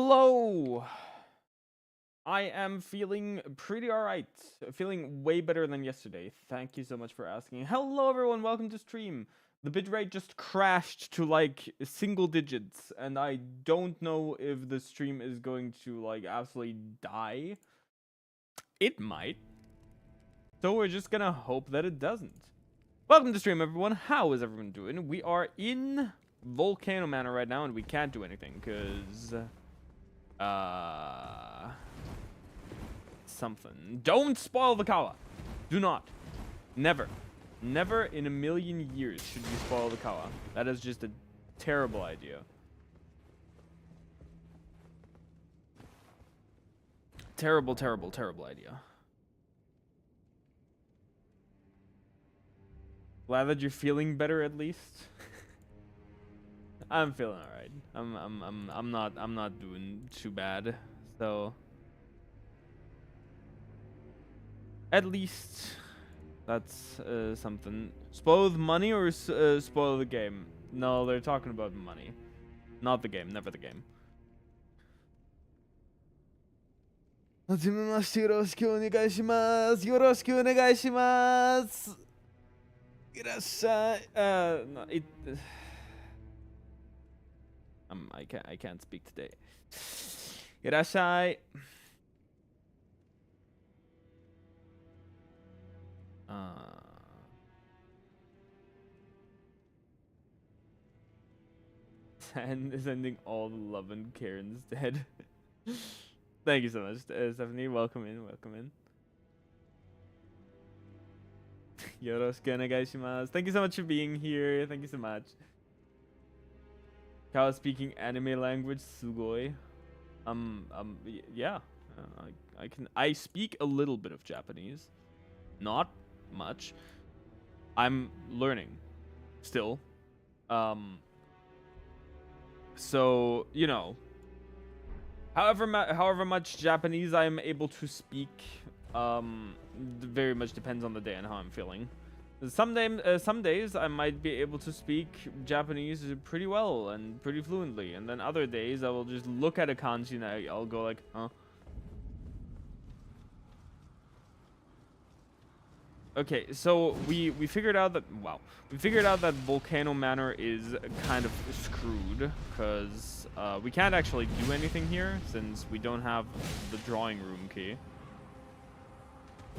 Hello! I am feeling pretty alright. Feeling way better than yesterday. Thank you so much for asking. Hello everyone, welcome to stream. The bitrate just crashed to like single digits, and I don't know if the stream is going to like absolutely die. It might. So we're just gonna hope that it doesn't. Welcome to stream everyone. How is everyone doing? We are in Volcano Manor right now and we can't do anything because something. Don't spoil the kawa. Do not. Never. Never in a million years should you spoil the kawa. That is just a terrible idea. Terrible, terrible, terrible idea. Glad that you're feeling better at least. I'm feeling alright. I'm not doing too bad. So at least that's something. Spoil the money or spoil the game? No, they're talking about money. Not the game, never the game. No, I can't speak today. Irashai. Sending all the love and care instead. Thank you so much, Stephanie. Welcome in, welcome in. Yoroshiku onegaishimasu. Thank you so much for being here. Thank you so much. Kawa speaking anime language, sugoi. Yeah. I speak a little bit of Japanese. Not much. I'm learning still. So, you know, however much Japanese I am able to speak, very much depends on the day and how I'm feeling. Some days I might be able to speak Japanese pretty well and pretty fluently, and then other days I will just look at a kanji and I'll go like, huh? Okay, so we figured out that Volcano Manor is kind of screwed because we can't actually do anything here since we don't have the drawing room key,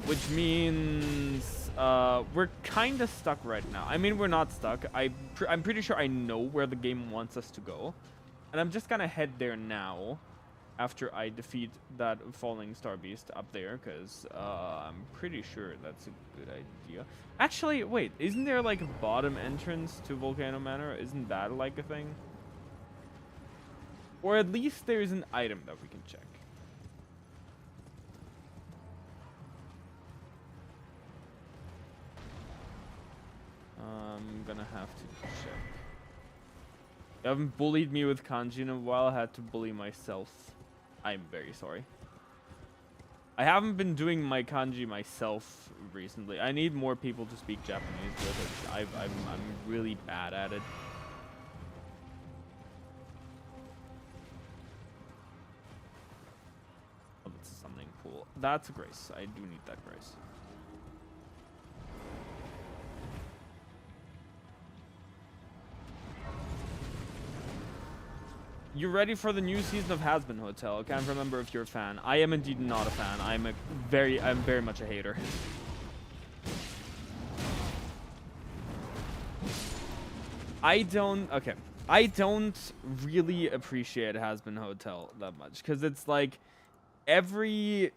which means we're kind of stuck right now. I mean, we're not stuck. I'm pretty sure I know where the game wants us to go, and I'm just gonna head there now after I defeat that falling star beast up there, because I'm pretty sure that's a good idea. Actually, wait, isn't there like a bottom entrance to Volcano Manor? Isn't that like a thing? Or at least there's an item that we can check. I'm gonna have to check. You haven't bullied me with kanji in a while. I had to bully myself. I'm very sorry. I haven't been doing my kanji myself recently. I need more people to speak Japanese with. I'm really bad at it. Oh, that's something cool. That's a grace. I do need that grace. You ready for the new season of Has Been Hotel? Can't remember if you're a fan. I am indeed not a fan. I'm very much a hater. I don't really appreciate Has Been Hotel that much because it's like every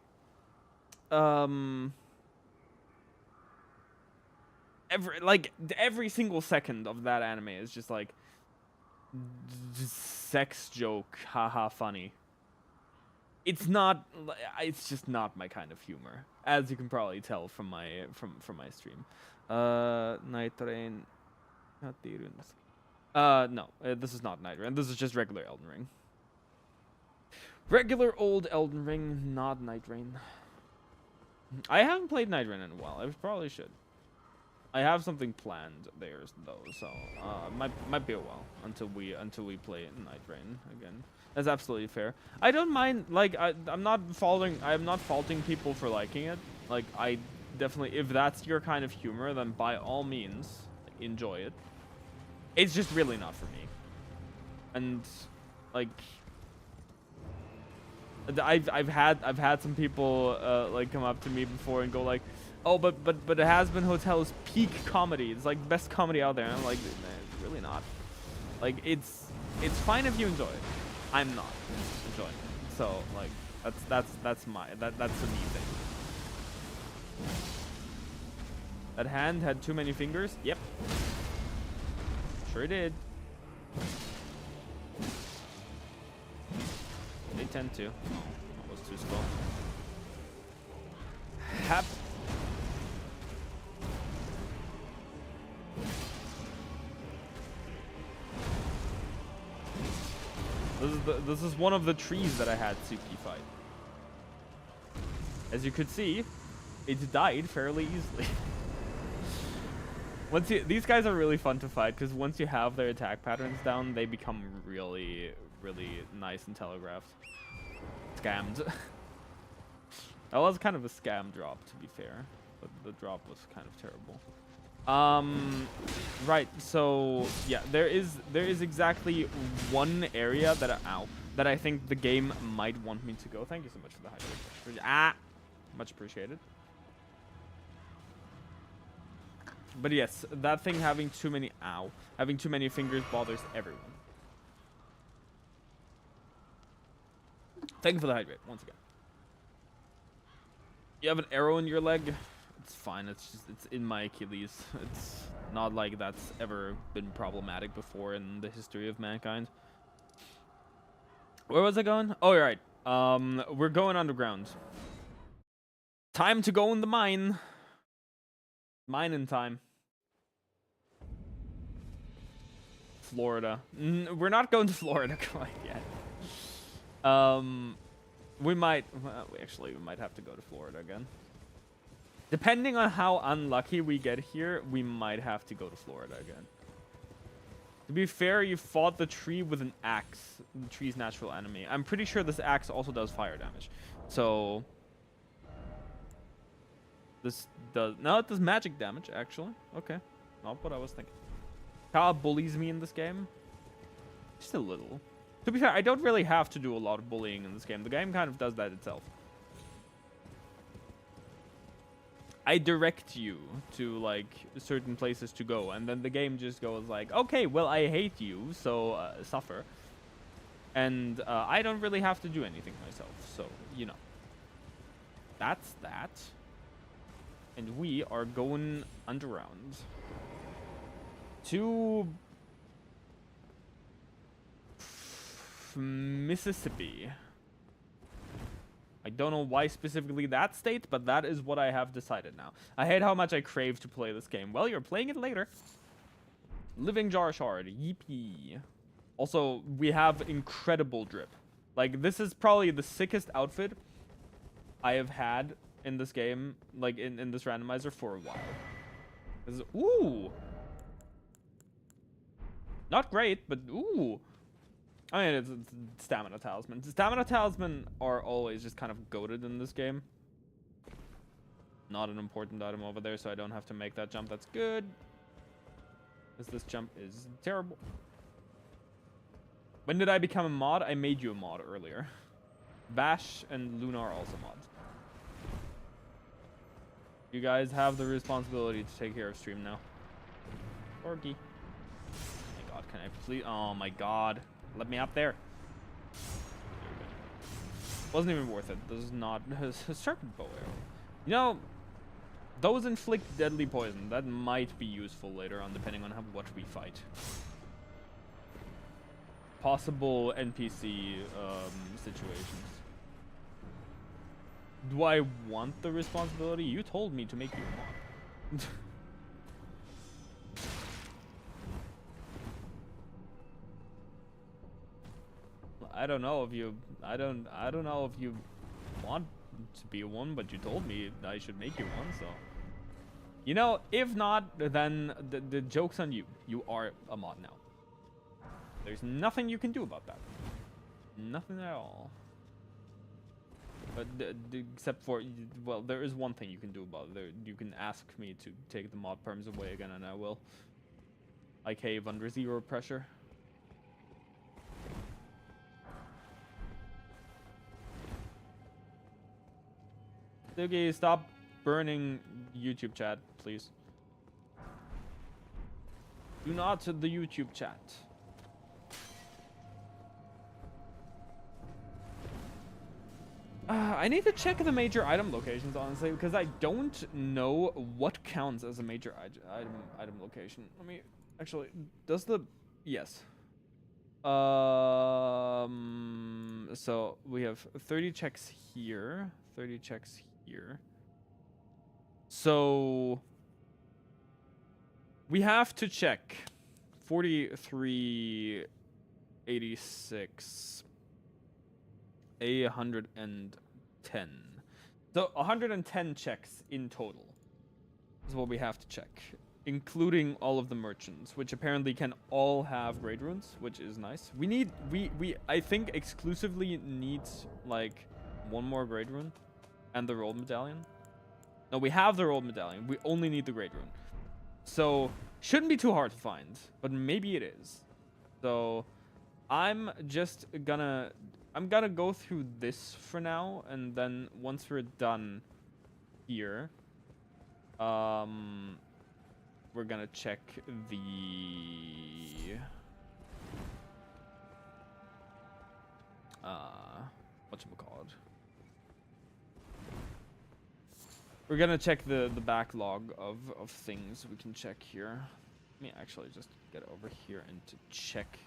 single second of that anime is just like sex joke, haha, funny. It's just not my kind of humor, as you can probably tell from my stream. Night Rain. No, this is not Night Rain. This is just regular Elden Ring. Regular old Elden Ring, not Night Rain. I haven't played Night Rain in a while. I probably should. I have something planned there though, so might be a while until we play Night Rain again. That's absolutely fair. I don't mind, like, I'm not faulting people for liking it. Like, I definitely, if that's your kind of humor, then by all means enjoy it. It's just really not for me. And like, I've had some people like come up to me before and go like, oh, but it has been Hotel's peak comedy. It's like the best comedy out there. And I'm like, man, it's really not. Like, it's fine if you enjoy it. I'm not enjoying it. So like, that's the me thing. That hand had too many fingers. Yep. Sure did. They tend to. Oh, that was too slow. Hap. This is one of the trees that I had Suki fight. As you could see, it died fairly easily. These guys are really fun to fight because once you have their attack patterns down, they become really, really nice and telegraphed. Scammed. That was kind of a scam drop, to be fair, but the drop was kind of terrible. Right, so yeah, there is exactly one area that I think the game might want me to go. Thank you so much for the hydrate. Much appreciated. But yes, that thing having too many fingers bothers everyone. Thank you for the hydrate once again. You have an arrow in your leg? It's fine. It's in my Achilles. It's not like that's ever been problematic before in the history of mankind. Where was I going? Oh, you're right. We're going underground. Time to go in the mine. Mining time. Florida. We're not going to Florida quite yet. We might. Well, we might have to go to Florida again. Depending on how unlucky we get here, we might have to go to Florida again. To be fair, you fought the tree with an axe, the tree's natural enemy. I'm pretty sure this axe also does fire damage. So this does, no, it does magic damage, actually. Okay, not what I was thinking. Kyle bullies me in this game. Just a little. To be fair, I don't really have to do a lot of bullying in this game. The game kind of does that itself. I direct you to like certain places to go, and then the game just goes like, okay, well, I hate you, so suffer. And I don't really have to do anything myself, so you know. That's that. And we are going underground to Mississippi. I don't know why specifically that state, but that is what I have decided now. I hate how much I crave to play this game. Well, you're playing it later. Living Jar Shard. Yippee. Also, we have incredible drip. Like, this is probably the sickest outfit I have had in this game, like in this randomizer for a while. Ooh. Not great, but ooh. I mean, it's stamina talisman. Stamina talisman are always just kind of goated in this game. Not an important item over there, so I don't have to make that jump. That's good. Because this jump is terrible. When did I become a mod? I made you a mod earlier. Bash and Luna are also mods. You guys have the responsibility to take care of stream now. Orky. Oh my god, can I please? Oh my god. Let me up there. Wasn't even worth it. This is not a serpent bow arrow. You know, those inflict deadly poison. That might be useful later on, depending on what we fight. Possible NPC situations. Do I want the responsibility? You told me to make you a mod. I don't know if you know if you want to be one, but you told me I should make you one, so You know, if not, then the joke's on you. You are a mod now. There's nothing you can do about that. Nothing at all. But except for, well, there is one thing you can do about it. You can ask me to take the mod perms away again, and I will. I cave under zero pressure. Okay, stop burning YouTube chat, please. Do not the YouTube chat. I need to check the major item locations, honestly, because I don't know what counts as a major item location. Let me actually, does the, yes. So we have 30 checks here, 30 checks here. So we have to check 4386, 110. So 110 checks in total is what we have to check, including all of the merchants, which apparently can all have grade runes, which is nice. We need, I think exclusively needs like one more grade rune and the rolled medallion. No, we have the rolled medallion. We only need the grade rune. So shouldn't be too hard to find, but maybe it is. So I'm gonna go through this for now, and then once we're done here, we're gonna check the whatchamacallit. We're gonna check the backlog of things we can check here. Let me actually just get over here and to check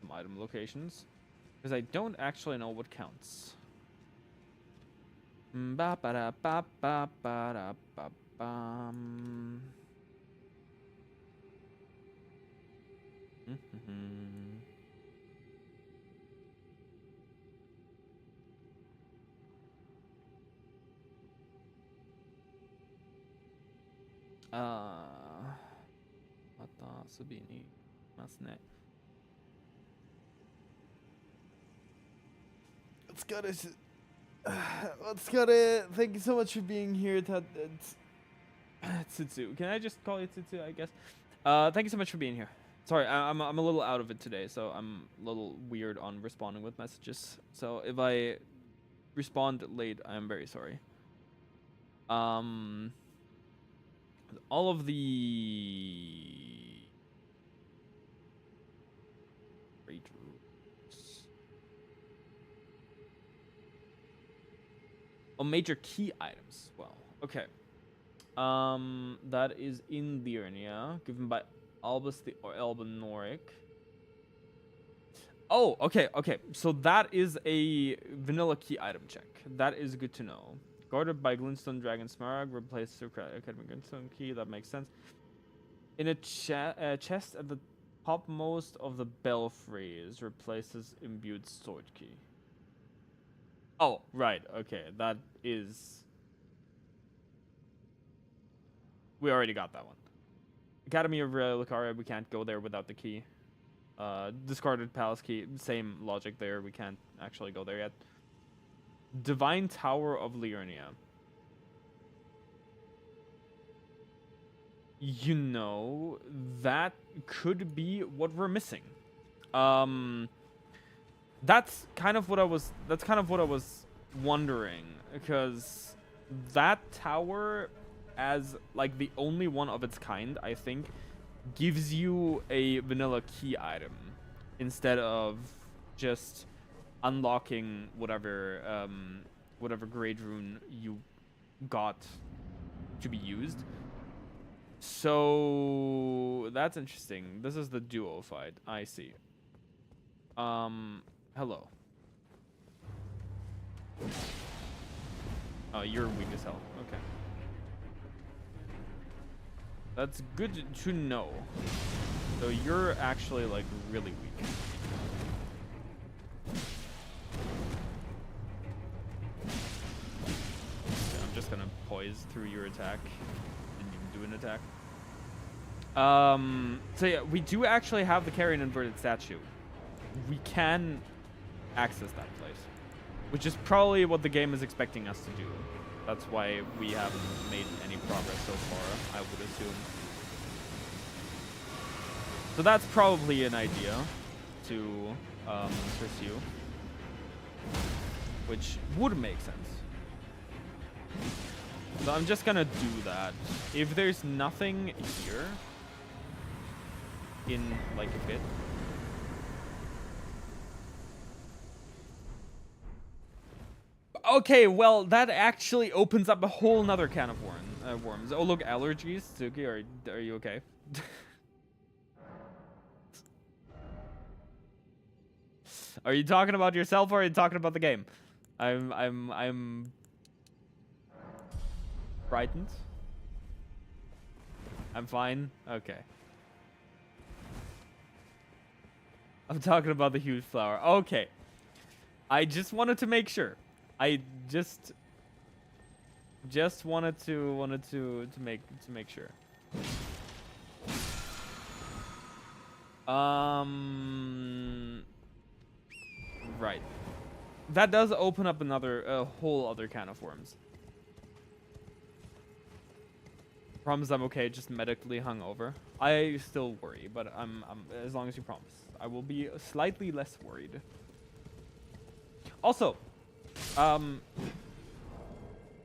some item locations, because I don't actually know what counts. Ba ba da ba ba ba da ba bum. Mata Sabini. Masne. Let's get it. Thank you so much for being here, Tsutsu. Can I just call you Tsutsu, I guess? Thank you so much for being here. Sorry, I'm a little out of it today, so I'm a little weird on responding with messages. So if I respond late, I am very sorry. All of the great rules. Oh, major key items. Well, okay. That is in Liurnia, given by Albus the Albinoric. Oh, okay. So that is a vanilla key item check. That is good to know. Guarded by Glintstone Dragon Smaragd, replace the Academy Glintstone key. That makes sense. In a chest at the topmost of the belfries, replaces imbued sword key. Oh, right. Okay, that is. We already got that one. Academy of Lucaria, we can't go there without the key. Discarded Palace key, same logic there. We can't actually go there yet. Divine Tower of Liurnia. You know, that could be what we're missing. That's kind of what I was wondering, because that tower, as like the only one of its kind, I think, gives you a vanilla key item instead of just unlocking whatever grade rune you got to be used. So that's interesting. This is the duo fight. I see. Hello. Oh, you're weak as hell. Okay. That's good to know. So you're actually like really weak. I'm just gonna poise through your attack and you do an attack. So yeah, we do actually have the carrion inverted statue. We can access that place, which is probably what the game is expecting us to do. That's why we haven't made any progress so far, I would assume. So that's probably an idea to pursue, which would make sense. So I'm just gonna do that. If there's nothing here in like a bit. Okay, well, that actually opens up a whole nother can of worms. Oh, look, allergies. Suki, are you okay? Are you talking about yourself or are you talking about the game? I'm frightened. I'm fine. Okay. I'm talking about the huge flower. Okay. I just wanted to make sure. I just wanted to make sure. Right. That does open up a whole other can of worms. Promise I'm okay, just medically hungover. I still worry, but I'm as long as you promise, I will be slightly less worried. Also,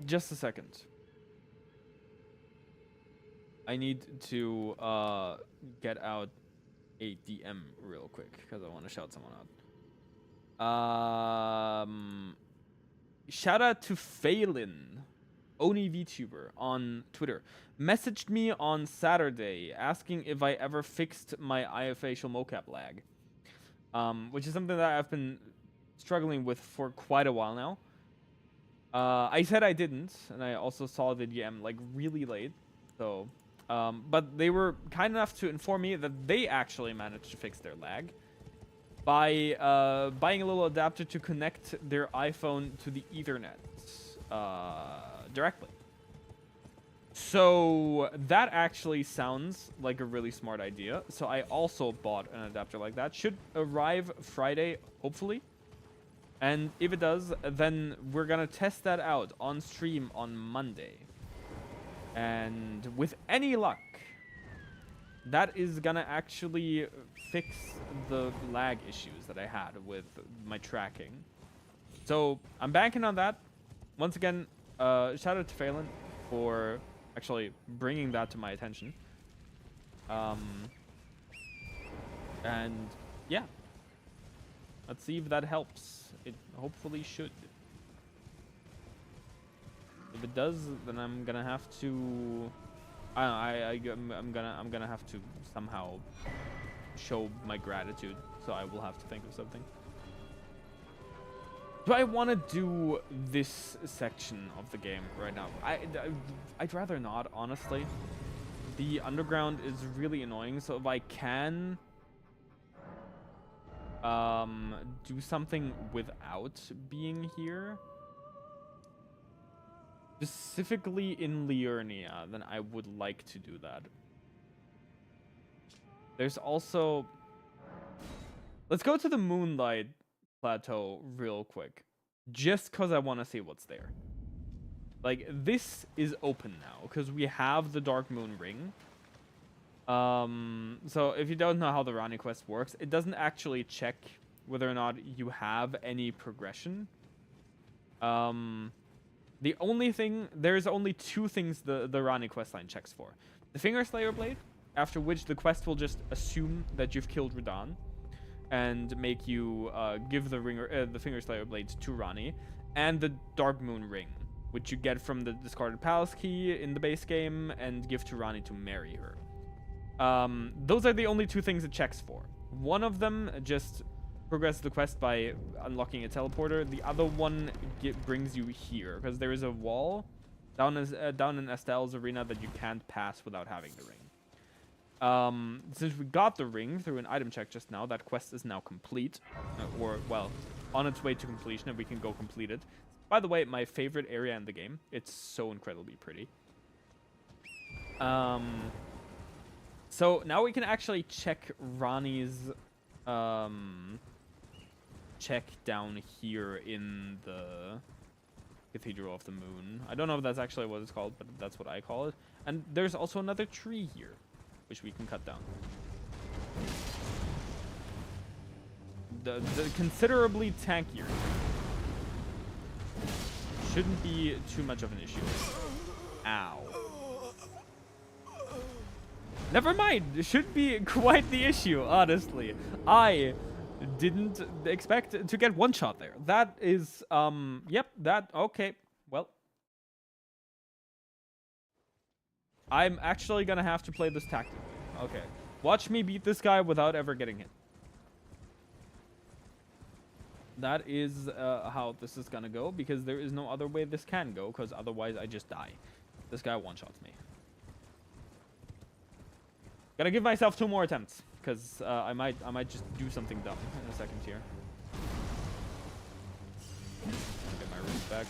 just a second. I need to get out a DM real quick because I want to shout someone out. Shout out to Phelan, Oni VTuber on Twitter. Messaged me on Saturday asking if I ever fixed my facial mocap lag, which is something that I've been struggling with for quite a while now. I said I didn't, and I also saw the DM like really late. So, but they were kind enough to inform me that they actually managed to fix their lag by buying a little adapter to connect their iPhone to the Ethernet directly. So that actually sounds like a really smart idea. So I also bought an adapter like that. Should arrive Friday, hopefully. And if it does, then we're gonna test that out on stream on Monday. And with any luck, that is gonna actually fix the lag issues that I had with my tracking. So I'm banking on that. Once again, shout out to Phelan for actually bringing that to my attention. And yeah, let's see if that helps. It hopefully should. If it does, then I'm gonna have to. I'm gonna have to somehow show my gratitude. So I will have to think of something. Do I want to do this section of the game right now? I'd rather not, honestly. The underground is really annoying. So if I can do something without being here, specifically in Liurnia, then I would like to do that. There's also, let's go to the Moonlight Plateau real quick, just because I want to see what's there. Like, this is open now because we have the Dark Moon Ring. So if you don't know how the Rani quest works, it doesn't actually check whether or not you have any progression. The only thing, there's only two things the Rani questline checks for: the Finger Slayer Blade, after which the quest will just assume that you've killed Radahn and make you give the Finger Slayer Blade to Rani, and the Dark Moon Ring, which you get from the discarded palace key in the base game and give to Rani to marry her. Those are the only two things it checks for. One of them just progresses the quest by unlocking a teleporter. The other one brings you here because there is a wall down in Estelle's arena that you can't pass without having the ring. Since we got the ring through an item check just now, that quest is now complete, or well, on its way to completion, and we can go complete it. By the way, my favorite area in the game. It's so incredibly pretty. So now we can actually check Ronnie's check down here in the Cathedral of the Moon. I don't know if that's actually what it's called, but that's what I call it. And there's also another tree here, which we can cut down. The considerably tankier. Shouldn't be too much of an issue. Ow. Never mind. It should be quite the issue, honestly. I didn't expect to get one shot there. That is, yep, that, okay. Well. I'm actually gonna have to play this tactically. Okay. Watch me beat this guy without ever getting hit. That is how this is gonna go, because there is no other way this can go, because otherwise I just die. This guy one-shots me. Gotta give myself 2 more attempts, because I might just do something dumb in a second here. Get my runes back.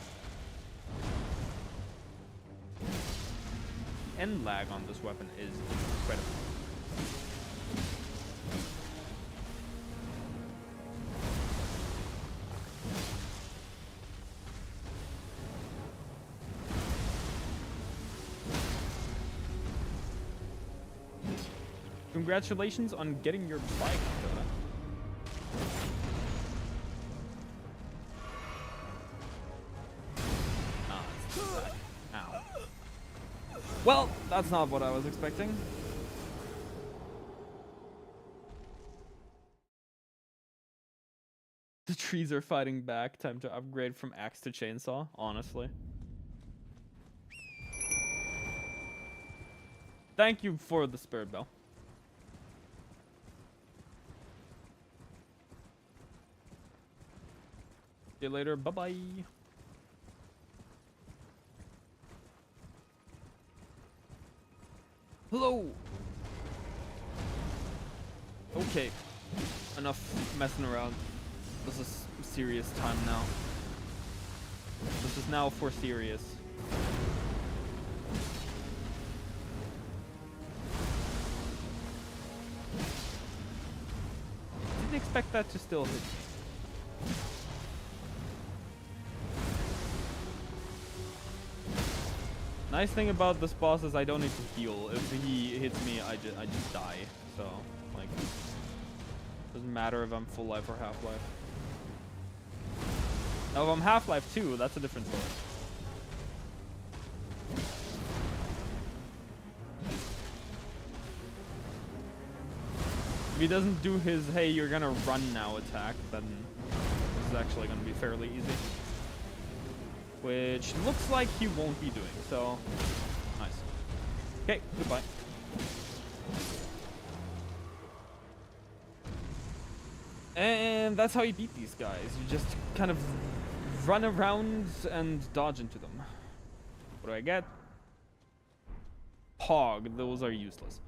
End lag on this weapon is incredible. Congratulations on getting your bike, Dota. Ah, it's too bad. Ow. Well, that's not what I was expecting. The trees are fighting back. Time to upgrade from axe to chainsaw, honestly. Thank you for the spirit bell. See you later. Bye-bye. Hello. Okay. Enough messing around. This is serious time now. This is now for serious. Didn't expect that to still hit me. Nice thing about this boss is I don't need to heal. If he hits me, I just die. So, like, doesn't matter if I'm full life or half life. Now, if I'm half life too, that's a different story. If he doesn't do his, hey, you're gonna run now attack, then this is actually gonna be fairly easy. Which looks like he won't be doing, so nice. Okay, goodbye. And that's how you beat these guys. You just kind of run around and dodge into them. What do I get? Pog, those are useless.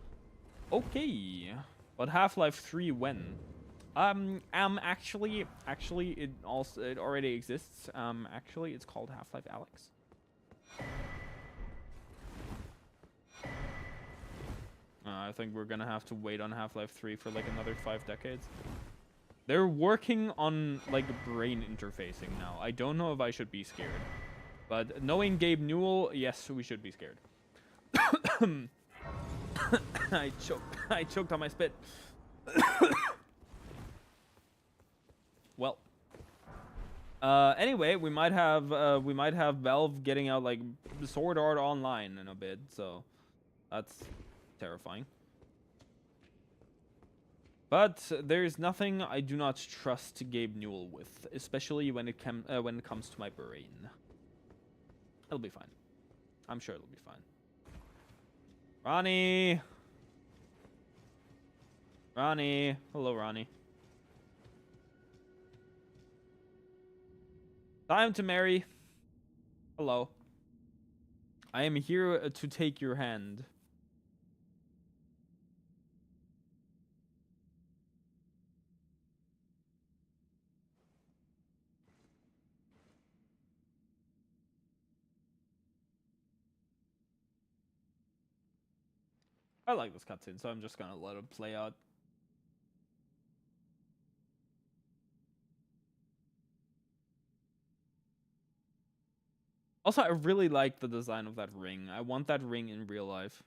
Okay. But Half-Life 3 when? Actually it already exists. Actually it's called Half-Life Alyx. I think we're gonna have to wait on Half-Life 3 for like another 5 decades. They're working on like brain interfacing now. I don't know if I should be scared, but knowing Gabe Newell, yes, we should be scared. I choked on my spit. Well, anyway, we might have Valve getting out like Sword Art Online in a bit, so that's terrifying. But there's nothing I do not trust Gabe Newell with, especially when it comes to my brain. It'll be fine. I'm sure it'll be fine. Ronnie. Ronnie. Hello, Ronnie. Time to marry. Hello. I am here to take your hand. I like this cutscene, so I'm just gonna let it play out. Also, I really like the design of that ring. I want that ring in real life.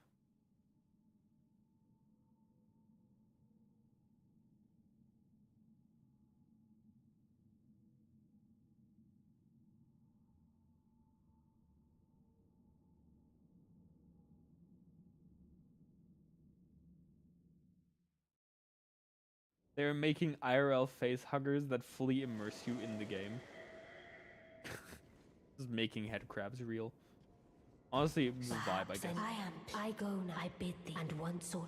They're making IRL face huggers that fully immerse you in the game. Just making head crabs real. Honestly, it was a vibe, I guess. I go now. I bid thee, and one soul.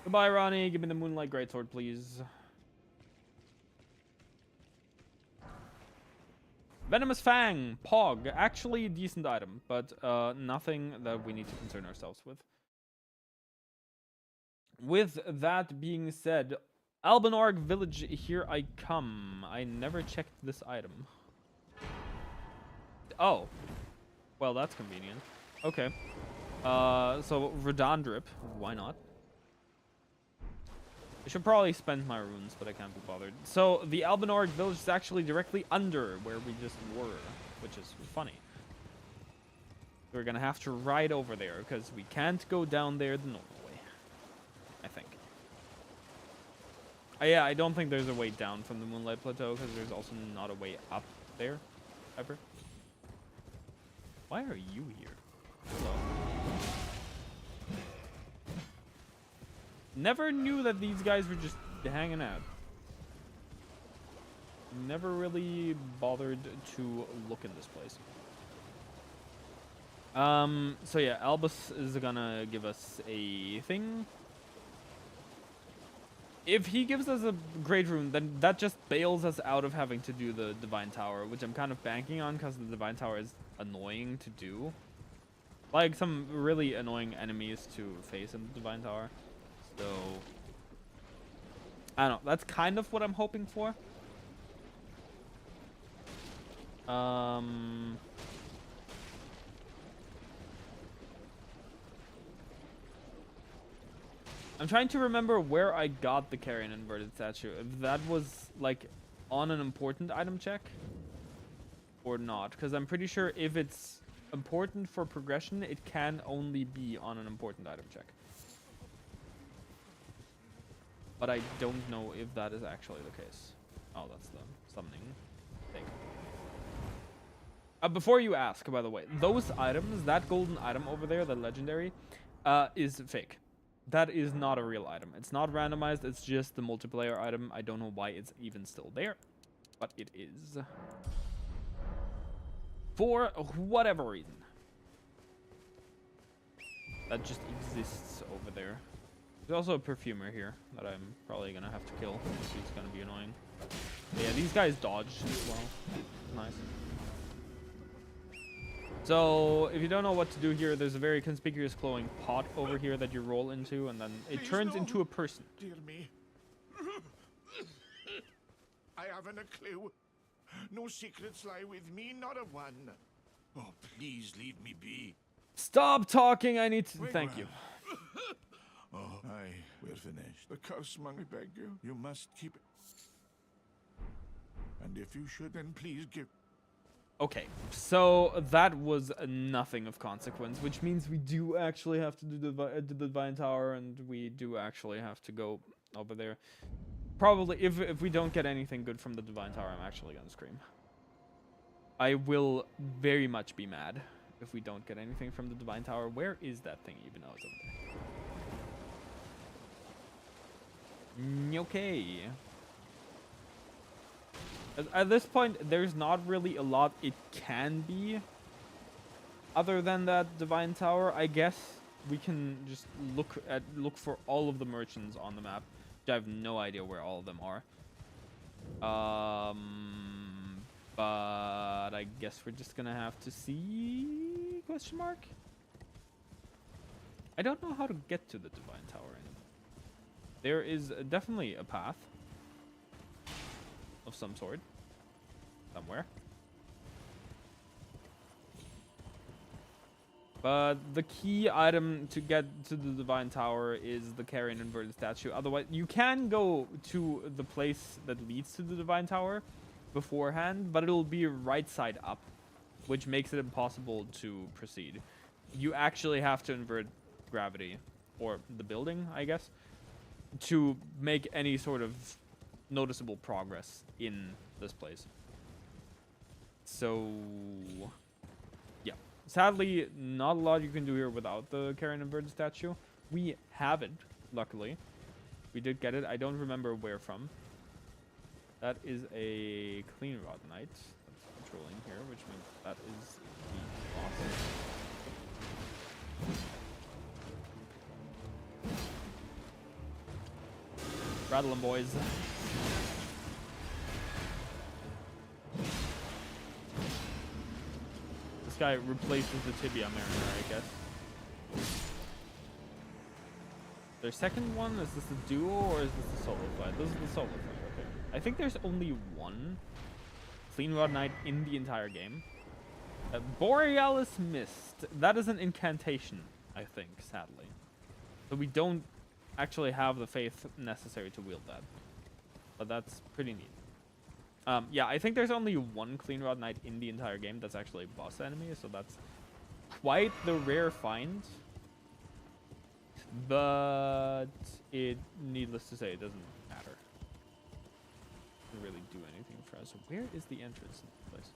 Goodbye, Ronnie. Give me the Moonlight Greatsword, please. Venomous Fang, Pog. Actually, a decent item, but nothing that we need to concern ourselves with. With that being said, Albanorg Village, here I come. I never checked this item. Oh. Well, that's convenient. Okay. So Redandrip, why not? I should probably spend my runes, but I can't be bothered. So the Albanorg Village is actually directly under where we just were, which is funny. We're gonna have to ride over there because we can't go down there the normal way, I think. Yeah, I don't think there's a way down from the Moonlight Plateau because there's also not a way up there, ever. Why are you here? Hello. Never knew that these guys were just hanging out. Never really bothered to look in this place. So yeah, Albus is gonna give us a thing. If he gives us a great rune, then that just bails us out of having to do the Divine Tower, which I'm kind of banking on because the Divine Tower is annoying to do. Like some really annoying enemies to face in the Divine Tower. So I don't know. That's kind of what I'm hoping for. I'm trying to remember where I got the Carrion Inverted Statue. If that was like on an important item check or not. Because I'm pretty sure if it's important for progression, it can only be on an important item check. But I don't know if that is actually the case. Oh, that's the summoning thing. Before you ask, by the way, those items, that golden item over there, the legendary, is fake. That is not a real item. It's not randomized. It's just the multiplayer item. I don't know why it's even still there, but it is. For whatever reason. That just exists over there. There's also a perfumer here that I'm probably going to have to kill. He's going to be annoying. But yeah, these guys dodge as well. Nice. So, if you don't know what to do here, there's a very conspicuous glowing pot over here that you roll into, and then it turns into a person. Dear me. I haven't a clue. No secrets lie with me, not a one. Oh, please leave me be. Stop talking, I need to... Thank you. Oh, aye, we're finished. The curse, I beg you. You must keep it. And if you should, then please give... Okay, so that was nothing of consequence, which means we do actually have to do the Divine Tower, and we do actually have to go over there. Probably, if we don't get anything good from the Divine Tower, I'm actually gonna scream. I will very much be mad if we don't get anything from the Divine Tower. Where is that thing even though it's over there? Okay. At this point, there's not really a lot it can be other than that Divine Tower. I guess we can just look for all of the merchants on the map. I have no idea where all of them are. But I guess we're just gonna have to see, question mark? I don't know how to get to the Divine Tower anymore. There is definitely a path of some sort somewhere. But the key item to get to the Divine Tower is the Carrion Inverted Statue. Otherwise, you can go to the place that leads to the Divine Tower beforehand, but it'll be right side up, which makes it impossible to proceed. You actually have to invert gravity, or the building, I guess, to make any sort of noticeable progress in this place. So... sadly, not a lot you can do here without the Carrion Inverted Statue. We have it, luckily. We did get it. I don't remember where from. That is a Clean Rod Knight that's patrolling here, which means that is the boss. Rattle 'em, boys. Guy replaces the Tibia Mariner, I guess. Their second one, is this a duo or is this a solo fight? This is the solo fight, okay. I think there's only one Clean Rod Knight in the entire game. Borealis Mist. That is an incantation, I think, sadly. So we don't actually have the faith necessary to wield that. But that's pretty neat. Yeah, I think there's only one Clean Rod Knight in the entire game that's actually a boss enemy, so that's quite the rare find. But it, needless to say, it doesn't matter. It doesn't really do anything for us. So where is the entrance in this place?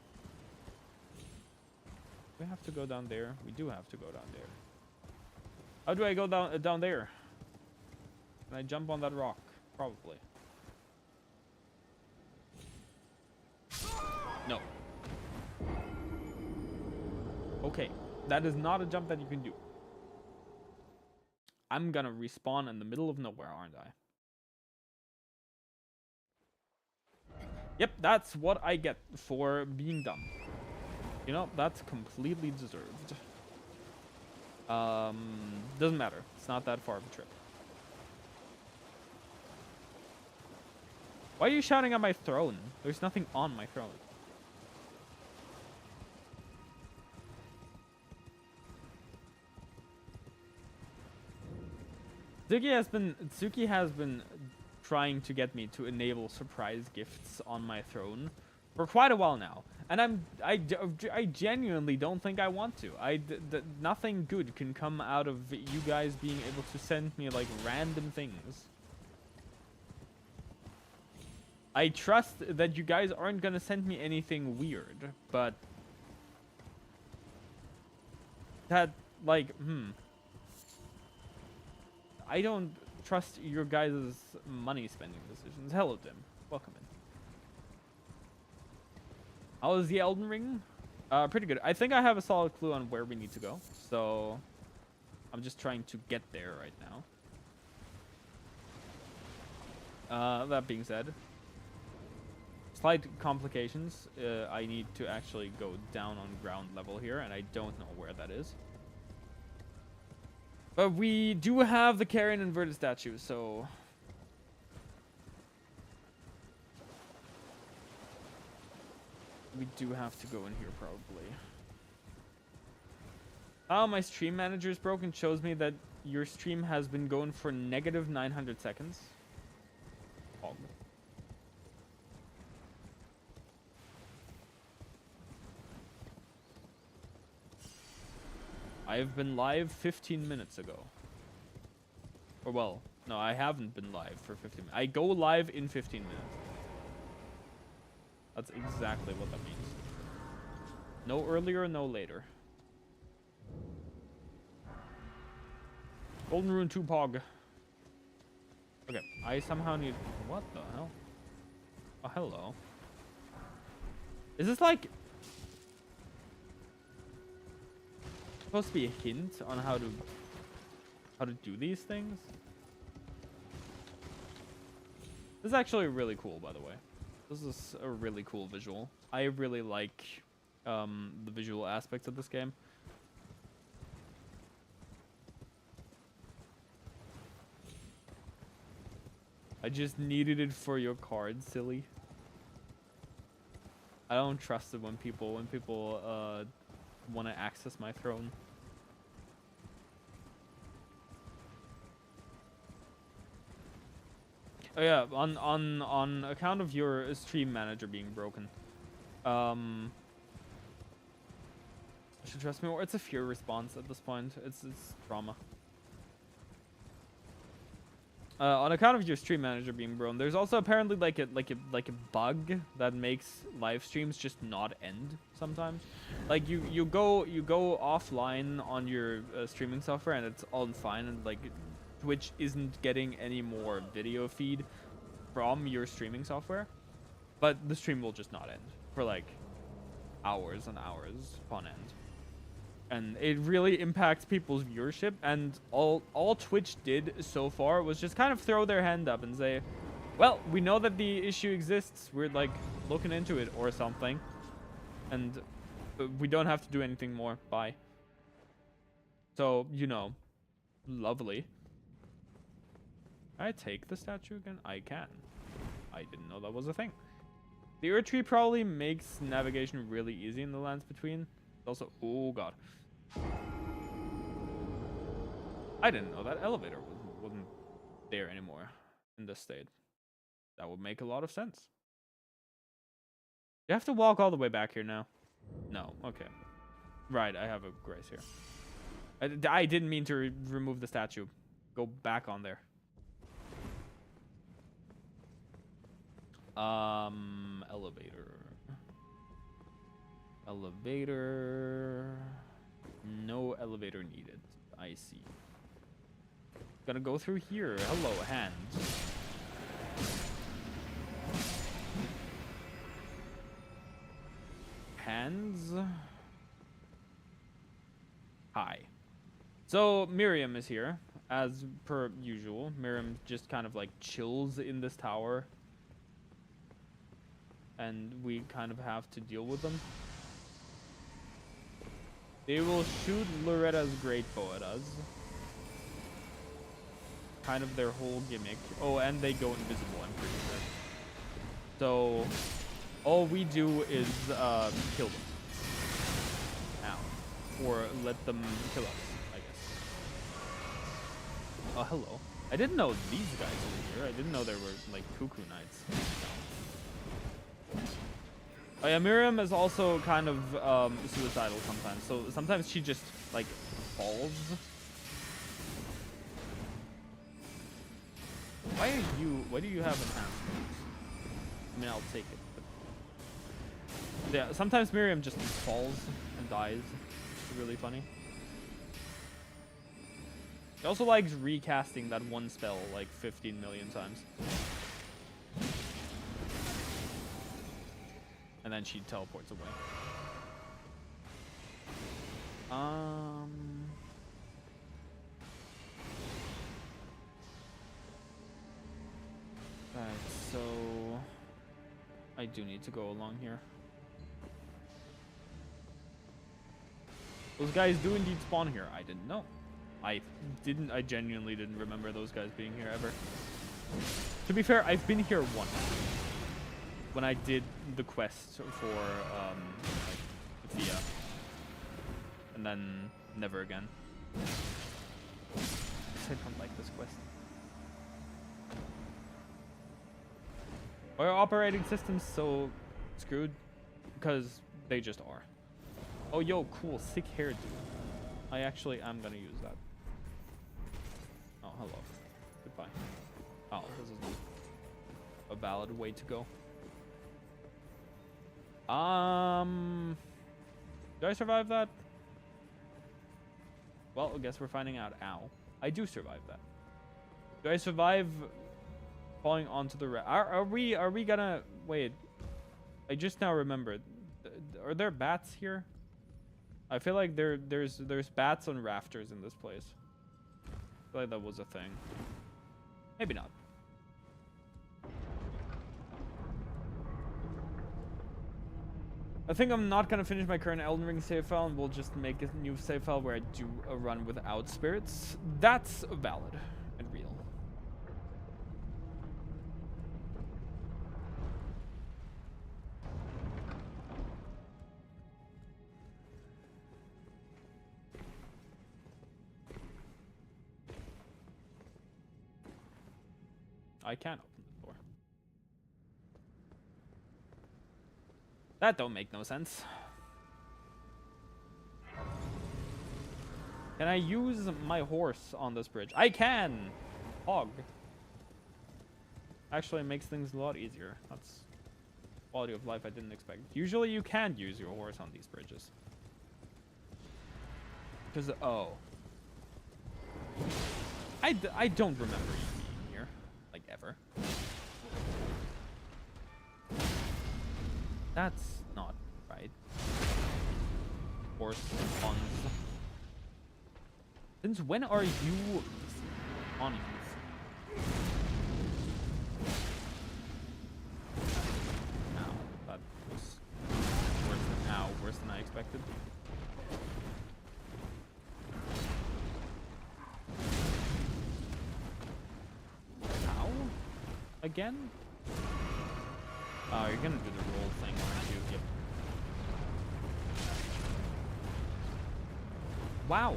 Do we have to go down there? We do have to go down there. How do I go down there? Can I jump on that rock? Probably. No. Okay, that is not a jump that you can do. I'm gonna respawn in the middle of nowhere, aren't I? Yep, that's what I get for being dumb. You know, that's completely deserved. Doesn't matter. It's not that far of a trip. Why are you shouting at my throne? There's nothing on my throne. Tsuki has been trying to get me to enable surprise gifts on my throne for quite a while now, and I genuinely don't think I want to. Nothing good can come out of you guys being able to send me like random things. I trust that you guys aren't gonna send me anything weird, but that like I don't trust your guys' money spending decisions. Hello, Tim. Welcome in. How is the Elden Ring? Pretty good. I think I have a solid clue on where we need to go, so I'm just trying to get there right now. That being said, slight complications. I need to actually go down on ground level here, and I don't know where that is. But we do have the Carrion Inverted Statue, so... we do have to go in here, probably. Oh, my stream manager is broken. Shows me that your stream has been going for negative 900 seconds. Oh. I've been live 15 minutes ago. Or well, no, I haven't been live for 15 minutes. I go live in 15 minutes. That's exactly what that means. No earlier, no later. Golden Rune 2 Pog. Okay, I somehow need... what the hell? Oh, hello. Is this like... supposed to be a hint on how to do these things? This is actually really cool, by the way. This is a really cool visual. I really like the visual aspects of this game. I just needed it for your card, silly. I don't trust it when people want to access my throne. Oh yeah, on account of your stream manager being broken. I should trust me more. It's a fear response at this point. It's trauma. On account of your stream manager being broken, there's also apparently like a bug that makes live streams just not end sometimes. Like you go offline on your streaming software and it's all fine, and like Twitch isn't getting any more video feed from your streaming software, but the stream will just not end for like hours and hours upon end. And it really impacts people's viewership, and all Twitch did so far was just kind of throw their hand up and say, well, we know that the issue exists, we're like looking into it or something, and we don't have to do anything more. Bye. So, you know, lovely. Can I take the statue again? I can. I didn't know that was a thing. The Earth Tree probably makes navigation really easy in the lands between. Also, oh god, I didn't know that elevator wasn't there anymore in this state. That would make a lot of sense. You have to walk all the way back here now. No, okay, right, I have a grace here. I didn't mean to remove the statue. Go back on there. Elevator. No elevator needed. I see. Gonna go through here. Hello, hands. Hands. Hi. So Miriam is here, as per usual. Miriam just kind of like chills in this tower, and we kind of have to deal with them. They will shoot Loretta's great bow at us. Kind of their whole gimmick. Oh, and they go invisible, I'm pretty sure. So, all we do is kill them. Ow. Or let them kill us, I guess. Oh, hello. I didn't know these guys were here. I didn't know there were, like, cuckoo knights. Oh yeah, Miriam is also kind of suicidal sometimes. So sometimes she just like falls. Why do you have enhancements? I mean, I'll take it. But yeah, sometimes Miriam just falls and dies. It's really funny. She also likes recasting that one spell like 15 million times. And then she teleports away. Right, so I do need to go along here. Those guys do indeed spawn here. I didn't know. I genuinely didn't remember those guys being here ever. To be fair, I've been here once. When I did the quest for like, Thea, and then never again. I don't like this quest. Why are operating systems so screwed? Because they just are. Oh, yo, cool, sick hairdo. I actually am gonna use that. Oh, hello. Goodbye. Oh, this isn't a valid way to go. Do I survive that? Well, I guess we're finding out. Ow. I do survive that. Do I survive falling onto the are we gonna wait? I just now remembered. Are there bats here? I feel like there's bats on rafters in this place. I feel like that was a thing. Maybe not. I think I'm not gonna finish my current Elden Ring save file, and we'll just make a new save file where I do a run without spirits. That's valid and real. I can open the That don't make no sense. Can I use my horse on this bridge? I can! Hog. Actually, it makes things a lot easier. That's quality of life I didn't expect. Usually you can use your horse on these bridges. Because, oh. I don't remember you being here. Like, ever. That's not right. Horse funds. Since when are you on these? Ow, that was worse than I expected. Ow? Again? Oh, you're gonna do the roll thing, aren't you? Yep. Wow.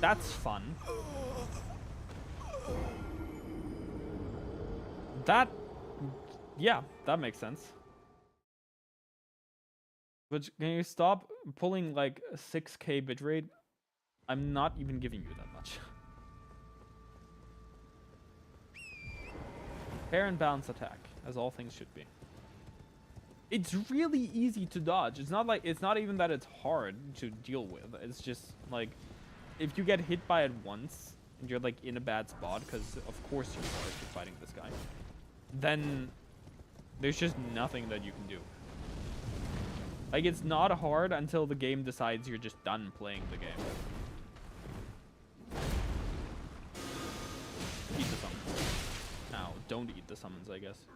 That's fun. Yeah, that makes sense. But can you stop pulling like a 6K bitrate? I'm not even giving you that much. Fair and balanced attack, as all things should be. It's really easy to dodge. It's not even that it's hard to deal with. It's just like, if you get hit by it once and you're like in a bad spot, because of course you are if you're fighting this guy, then there's just nothing that you can do. Like, it's not hard until the game decides you're just done playing the game. Eat the summons. Now, don't eat the summons, I guess.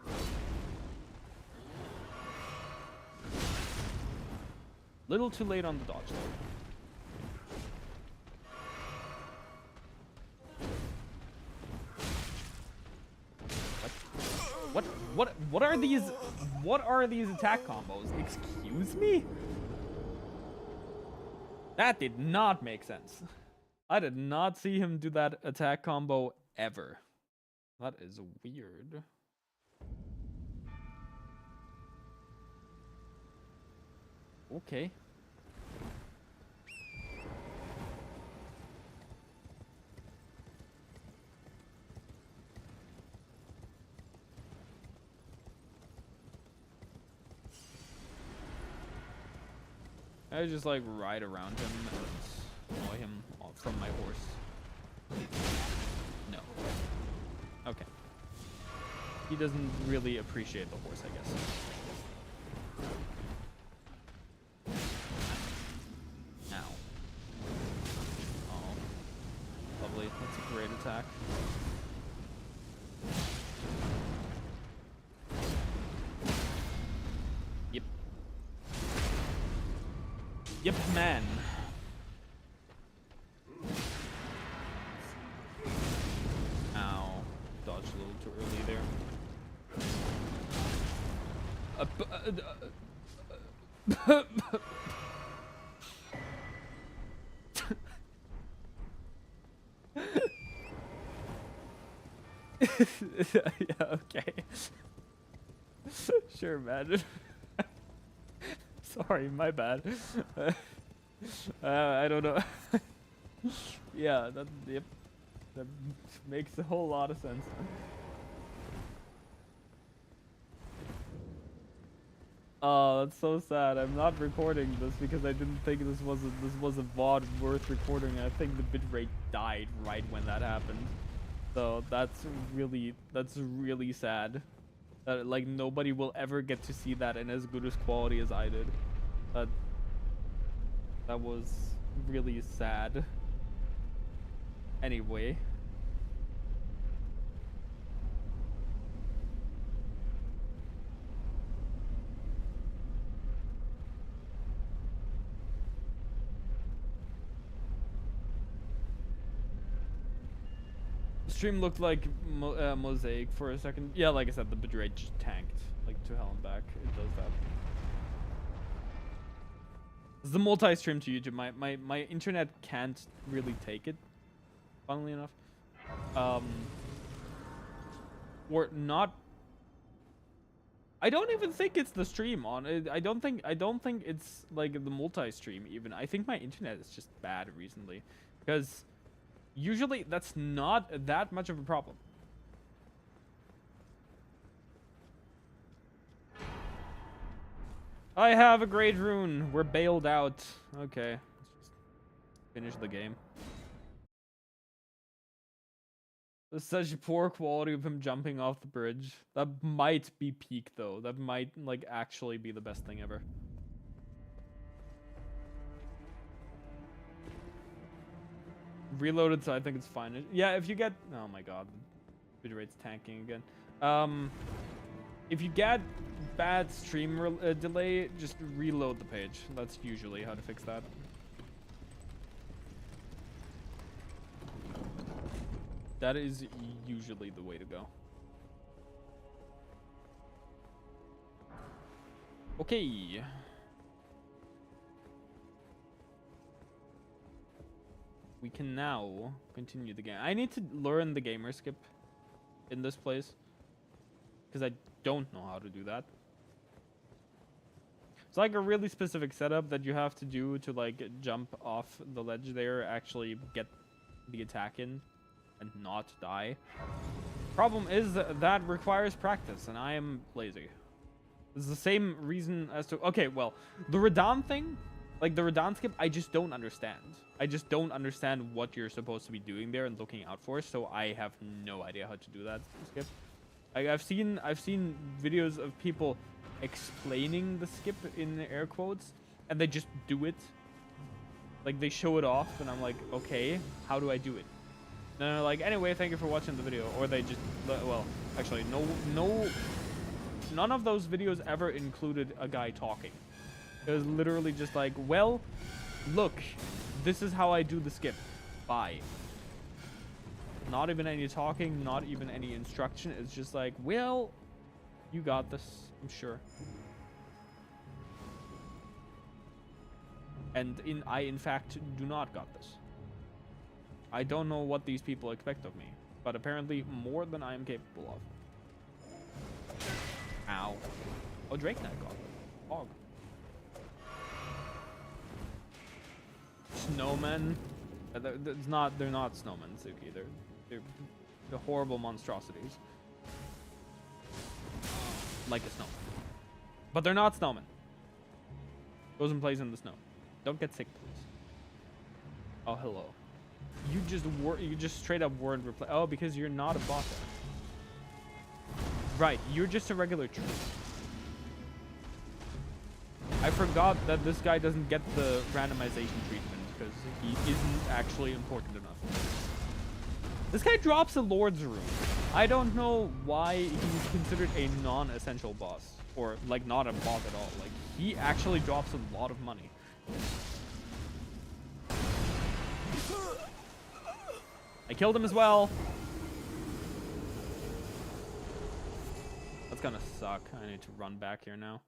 Little too late on the dodge, though. What are these? What are these attack combos? Excuse me? That did not make sense. I did not see him do that attack combo ever. That is weird. Okay. I just like ride around him and annoy him from my horse. No. Okay. He doesn't really appreciate the horse, I guess. Ow. Oh. Lovely. That's a great attack. Yep. Yep, man. Ow. Dodged a little too early there. Yeah, okay. Sure, man. Sorry, my bad. I don't know. Yeah, yep. That makes a whole lot of sense. Oh, that's so sad. I'm not recording this because I didn't think this was a VOD worth recording. I think the bitrate died right when that happened. So that's really sad. That like nobody will ever get to see that in as good as quality as I did. That was really sad. Anyway. Stream looked like Mosaic for a second. Yeah, like I said, the bitrate just tanked like to hell and back. It does that. It's the multi-stream to YouTube. My internet can't really take it, funnily enough. Or not. I don't even think it's the stream on it. I don't think it's like the multi-stream even. I think my internet is just bad recently, because usually that's not that much of a problem. I have a great rune. We're bailed out. Okay, let's just finish the game. There's such poor quality of him jumping off the bridge. That might be peak though. That might like actually be the best thing ever. Reloaded, so I think it's fine. Yeah, if you get, oh my god, the bitrate's tanking again. If you get bad stream delay, just reload the page. That's usually how to fix that. That is usually the way to go. Okay. We can now continue the game. I need to learn the gamer skip in this place, because I don't know how to do that. It's like a really specific setup that you have to do to like jump off the ledge there, actually get the attack in and not die. Problem is that requires practice, and I am lazy. It's the same reason as to, okay, well, the Radon thing, like the Radon skip, I just don't understand. I just don't understand what you're supposed to be doing there and looking out for, so I have no idea how to do that skip. Like, I've seen videos of people explaining the skip in air quotes, and they just do it. Like, they show it off, and I'm like, okay, how do I do it? And they're like, anyway, thank you for watching the video. Or they just, well, actually, none of those videos ever included a guy talking. It was literally just like, well, look, this is how I do the skip. Bye. Not even any talking, not even any instruction. It's just like, well, you got this, I'm sure. And I, in fact, do not got this. I don't know what these people expect of me, but apparently more than I am capable of. Ow. Oh, Drake Knight got it. Hog. Snowmen. They're not snowmen, Suki. They're horrible monstrosities. Like a snowman. But they're not snowmen. Goes and plays in the snow. Don't get sick, please. Oh, hello. You just straight up word replay. Oh, because you're not a bot. Right, you're just a regular troop. I forgot that this guy doesn't get the randomization treatment because he isn't actually important enough. This guy drops a Lord's Rune. I don't know why he's considered a non-essential boss, or like not a boss at all. Like, he actually drops a lot of money. I killed him as well. That's gonna suck. I need to run back here now.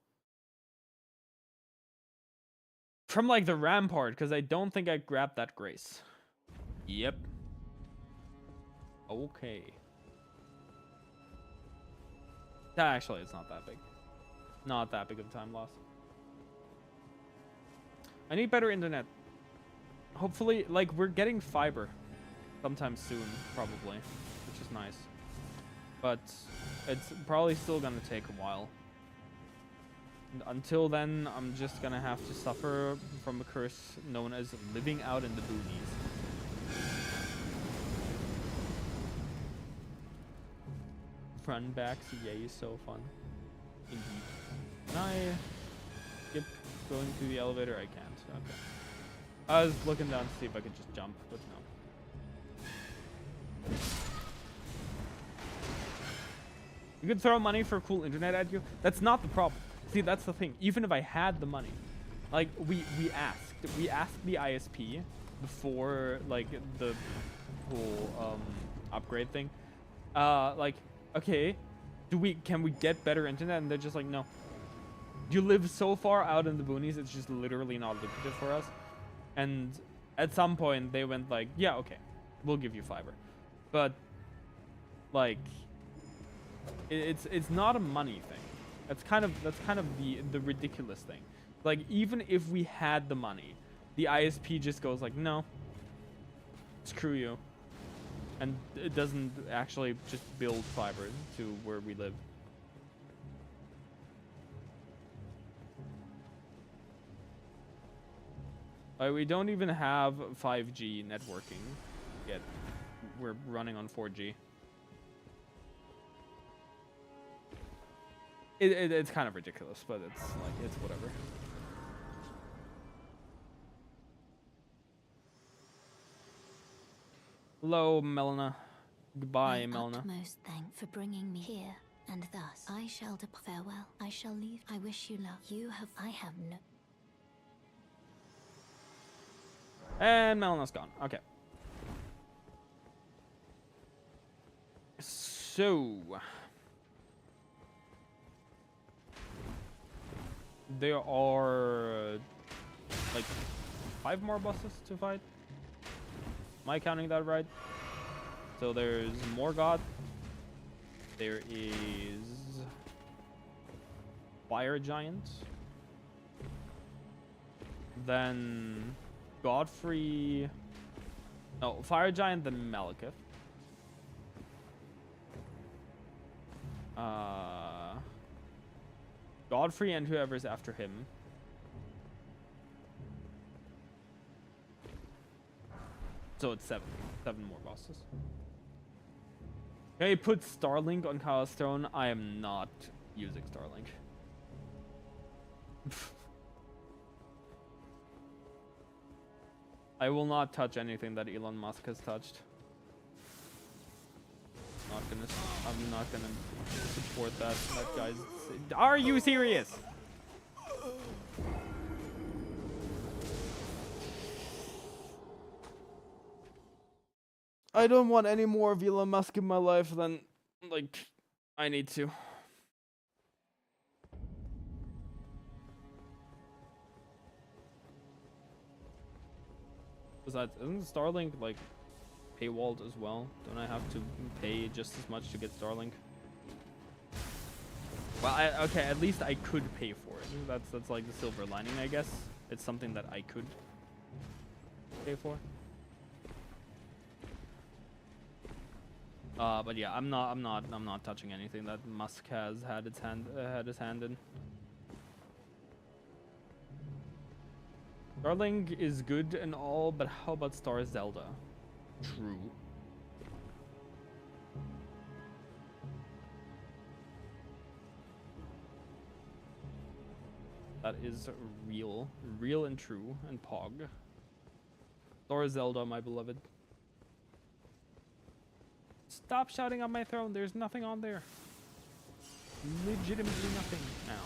From like the rampart, because I don't think I grabbed that grace. Yep. Okay. Actually, it's not that big. Not that big of a time loss. I need better internet. Hopefully, like, we're getting fiber sometime soon, probably, which is nice. But it's probably still gonna take a while. And until then, I'm just gonna have to suffer from a curse known as living out in the boonies. Run backs, yay, so fun. Indeed. Can I skip going through the elevator? I can't. Okay. I was looking down to see if I could just jump, but no. You could throw money for cool internet at you. That's not the problem. See, that's the thing. Even if I had the money, like we asked the ISP before like the whole upgrade thing. Like, okay, can we get better internet? And they're just like, no. You live so far out in the boonies, it's just literally not lucrative for us. And at some point they went like, yeah, okay, we'll give you fiber. But like, it's not a money thing. That's kind of the ridiculous thing. Like, even if we had the money, the ISP just goes like, no, screw you, and it doesn't actually just build fiber to where we live. Like, we don't even have 5G networking yet. We're running on 4G. It's kind of ridiculous, but it's like, it's whatever. Hello, Melina. Goodbye, Melina. Utmost thank for bringing me here, and thus I shall depart. Farewell. I shall leave. I wish you luck. I have no. And Melina's gone. Okay. So there are like 5 more bosses to fight. Am I counting that right? So there's Morgoth. There is Fire Giant. Then Godfrey. No, Fire Giant, then Malekith. Godfrey and whoever's after him. So it's 7 more bosses. Okay, put Starlink on Kyle's throne. I am not using Starlink. I will not touch anything that Elon Musk has touched. I'm not gonna support that guy's. Are you serious? I don't want any more of Elon Musk in my life than, like, I need to. Besides, isn't Starlink, like, paywalled as well? Don't I have to pay just as much to get Starlink? Well, okay, at least I could pay for it. That's like the silver lining, I guess. It's something that I could pay for. But yeah, I'm not touching anything that Musk has had his hand in. Starlink is good and all, but how about Star Zelda? True. That is real and true and pog. Star Zelda, my beloved. Stop shouting on my throne. There's nothing on there. Legitimately nothing now.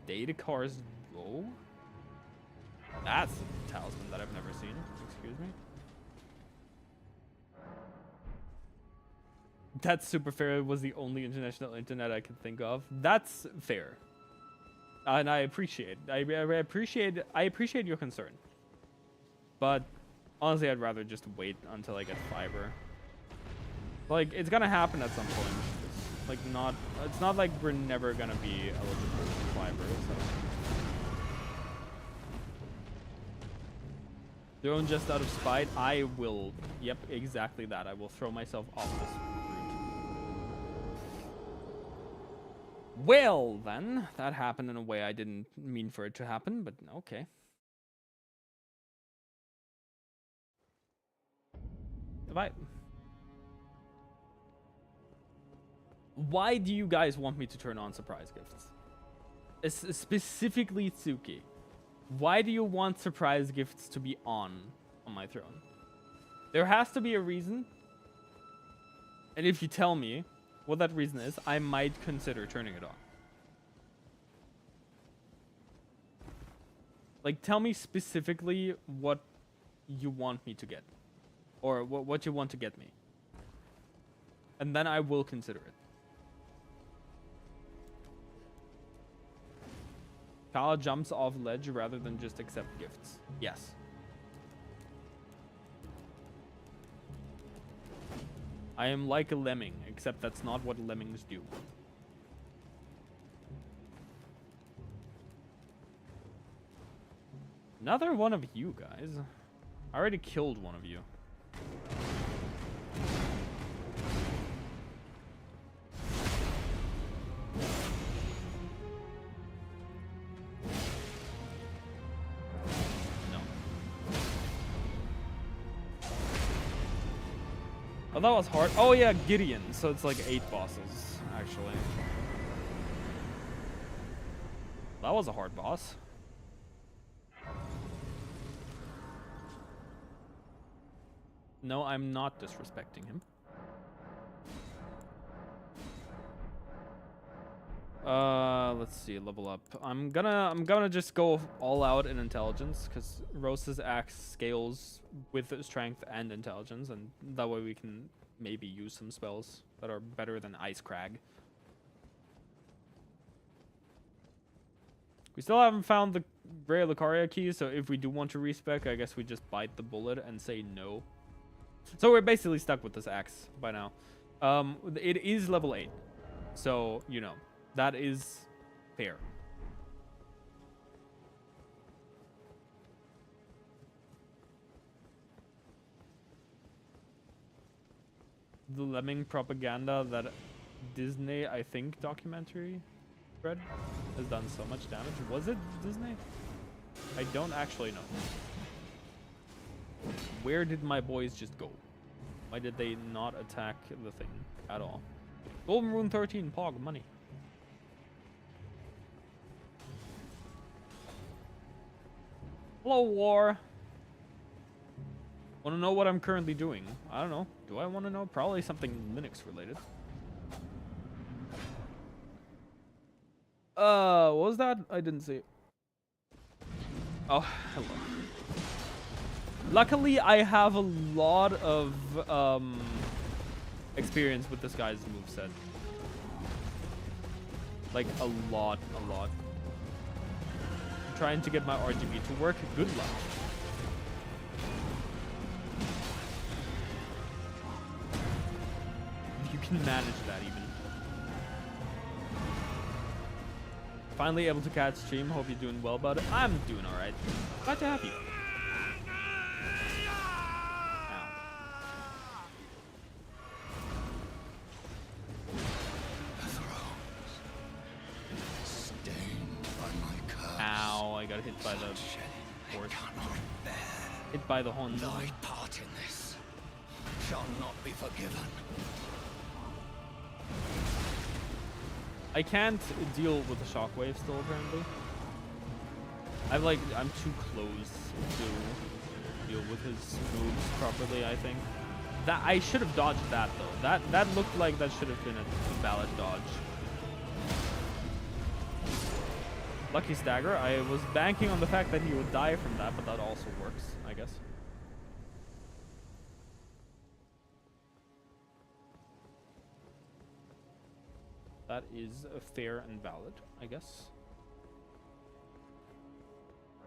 Data cars go? That's a talisman that I've never seen. Excuse me. That's super fair. It was the only international internet I could think of. That's fair. And I appreciate your concern. But honestly, I'd rather just wait until I get fiber. Like, it's gonna happen at some point. It's like it's not like we're never gonna be eligible for fiber, so. Thrown just out of spite, I will, yep, exactly that. I will throw myself off this route. Well, then, that happened in a way I didn't mean for it to happen, but okay. Why do you guys want me to turn on surprise gifts? Specifically Tsuki. Why do you want surprise gifts to be on my throne? There has to be a reason. And if you tell me what that reason is, I might consider turning it on. Like, tell me specifically what you want me to get. Or what you want to get me. And then I will consider it. Kala jumps off ledge rather than just accept gifts. Yes. I am like a lemming, except that's not what lemmings do. Another one of you guys. I already killed one of you. No. Oh, that was hard. Oh yeah, Gideon. So it's like 8 bosses, actually. That was a hard boss. No, I'm not disrespecting him. Let's see, level up. I'm gonna just go all out in intelligence because Rose's axe scales with strength and intelligence, and that way we can maybe use some spells that are better than Ice Crag. We still haven't found the Rare Lucaria key, so if we do want to respec, I guess we just bite the bullet and say no. So we're basically stuck with this axe by now. It is level 8. So, you know, that is fair. The lemming propaganda that Disney, I think, documentary spread has done so much damage. Was it Disney? I don't actually know. Where did my boys just go? Why did they not attack the thing at all? Golden Rune 13, Pog, money. Hello, War. Want to know what I'm currently doing? I don't know. Do I want to know? Probably something Linux related. What was that? I didn't see it. Oh, hello. Luckily, I have a lot of experience with this guy's moveset. Like, a lot. I'm trying to get my RGB to work. Good luck. You can manage that even. Finally able to catch stream. Hope you're doing well about it. I'm doing alright. Glad to have you. Ow, I got hit by the horse. Hit by the horn. Thy part in this shall not be forgiven. I can't deal with the shockwave still, apparently. I'm too close to deal with his moves properly, I think. That I should have dodged that though. That looked like that should have been a valid dodge. Lucky stagger. I was banking on the fact that he would die from that, but that also works, I guess. That is fair and valid, I guess.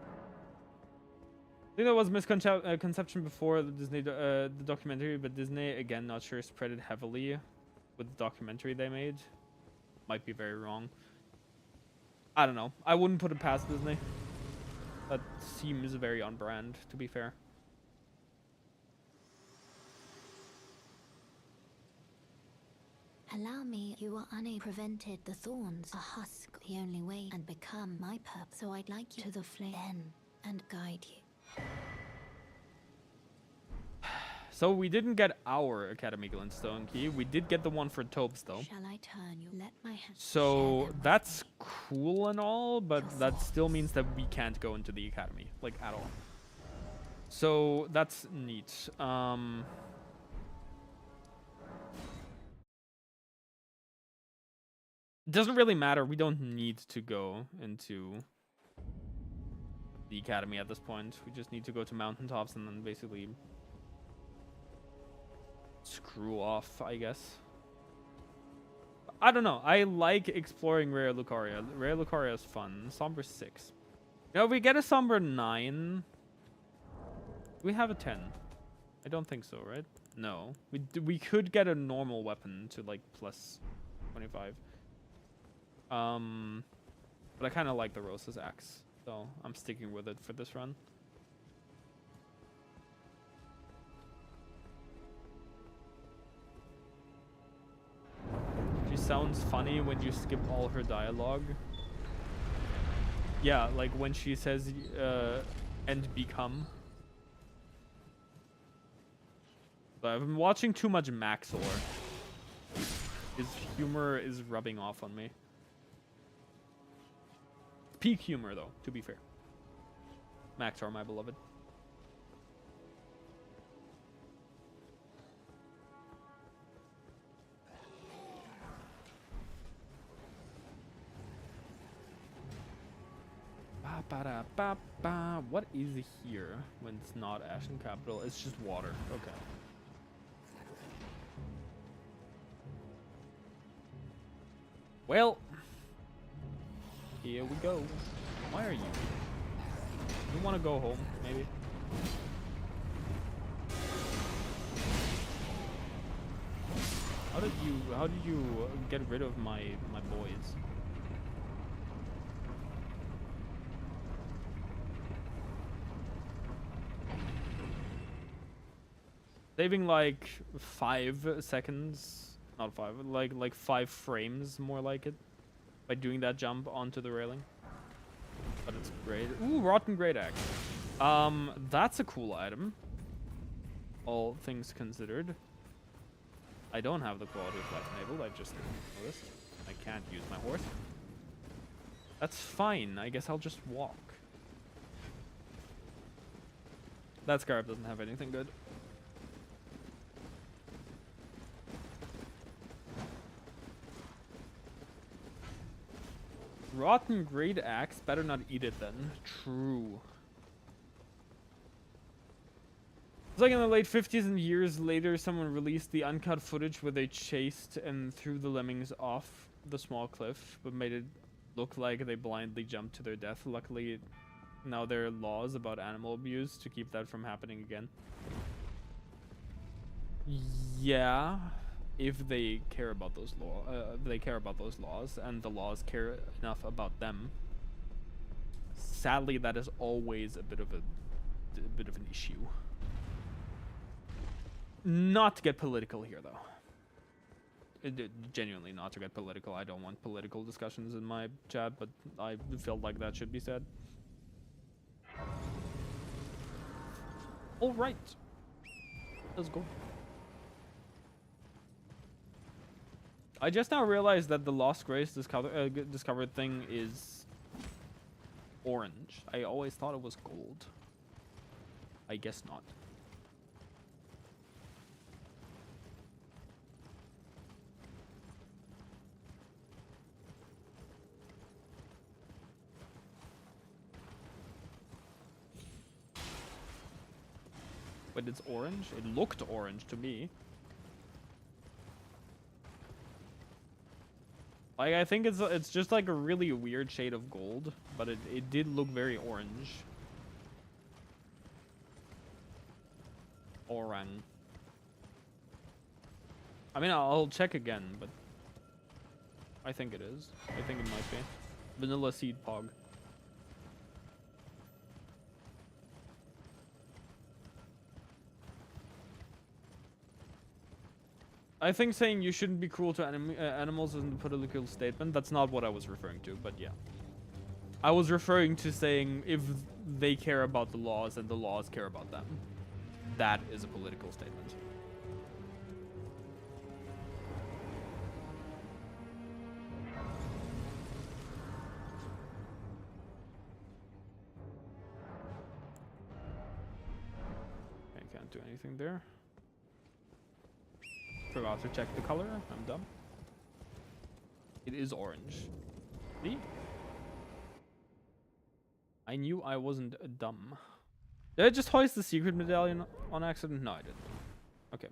I think there was misconception before the Disney the documentary, but Disney, again, not sure, spread it heavily with the documentary they made. Might be very wrong. I don't know. I wouldn't put it past Disney. That seems very on brand, to be fair. Allow me, you are unable prevented the thorns, a husk, the only way, and become my purpose. So I'd like you to the flame and guide you. So we didn't get our Academy Glintstone key. We did get the one for Tobes though. Shall I turn you? Let my hand So that's cool and all, but that still means that we can't go into the Academy, like at all. So that's neat. It doesn't really matter. We don't need to go into the Academy at this point. We just need to go to mountaintops and then basically screw off, I guess. I don't know. I like exploring Rare Lucaria. Rare Lucaria is fun. Somber 6. Now, if we get a Somber 9, we have a 10. I don't think so, right? No. We could get a normal weapon to like plus 25. But I kind of like the Rosa's axe, so I'm sticking with it for this run. She sounds funny when you skip all her dialogue. Yeah, like when she says and become. But I've been watching too much Maxor. His humor is rubbing off on me. Peak humor, though, to be fair. Maxor, my beloved. What is here when it's not Ashen Capital? It's just water. Okay. Well, here we go. Why are you? You want to go home, maybe? How did you get rid of my boys? Saving like 5 seconds, not 5, like 5 frames, more like it, by doing that jump onto the railing. But it's great. Ooh, Rotten Great Axe. That's a cool item, all things considered. I don't have the quality of life enabled, I just noticed. I can't use my horse. That's fine, I guess I'll just walk. That scarab doesn't have anything good. Rotten Great Axe, better not eat it then. True. It's like in the late 50s and years later, someone released the uncut footage where they chased and threw the lemmings off the small cliff, but made it look like they blindly jumped to their death. Luckily, now there are laws about animal abuse to keep that from happening again. Yeah. If they care about those laws, and the laws care enough about them. Sadly, that is always a bit of an issue. Not to get political here, though. Genuinely not to get political. I don't want political discussions in my chat, but I felt like that should be said. All right, let's go. I just now realized that the Lost Grace discovered thing is orange. I always thought it was gold. I guess not. But it's orange? It looked orange to me. Like, I think it's just like a really weird shade of gold, but it did look very orange. Orang. I mean, I'll check again, but I think it is. I think it might be. Vanilla Seed Pog. I think saying you shouldn't be cruel to animals isn't a political statement. That's not what I was referring to, but yeah. I was referring to saying if they care about the laws and the laws care about them. That is a political statement. I can't do anything there. Forgot to check the color. I'm dumb. It is orange. See? I knew I wasn't dumb. Did I just hoist the secret medallion on accident? No, I didn't. Okay.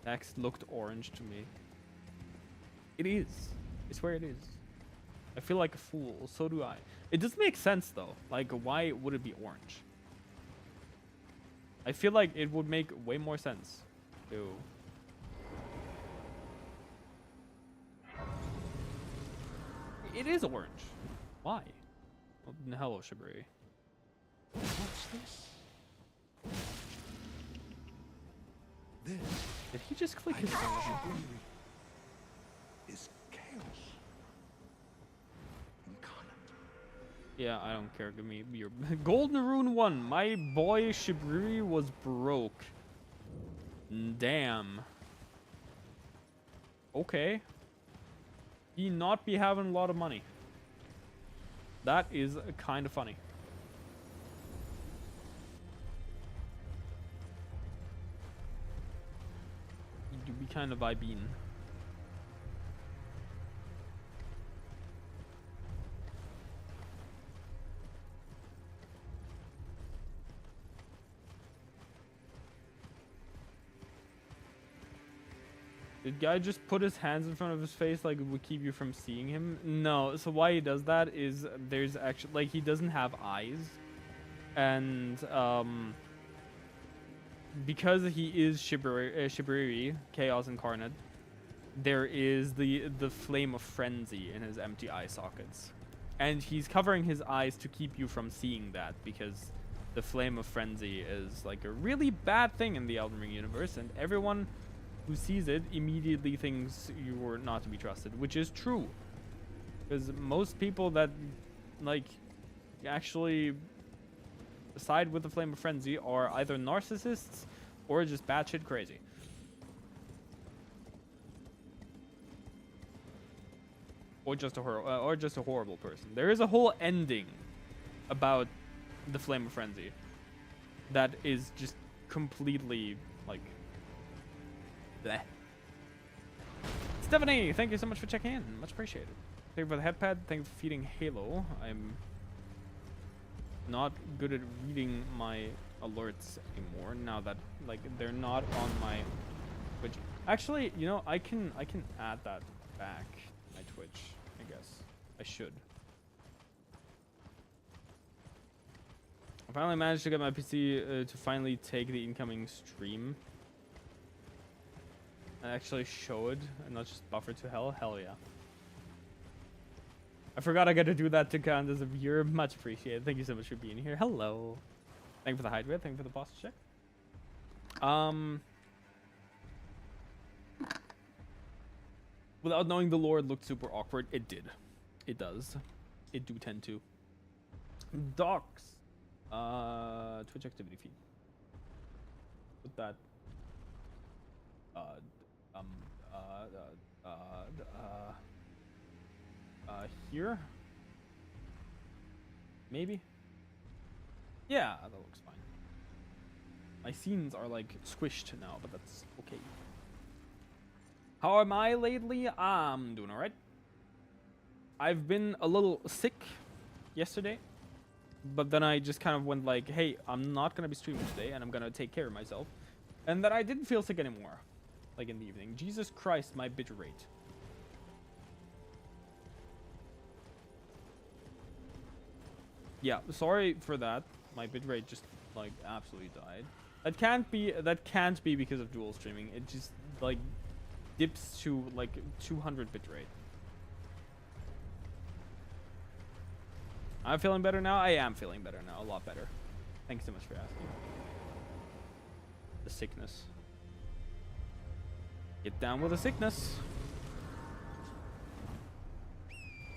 Text looked orange to me. It is. I swear it is. I feel like a fool. So do I. It does make sense though. Like, why would it be orange? I feel like it would make way more sense to... It is orange. Why? Oh, hello, Shibari. What's this? This Did he just click his phone? is chaos incarnate. Yeah, I don't care. Give me your Golden Rune 1. My boy Shibari was broke. Damn. Okay. He not be having a lot of money. That is kind of funny. You do be kind of vibing. Did guy just put his hands in front of his face like it would keep you from seeing him? No. So why he does that is there's actually like he doesn't have eyes, and because he is Shibari, Chaos Incarnate, there is the flame of frenzy in his empty eye sockets, and he's covering his eyes to keep you from seeing that because the flame of frenzy is like a really bad thing in the Elden Ring universe, and everyone who sees it immediately thinks you are not to be trusted, which is true. Because most people that, like, actually side with the Flame of Frenzy are either narcissists or just batshit crazy. Or just a horrible person. There is a whole ending about the Flame of Frenzy that is just completely, like, bleh. Stephanie, thank you so much for checking in. Much appreciated. Thank you for the headpad. Thank you for feeding Halo. I'm not good at reading my alerts anymore now that like they're not on my Twitch. Actually, you know, I can add that back my Twitch. I guess I should. I finally managed to get my PC to finally take the incoming stream. And actually show it and not just buffer to hell. Hell yeah. I forgot I got to do that to count as a viewer. Much appreciated. Thank you so much for being here. Hello. Thank you for the hide. Thank you for the boss check. Without knowing the lore, it looked super awkward. It did. It does. It do tend to. Docs. Twitch activity feed. Put that. Here? Maybe? Yeah, that looks fine. My scenes are like squished now, but that's okay. How am I lately? I'm doing alright. I've been a little sick yesterday, but then I just kind of went like, hey, I'm not gonna be streaming today and I'm gonna take care of myself. And then I didn't feel sick anymore, like in the evening. Jesus Christ, my bit rate. Yeah, sorry for that. My bitrate just like absolutely died. That can't be because of dual streaming. It just like dips to like 200 bitrate. I'm feeling better now. I am feeling better now, a lot better. Thanks so much for asking. The sickness. Get down with the sickness.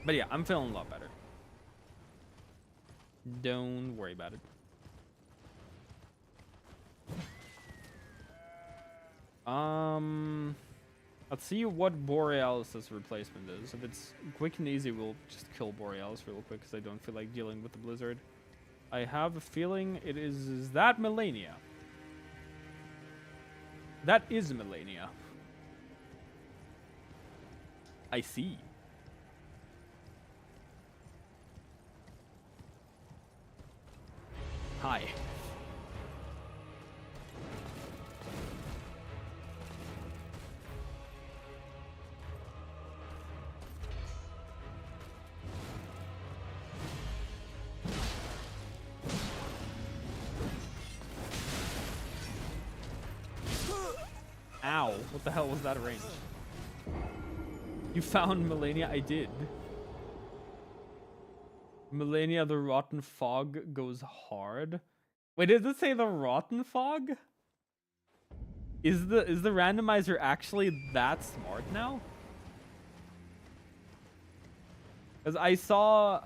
But yeah, I'm feeling a lot better. Don't worry about it. Let's see what Borealis' replacement is. If it's quick and easy, we'll just kill Borealis real quick because I don't feel like dealing with the blizzard. I have a feeling it is that Melania. That is Melania. I see. Hi. Ow, what the hell was that range? You found Melania? I did. Melania, the Rotten Fog goes hard. Wait, did it say the Rotten Fog? Is the randomizer actually that smart now? Because I saw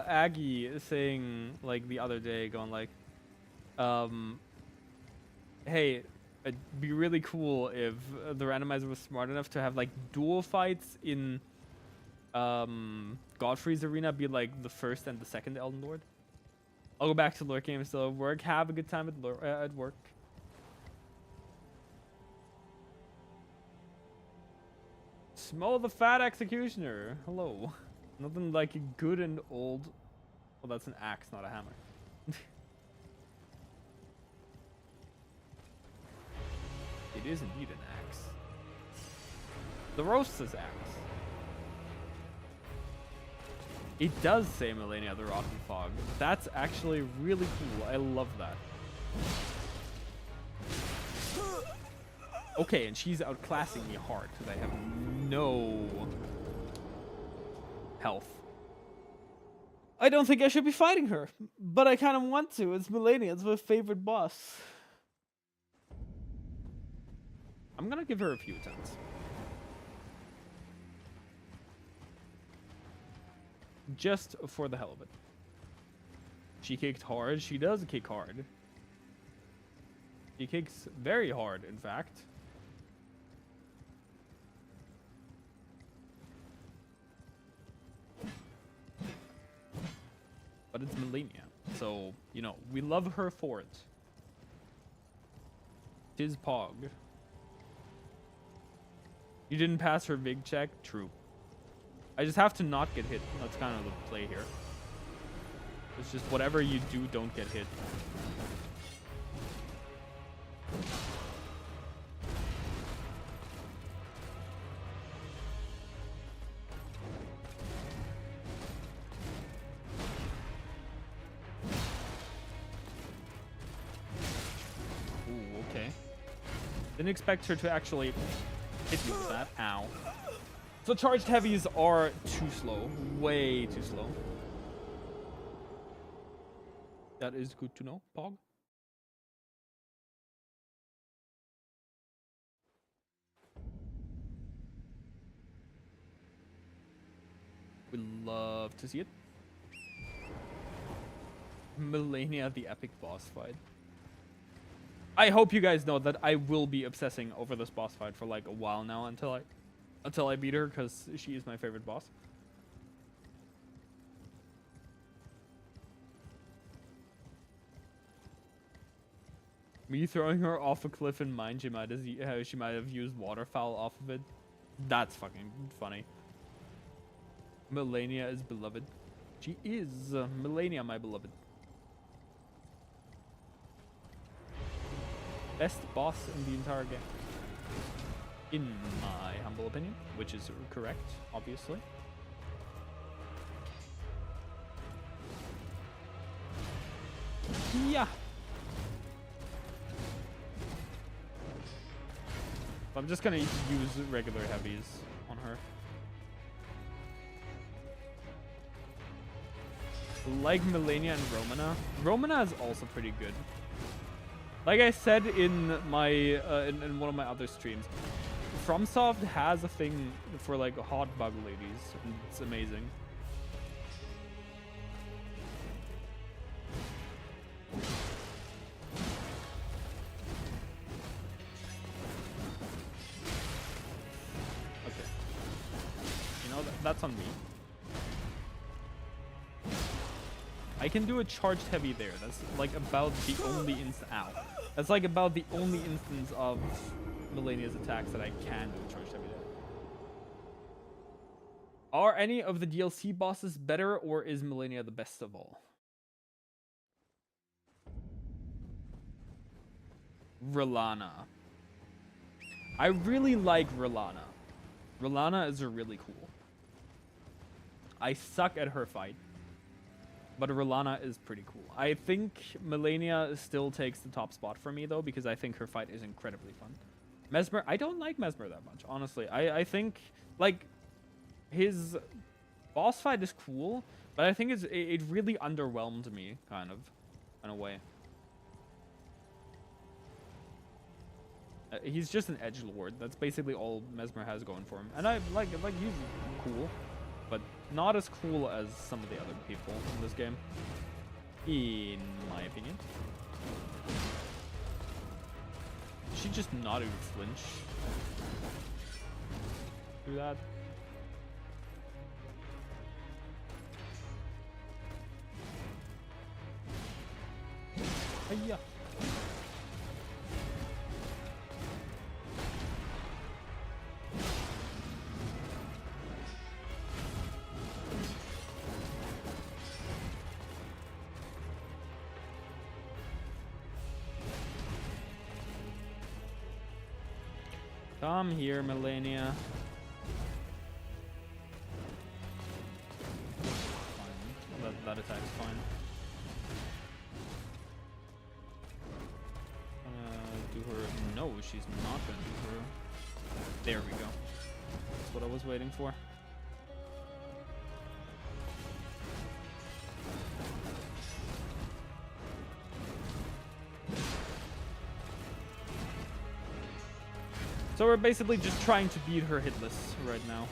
Aggie saying like the other day, going like, hey, it'd be really cool if the randomizer was smart enough to have like dual fights in Godfrey's arena be like the first and the second Elden Lord. I'll go back to lurking. I'm still at work. Have a good time at work. Smell the Fat Executioner. Hello. Nothing like a good and old. Well, that's an axe, not a hammer. It is indeed an axe. The roaster's axe. It does say Melania the Rotten Fog. That's actually really cool. I love that. Okay, and she's outclassing me hard because I have no health. I don't think I should be fighting her, but I kind of want to. It's Melania. It's my favorite boss. I'm gonna give her a few attempts. Just for the hell of it. She kicked hard. She does kick hard. She kicks very hard, in fact. But it's Melania. So, you know, we love her for it. Tis Pog. You didn't pass her big check? True. I just have to not get hit. That's kind of the play here. It's just whatever you do, don't get hit. Ooh, okay. Didn't expect her to actually hit me with that. Ow. So charged heavies are too slow. Way too slow. That is good to know, Pog. We love to see it. Melania, the epic boss fight. I hope you guys know that I will be obsessing over this boss fight for like a while now until I beat her, because she is my favorite boss. Me throwing her off a cliff in mine, she might have used waterfowl off of it. That's fucking funny. Melania is beloved. She is Melania, my beloved. Best boss in the entire game. In my humble opinion, which is correct, obviously. Yeah. I'm just gonna use regular heavies on her. Like Melania and Romana. Romana is also pretty good. Like I said in my in one of my other streams, FromSoft has a thing for like hot bug ladies, and it's amazing. Okay, you know that's on me. I can do a charged heavy there. That's like about the only That's like about the only instance of Melania's attacks that I can do a charged heavy there. Are any of the DLC bosses better, or is Melania the best of all? R'Lana. I really like R'Lana. R'Lana is really cool. I suck at her fight. But R'Lana is pretty cool. I think Melania still takes the top spot for me, though, because I think her fight is incredibly fun. Mesmer, I don't like Mesmer that much, honestly. I think, like, his boss fight is cool, but I think it really underwhelmed me, kind of, in a way. He's just an edgelord. That's basically all Mesmer has going for him. And I like he's cool, but not as cool as some of the other people in this game, in my opinion. She just not even flinch. Do that. Yeah. Come here, Melania. Fine. That attack's fine. Do her. No, she's not gonna do her. There we go. That's what I was waiting for. So we're basically just trying to beat her hitless right now.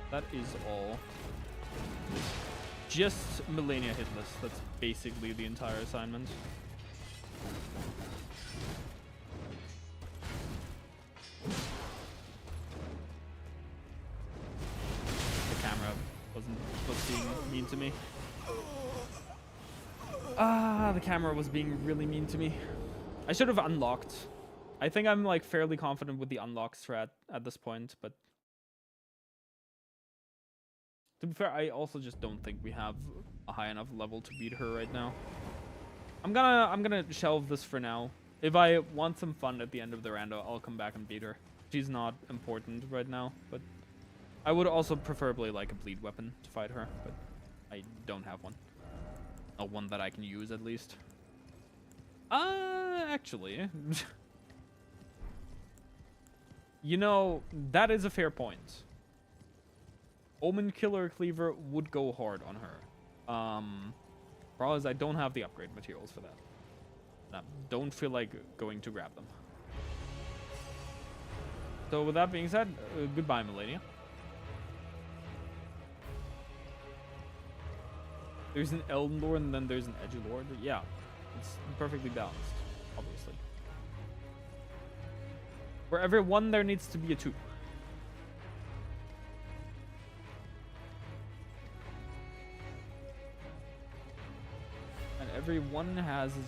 That is all. Just Melania hitless. That's basically the entire assignment. The camera was being mean to me. The camera was being really mean to me. I should have unlocked. I think I'm like fairly confident with the unlock strat at this point, but to be fair, I also just don't think we have a high enough level to beat her right now. I'm gonna shelve this for now. If I want some fun at the end of the rando, I'll come back and beat her. She's not important right now, but I would also preferably like a bleed weapon to fight her, but I don't have one. One that I can use at least. Actually, you know, that is a fair point. Omen Killer Cleaver would go hard on her. Problem is I don't have the upgrade materials for that. And I don't feel like going to grab them. So with that being said, goodbye, Melania. There's an Elden Lord and then there's an Edgelord. Yeah, it's perfectly balanced, obviously. For every one, there needs to be a 2. And every one has a 0.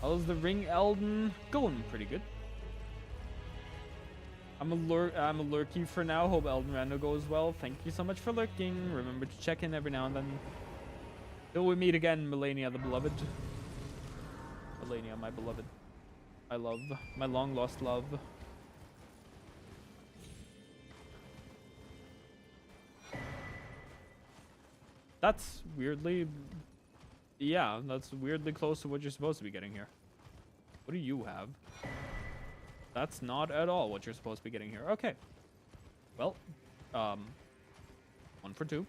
How's the ring, Elden? Going pretty good. I'm a lurky for now. Hope Elden Rando goes well. Thank you so much for lurking. Remember to check in every now and then. Till we meet again, Melania the beloved. Melania, my beloved. My love. My long lost love. That's weirdly... Yeah, that's weirdly close to what you're supposed to be getting here. What do you have? That's not at all what you're supposed to be getting here. Okay. Well, 1 for 2.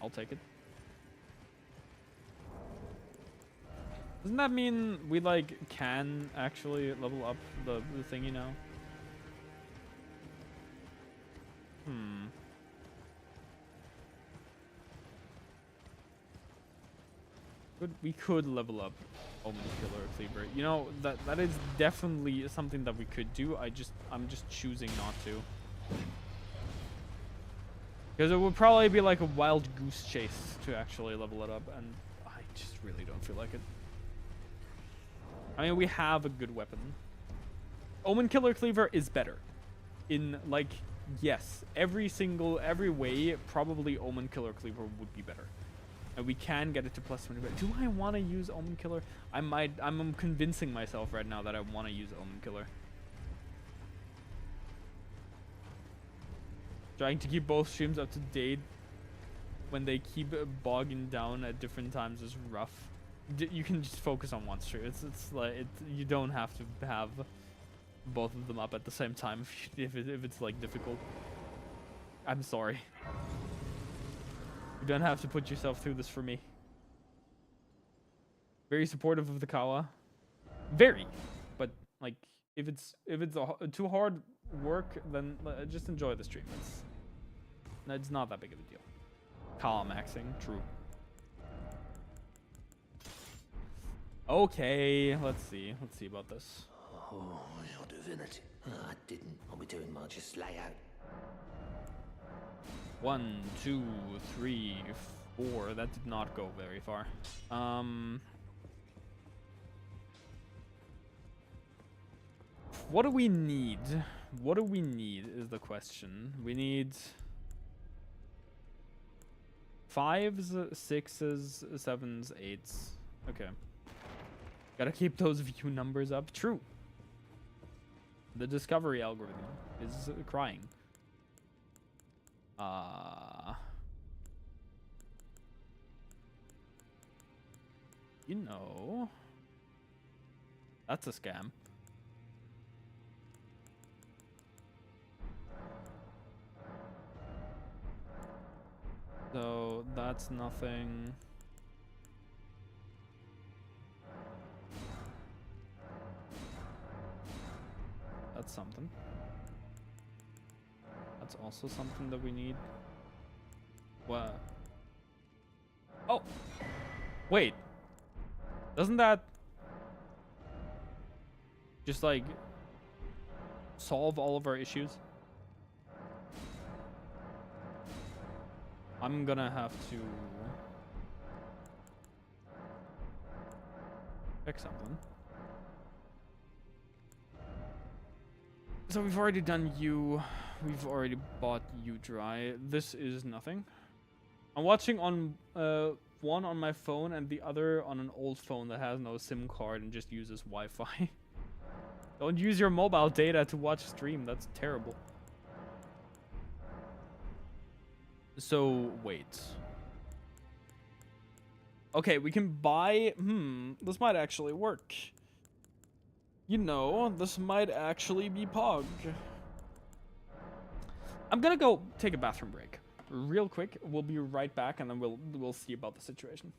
I'll take it. Doesn't that mean we, like, can actually level up the thingy now? We could level up Omen Killer Cleaver. You know, that is definitely something that we could do. I'm just choosing not to. Because it would probably be like a wild goose chase to actually level it up, and I just really don't feel like it. I mean, we have a good weapon. Omen Killer Cleaver is better. In, like, yes, every way, probably Omen Killer Cleaver would be better. And we can get it to plus 20. But do I want to use Omen Killer? I'm convincing myself right now that I want to use Omen Killer. Trying to keep both streams up to date when they keep bogging down at different times is rough. You can just focus on one stream. It's like you don't have to have both of them up at the same time if it's like difficult. I'm sorry. You don't have to put yourself through this for me. Very supportive of the Kawa. Very, but like if it's too hard work, then just enjoy the stream. It's not that big of a deal. Kawa maxing, true. Okay, let's see about this. Oh, your divinity. I didn't. I'll be doing much. Just lay out. 1, 2, 3, 4. That did not go very far. What do we need? What do we need is the question. We need 5s, 6s, 7s, 8s. Okay. Gotta keep those view numbers up. True. The discovery algorithm is crying. You know, that's a scam. So that's nothing. That's something. That's also something that we need. What? Oh! Wait. Doesn't that just like solve all of our issues? I'm gonna have to fix something. So we've already done you. We've already bought you dry. This is nothing. I'm watching on one on my phone and the other on an old phone that has no SIM card and just uses Wi-Fi. Don't use your mobile data to watch stream. That's terrible. So wait. Okay, we can buy. This might actually work. You know, this might actually be Pog. I'm gonna go take a bathroom break real quick. We'll be right back, and then we'll see about the situation.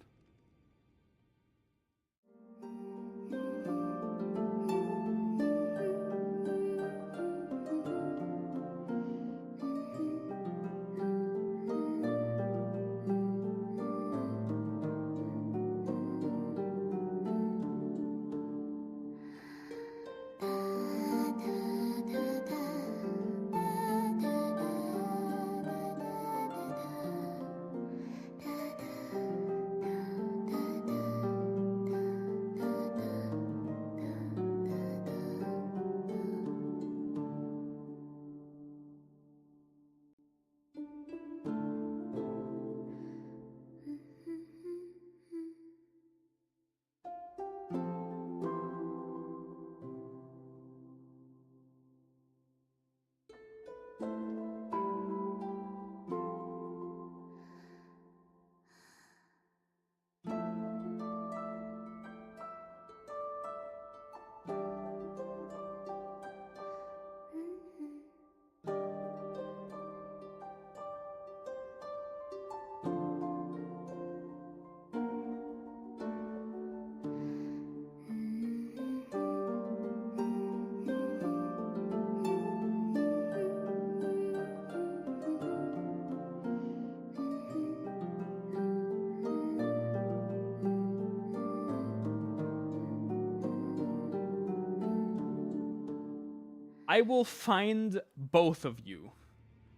I will find both of you.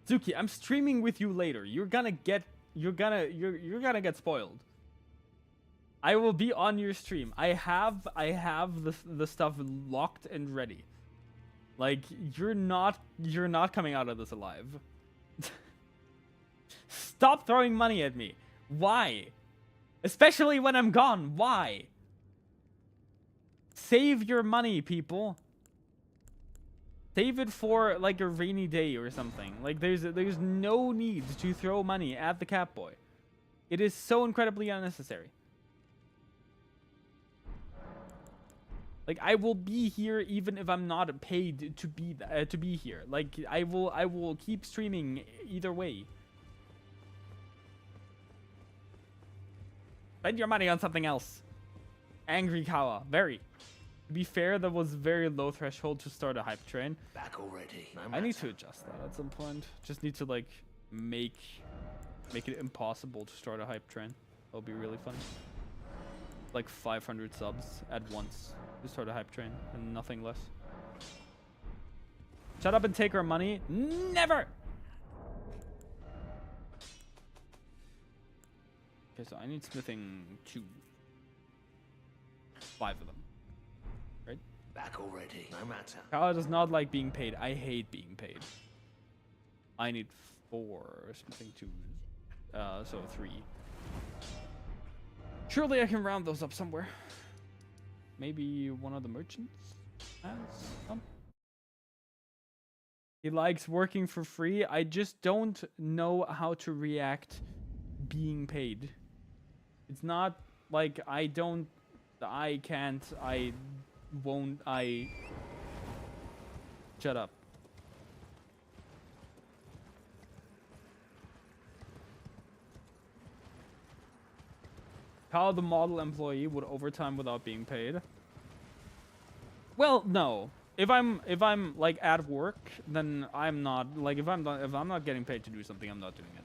Zuki, I'm streaming with you later. You're gonna get spoiled. I will be on your stream. I have the stuff locked and ready. Like you're not coming out of this alive. Stop throwing money at me. Why? Especially when I'm gone. Why? Save your money, people. Save it for like a rainy day or something. Like there's no need to throw money at the Catboy. It is so incredibly unnecessary. Like I will be here even if I'm not paid to be here. Like I will keep streaming either way. Spend your money on something else. Angry Kawa, very. To be fair, that was very low threshold to start a hype train. Back already. No I need matter. to adjust that at some point. Just need to like make it impossible to start a hype train. That'll be really fun. Like 500 subs at once to start a hype train and nothing less. Shut up and take our money. Never. Okay, so I need smithing 2. 5 of them. Right? Back already. No matter. Kala does not like being paid. I hate being paid. I need 4 smithing 2s. So 3. Surely I can round those up somewhere. Maybe one of the merchants has some. He likes working for free. I just don't know how to react being paid. It's not like I don't, I can't, I won't, I... Shut up. How the model employee would overtime without being paid? Well, no. If I'm like at work, then I'm not like if I'm not getting paid to do something, I'm not doing it.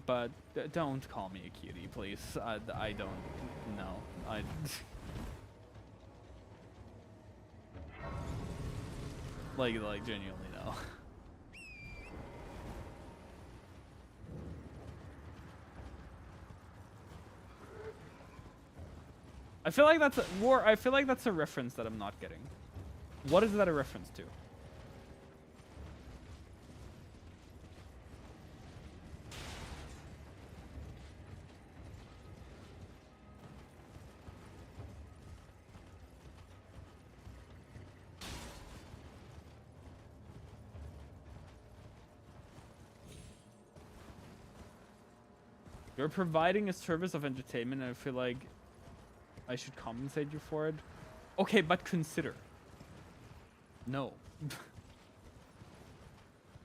But don't call me a cutie, please. I don't know. like genuinely no. I feel like that's a reference that I'm not getting. What is that a reference to? You're providing a service of entertainment, and I feel like I should compensate you for it. Okay, but consider. No.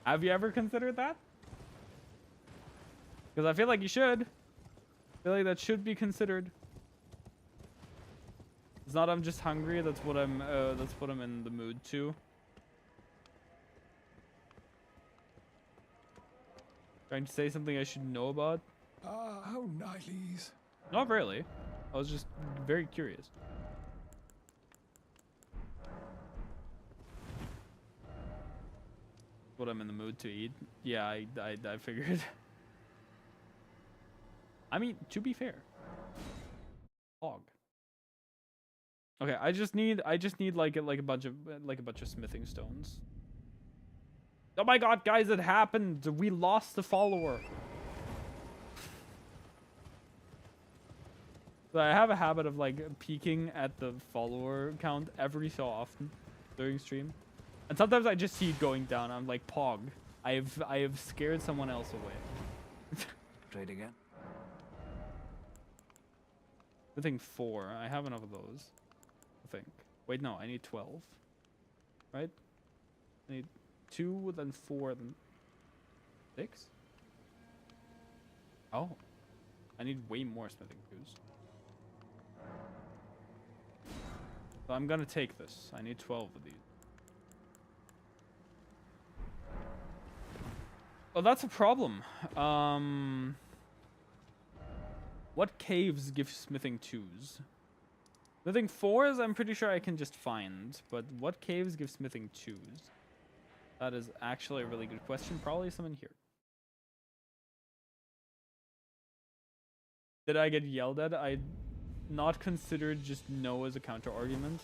Have you ever considered that? Because I feel like you should. I feel like that should be considered. It's not I'm just hungry. That's what I'm in the mood to. Trying to say something I should know about. Ah, how nice. Not really. I was just very curious. What I'm in the mood to eat. Yeah, I figured. I mean, to be fair. Hog. Okay, I just need like a bunch of smithing stones. Oh my god, guys, it happened. We lost the follower. So I have a habit of like peeking at the follower count every so often during stream. And sometimes I just see it going down. I'm like, Pog, I have scared someone else away. Trade again. I think 4. I have enough of those. I think. Wait, no, I need 12. Right? I need 2, then 4, then 6? Oh. I need way more smithing tools. So I'm gonna take this. I need 12 of these. Oh, that's a problem. What caves give smithing 2s? Smithing 4s, I'm pretty sure I can just find. But what caves give smithing 2s? That is actually a really good question. Probably some in here. Did I get yelled at? I not considered just no as a counter argument.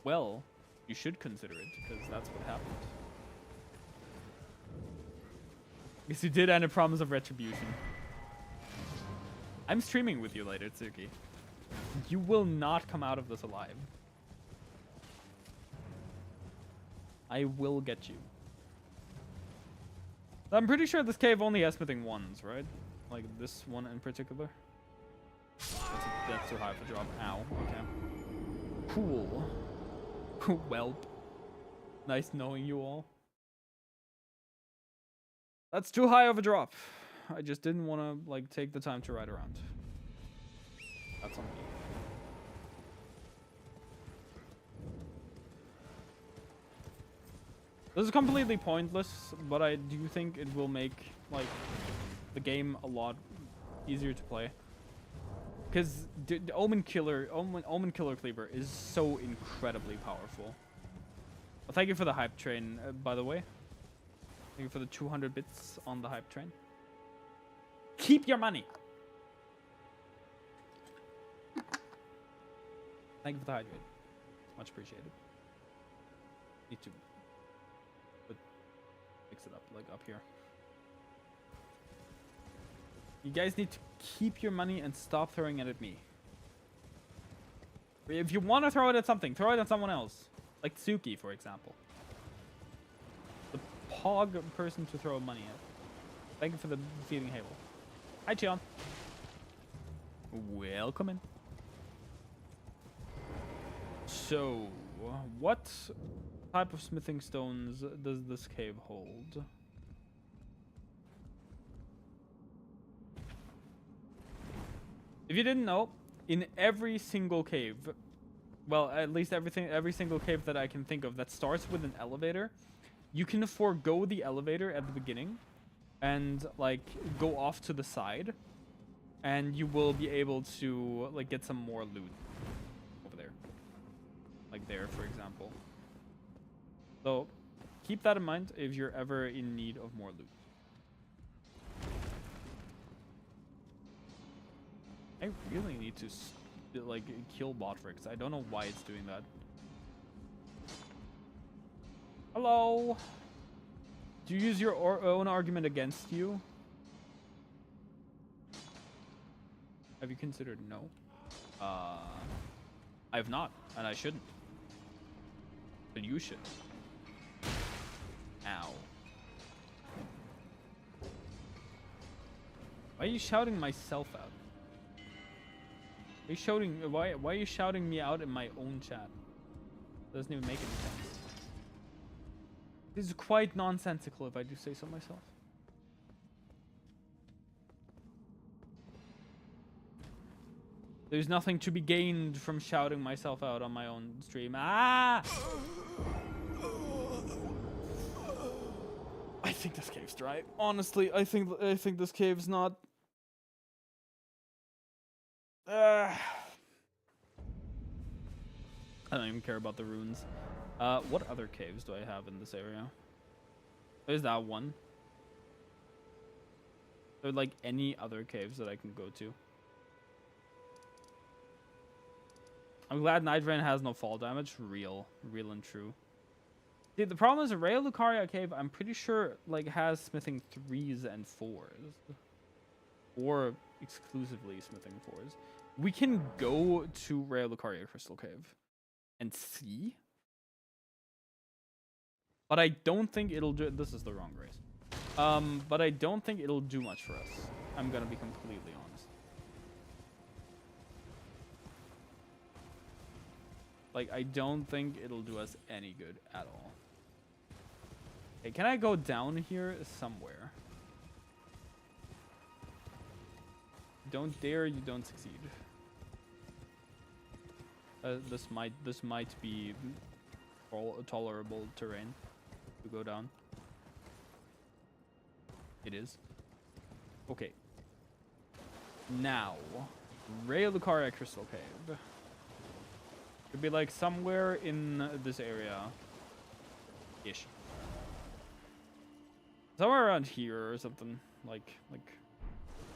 Well, you should consider it because that's what happened. Yes, you did, and a promise of retribution. I'm streaming with you later, Tsuki. You will not come out of this alive. I will get you. I'm pretty sure this cave only has smithing ones, right? Like this one in particular. That's too high for drop. Ow. Okay. Cool. Welp. Nice knowing you all. That's too high of a drop. I just didn't want to like take the time to ride around. That's on me. This is completely pointless, but I do think it will make like the game a lot easier to play. Because the Omen Killer Cleaver is so incredibly powerful. Well, thank you for the hype train, by the way. Thank you for the 200 bits on the hype train. Keep your money. Thank you for the hydrate. Much appreciated. Need to fix it up, like up here. You guys need to keep your money and stop throwing it at me. If you want to throw it at something, throw it at someone else. Like Tsuki, for example. The pog person to throw money at. Thank you for the feeding Halo. Hi, Chion. Welcome in. So, what type of smithing stones does this cave hold? If you didn't know, in every single cave, well, at least every single cave that I can think of that starts with an elevator, you can forego the elevator at the beginning and like go off to the side, and you will be able to like get some more loot over there, like there, for example. So keep that in mind if you're ever in need of more loot. I really need to like kill Botrix. I don't know why it's doing that. Hello. Do you use your own argument against you? Have you considered no? I have not, and I shouldn't. But you should. Ow. Why are you shouting myself out? Are you shouting? Why are you shouting me out in my own chat? Doesn't even make any sense. This is quite nonsensical if I do say so myself. There's nothing to be gained from shouting myself out on my own stream. Ah! I think this cave's dry. Honestly, I think this cave's not. I don't even care about the runes. What other caves do I have in this area? There's that one. Are there like any other caves that I can go to? I'm glad Nightrain has no fall damage. Real and true. Dude, the problem is Raya Lucaria cave, I'm pretty sure like has smithing 3s and 4s. Or exclusively smithing 4s. We can go to Raya Lucaria Crystal Cave and see. But I don't think it'll do. This is the wrong race. But I don't think it'll do much for us. I'm gonna be completely honest. Like, I don't think it'll do us any good at all. Okay, can I go down here somewhere? Don't dare, you don't succeed. This might be tolerable terrain to go down. It is. Okay. Now, Raya Lucaria Crystal Cave. Could be like somewhere in this area. Ish. Somewhere around here or something. Like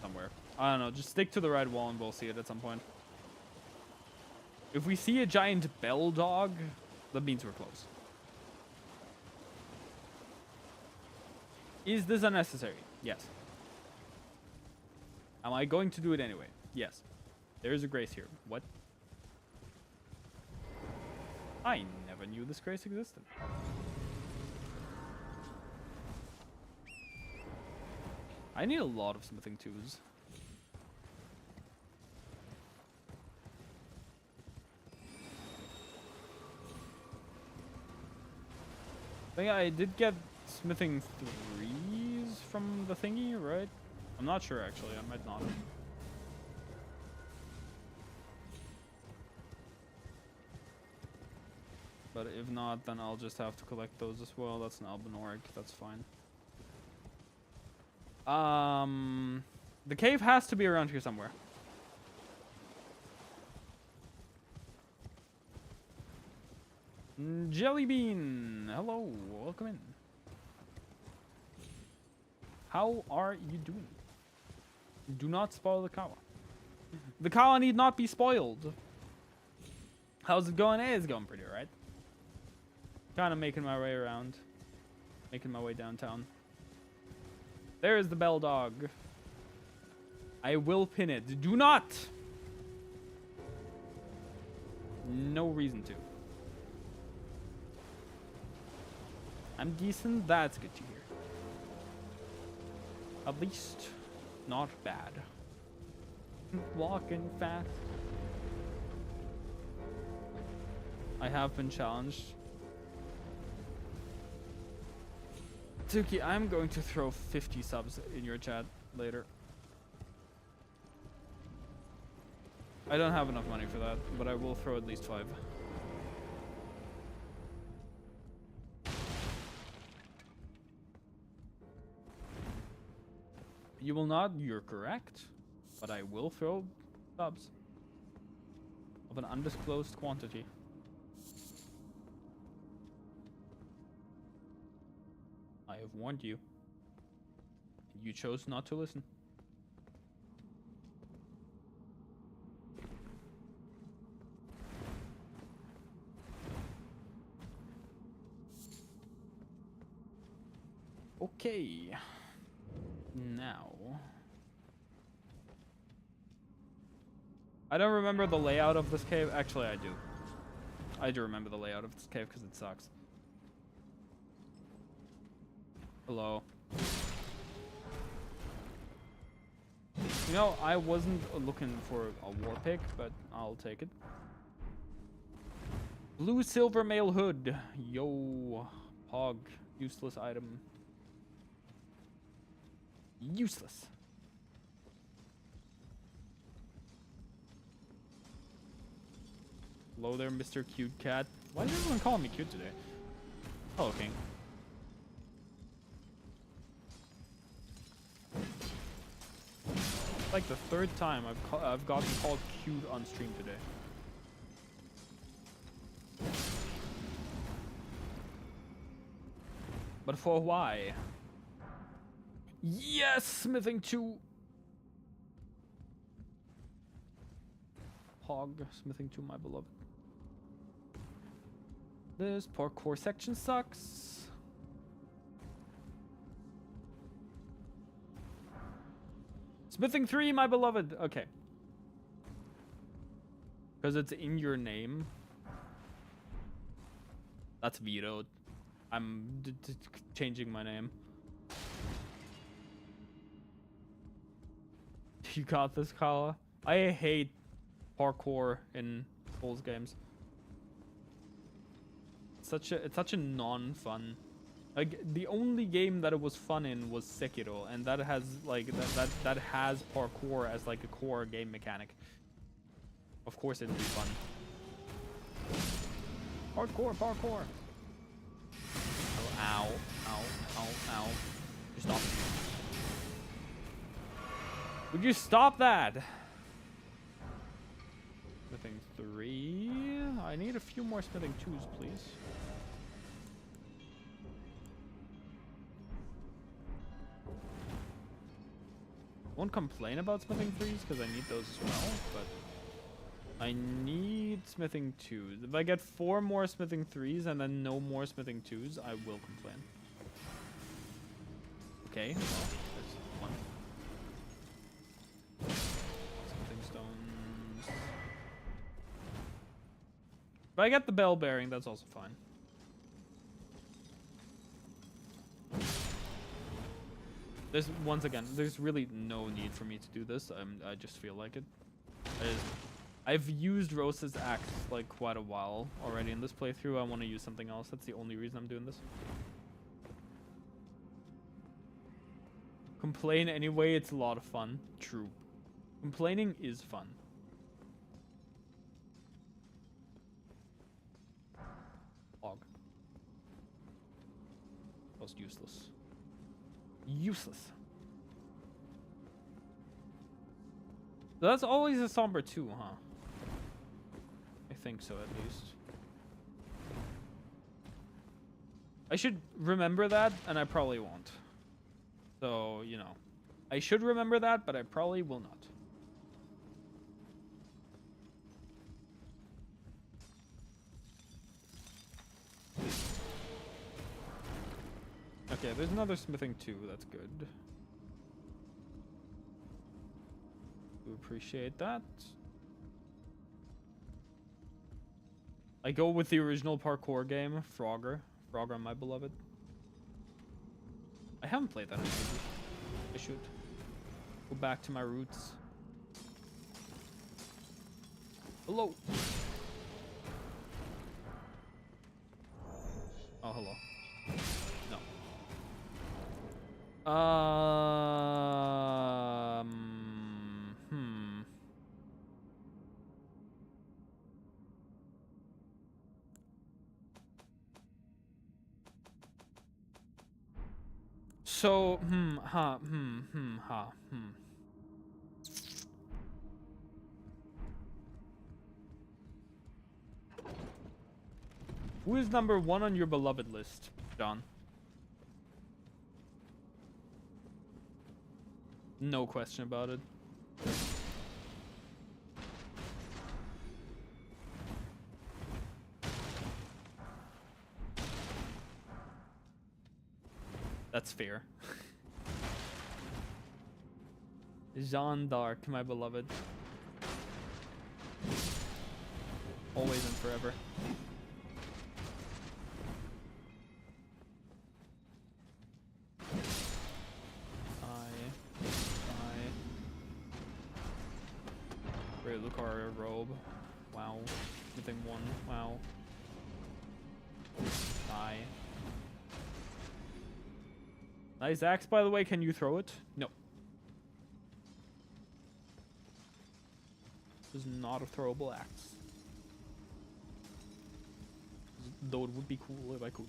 somewhere. I don't know. Just stick to the right wall and we'll see it at some point. If we see a giant bell dog, that means we're close. Is this unnecessary? Yes. Am I going to do it anyway? Yes. There is a grace here. What? I never knew this grace existed. I need a lot of smithing tools. I think I did get smithing 3s from the thingy, right? I'm not sure actually, I might not. But if not, then I'll just have to collect those as well. That's an Albinoric, that's fine. The cave has to be around here somewhere. Jelly Bean, hello, welcome in. How are you doing? Do not spoil the kawa. The kawa need not be spoiled. How's it going? It's going pretty alright. Kind of making my way around. Making my way downtown. There's the bell dog. I will pin it. Do not! No reason to. I'm decent. That's good to hear. At least, not bad. Walking fast. I have been challenged. Tuki, I'm going to throw 50 subs in your chat later. I don't have enough money for that, but I will throw at least 5. You will not, you're correct, but I will throw subs of an undisclosed quantity. I have warned you. You chose not to listen. Okay. Now. I don't remember the layout of this cave. Actually, I do. I do remember the layout of this cave because it sucks. Hello. You know, I wasn't looking for a war pick, but I'll take it. Blue silver mail hood. Yo. Hog. Useless item. Useless. Hello there, Mr. Cute Cat. Why is everyone calling me cute today? Hello, King. Like the 3rd time I've gotten called cute on stream today. But for why? Yes, smithing 2. Hog, smithing 2, my beloved. This parkour section sucks. Smithing 3, my beloved. Okay. Because it's in your name. That's vetoed. I'm changing my name. You got this, Kala. I hate parkour in Souls games. It's such a non-fun. Like the only game that it was fun in was Sekiro, and that has like that has parkour as like a core game mechanic. Of course, it'd be fun. Parkour. Oh, ow. Just stop. Would you stop that? Smithing 3. I need a few more smithing 2s, please. Won't complain about smithing 3s because I need those as well, but I need smithing 2s. If I get 4 more smithing 3s and then no more smithing 2s, I will complain. Okay, well, If I get the bell bearing, that's also fine. There's, once again, there's really no need for me to do this. I just feel like it. I've used Rose's axe like quite a while already in this playthrough. I want to use something else. That's the only reason I'm doing this. Complain anyway, it's a lot of fun. True. Complaining is fun. Log. That was useless. Useless. So that's always a somber too, huh? I think so, at least. I should remember that, and I probably won't. So, you know. I should remember that, but I probably will not. Okay, there's another smithing too. That's good. Do appreciate that. I go with the original parkour game, Frogger. Frogger, my beloved. I haven't played that in ages. I should go back to my roots. Hello. Oh, hello. No. So, Who is number 1 on your beloved list, John? No question about it. That's fair. Jeanne d'Arc, my beloved. Always and forever. Great Lucario robe. Wow. Smithing 1. Wow. Die. Nice axe, by the way. Can you throw it? No. This is not a throwable axe. Though it would be cool if I could.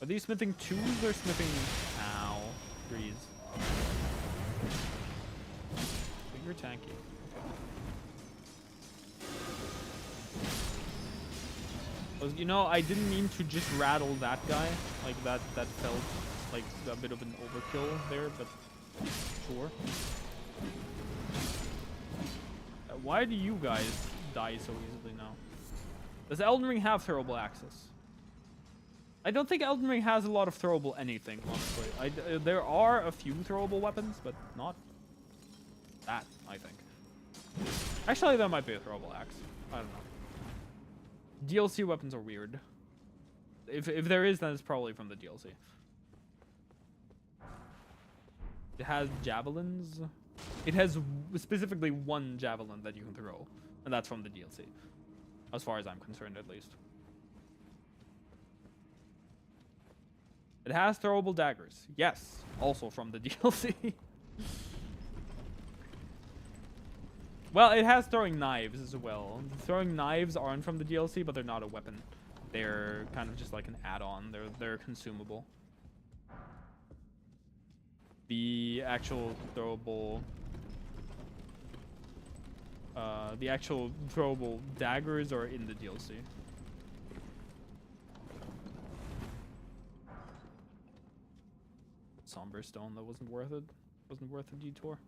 Are these smithing 2s or smithing... Ow. 3s? But you're tanky. Okay. You know, I didn't mean to just rattle that guy. Like, that felt like a bit of an overkill there, but sure. Why do you guys die so easily now? Does Elden Ring have throwable axes? I don't think Elden Ring has a lot of throwable anything, honestly. There are a few throwable weapons, but not that, I think. Actually, that might be a throwable axe. I don't know. DLC weapons are weird. If there is, then it's probably from the DLC. It has javelins. It has specifically one javelin that you can throw, and that's from the DLC. As far as I'm concerned, at least. It has throwable daggers. Yes, also from the DLC. Well, it has throwing knives as well. Throwing knives aren't from the DLC, but they're not a weapon. They're kind of just like an add-on. They're consumable. The actual throwable daggers are in the DLC. Somber stone, that wasn't worth it. Wasn't worth the detour.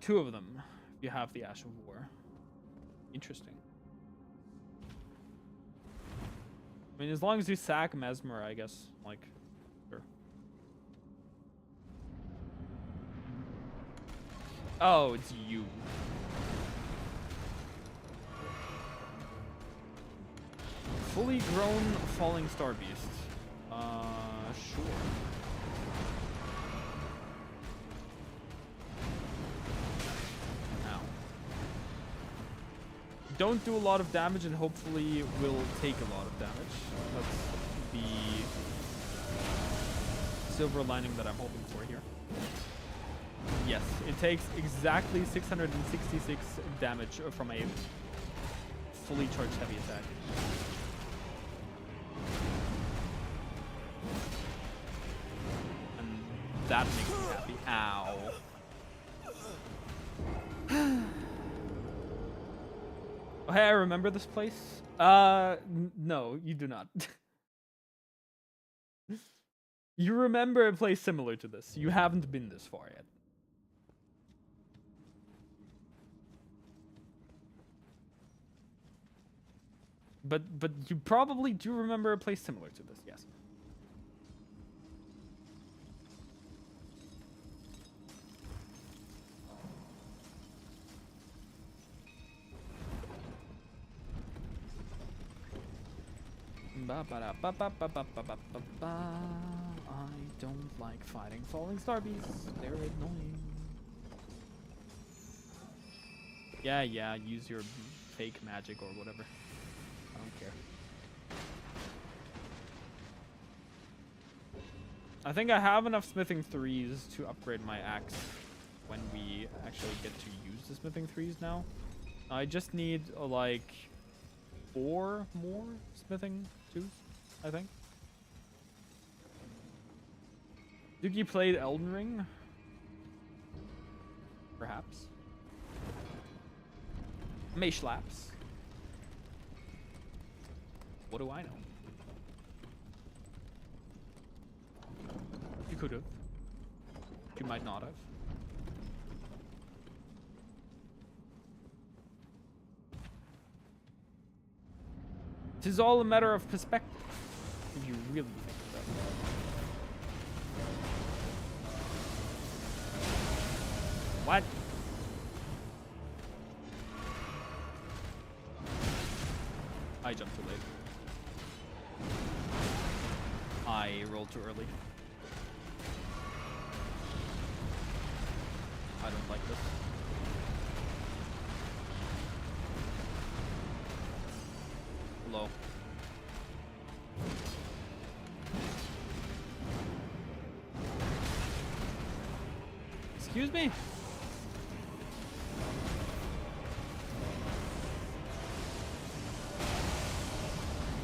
2 of them. You have the Ash of War. Interesting. I mean, as long as you sack Mesmer, I guess, like, sure. Oh, it's you. fully grown falling star beast. Sure. Ow. Don't do a lot of damage and hopefully will take a lot of damage. That's the silver lining that I'm hoping for here. Yes, it takes exactly 666 damage from a fully charged heavy attack. And that makes me happy. Ow. Oh, hey, I remember this place? No, you do not. You remember a place similar to this. You haven't been this far yet. But you probably do remember a place similar to this, yes. I don't like fighting falling star beasts. They're annoying. Yeah, use your fake magic or whatever. I don't care. I think I have enough smithing 3s to upgrade my axe when we actually get to use the smithing 3s now. I just need like 4 more smithing 2s, I think. Duki played Elden Ring? Perhaps. May slaps. What do I know? You could have. You might not have. Tis all a matter of perspective. If you really think about it. What? I jumped too late. I rolled too early. I don't like this. Hello. Excuse me?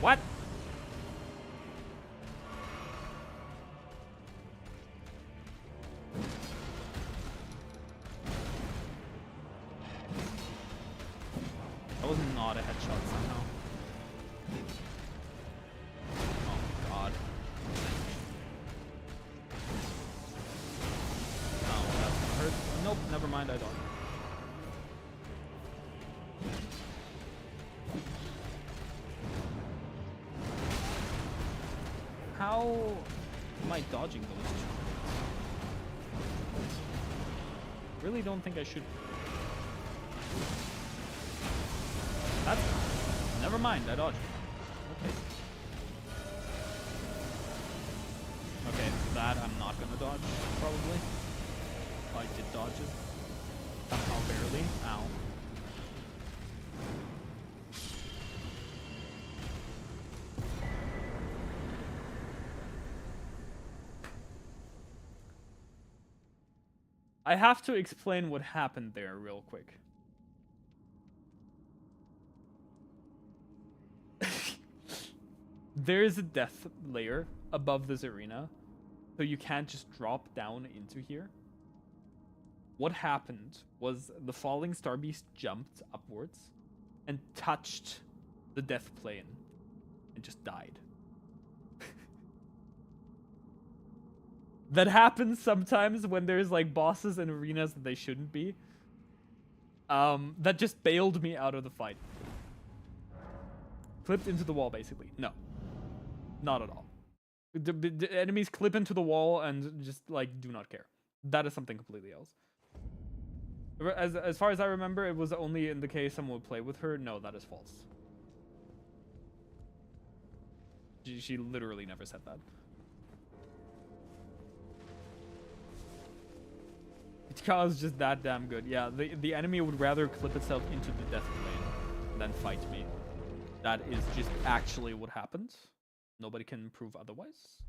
What? That was not a headshot somehow. Oh god. Oh, that's gonna hurt. Nope, never mind, I don't. How am I dodging those two? Really don't think I should. That's never mind, I dodged. Okay. Okay, that I'm not gonna dodge, probably. Oh, I did dodge it. Somehow barely. Ow. I have to explain what happened there real quick. There is a death layer above this arena, so you can't just drop down into here. What happened was the falling star beast jumped upwards and touched the death plane and just died. That happens sometimes when there's like bosses in arenas that they shouldn't be. That just bailed me out of the fight. Clipped into the wall, basically. No. Not at all. The enemies clip into the wall and just like do not care. That is something completely else. As far as I remember, it was only in the case someone would play with her. No, that is false. She literally never said that. Tika is just that damn good. Yeah, the enemy would rather clip itself into the death plane than fight me. That is just actually what happens. Nobody can prove otherwise.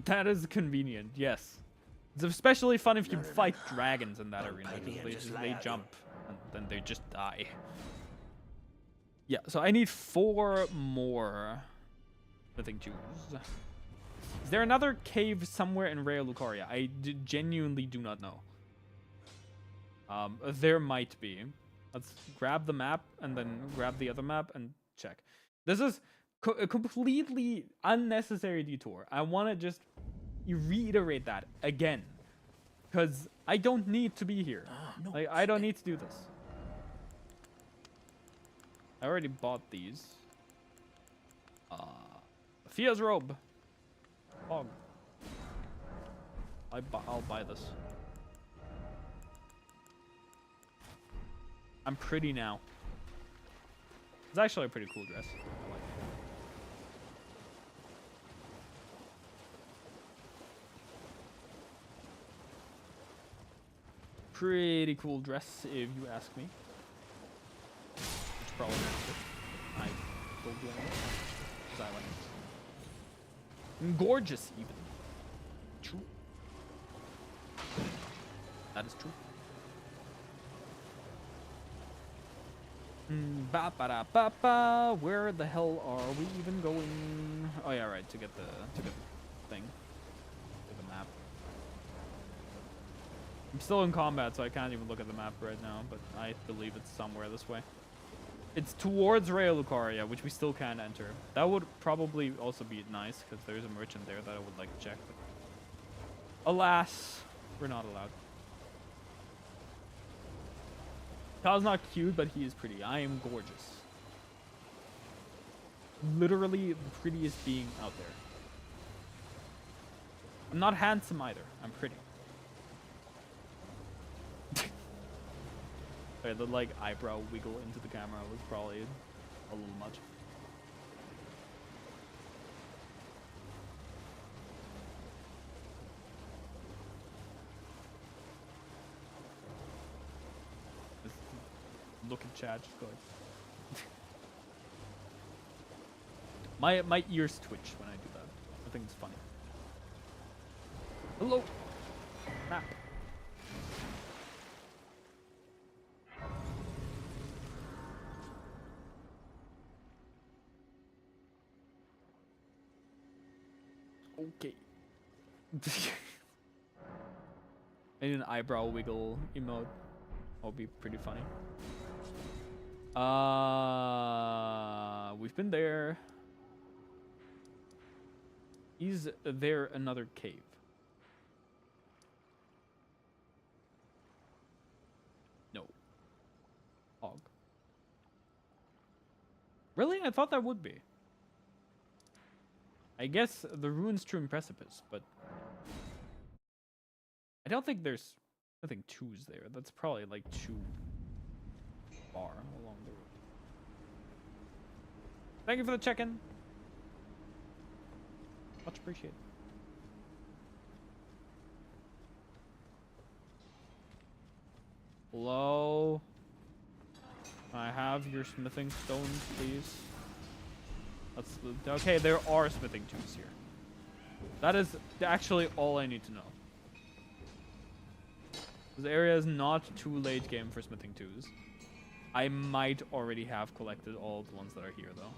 That is convenient, yes. It's especially fun if you fight dragons in that arena. They jump and then they just die. Yeah, so I need 4 more smithing tools. Is there another cave somewhere in Raya Lucaria? I genuinely do not know. There might be. Let's grab the map and then grab the other map and check. This is a completely unnecessary detour. I want to just reiterate that again. Because I don't need to be here. Like, I don't need to do this. I already bought these. Fia's robe. Oh. I'll buy this. I'm pretty now. It's actually a pretty cool dress. I like it. Pretty cool dress, if you ask me. It's probably not. I don't do anything. Because I like it. And gorgeous, even. True. That is true. Ba-ba-da-ba-ba. Where the hell are we even going? Oh yeah, right, to get the thing. To the map. I'm still in combat, so I can't even look at the map right now, but I believe it's somewhere this way. It's towards Raya Lucaria, which we still can't enter. That would probably also be nice, because there's a merchant there that I would like to check. But alas, we're not allowed. Kyle's not cute, but he is pretty. I am gorgeous. Literally the prettiest being out there. I'm not handsome either. I'm pretty. Okay, the like eyebrow wiggle into the camera was probably a little much. Look at Chad just going. my ears twitch when I do that. I think it's funny. Hello. Map. Okay. I need an eyebrow wiggle emote. That'll be pretty funny. We've been there. Is there another cave? No. Hog. Really? I thought that would be. I guess the Ruinstream Precipice, but I don't think there's nothing twos there. That's probably like too far along the road. Thank you for the check-in. Much appreciated. Hello? Can I have your smithing stones, please? That's okay, there are smithing tools here. That is actually all I need to know. This area is not too late game for smithing tools. I might already have collected all the ones that are here, though.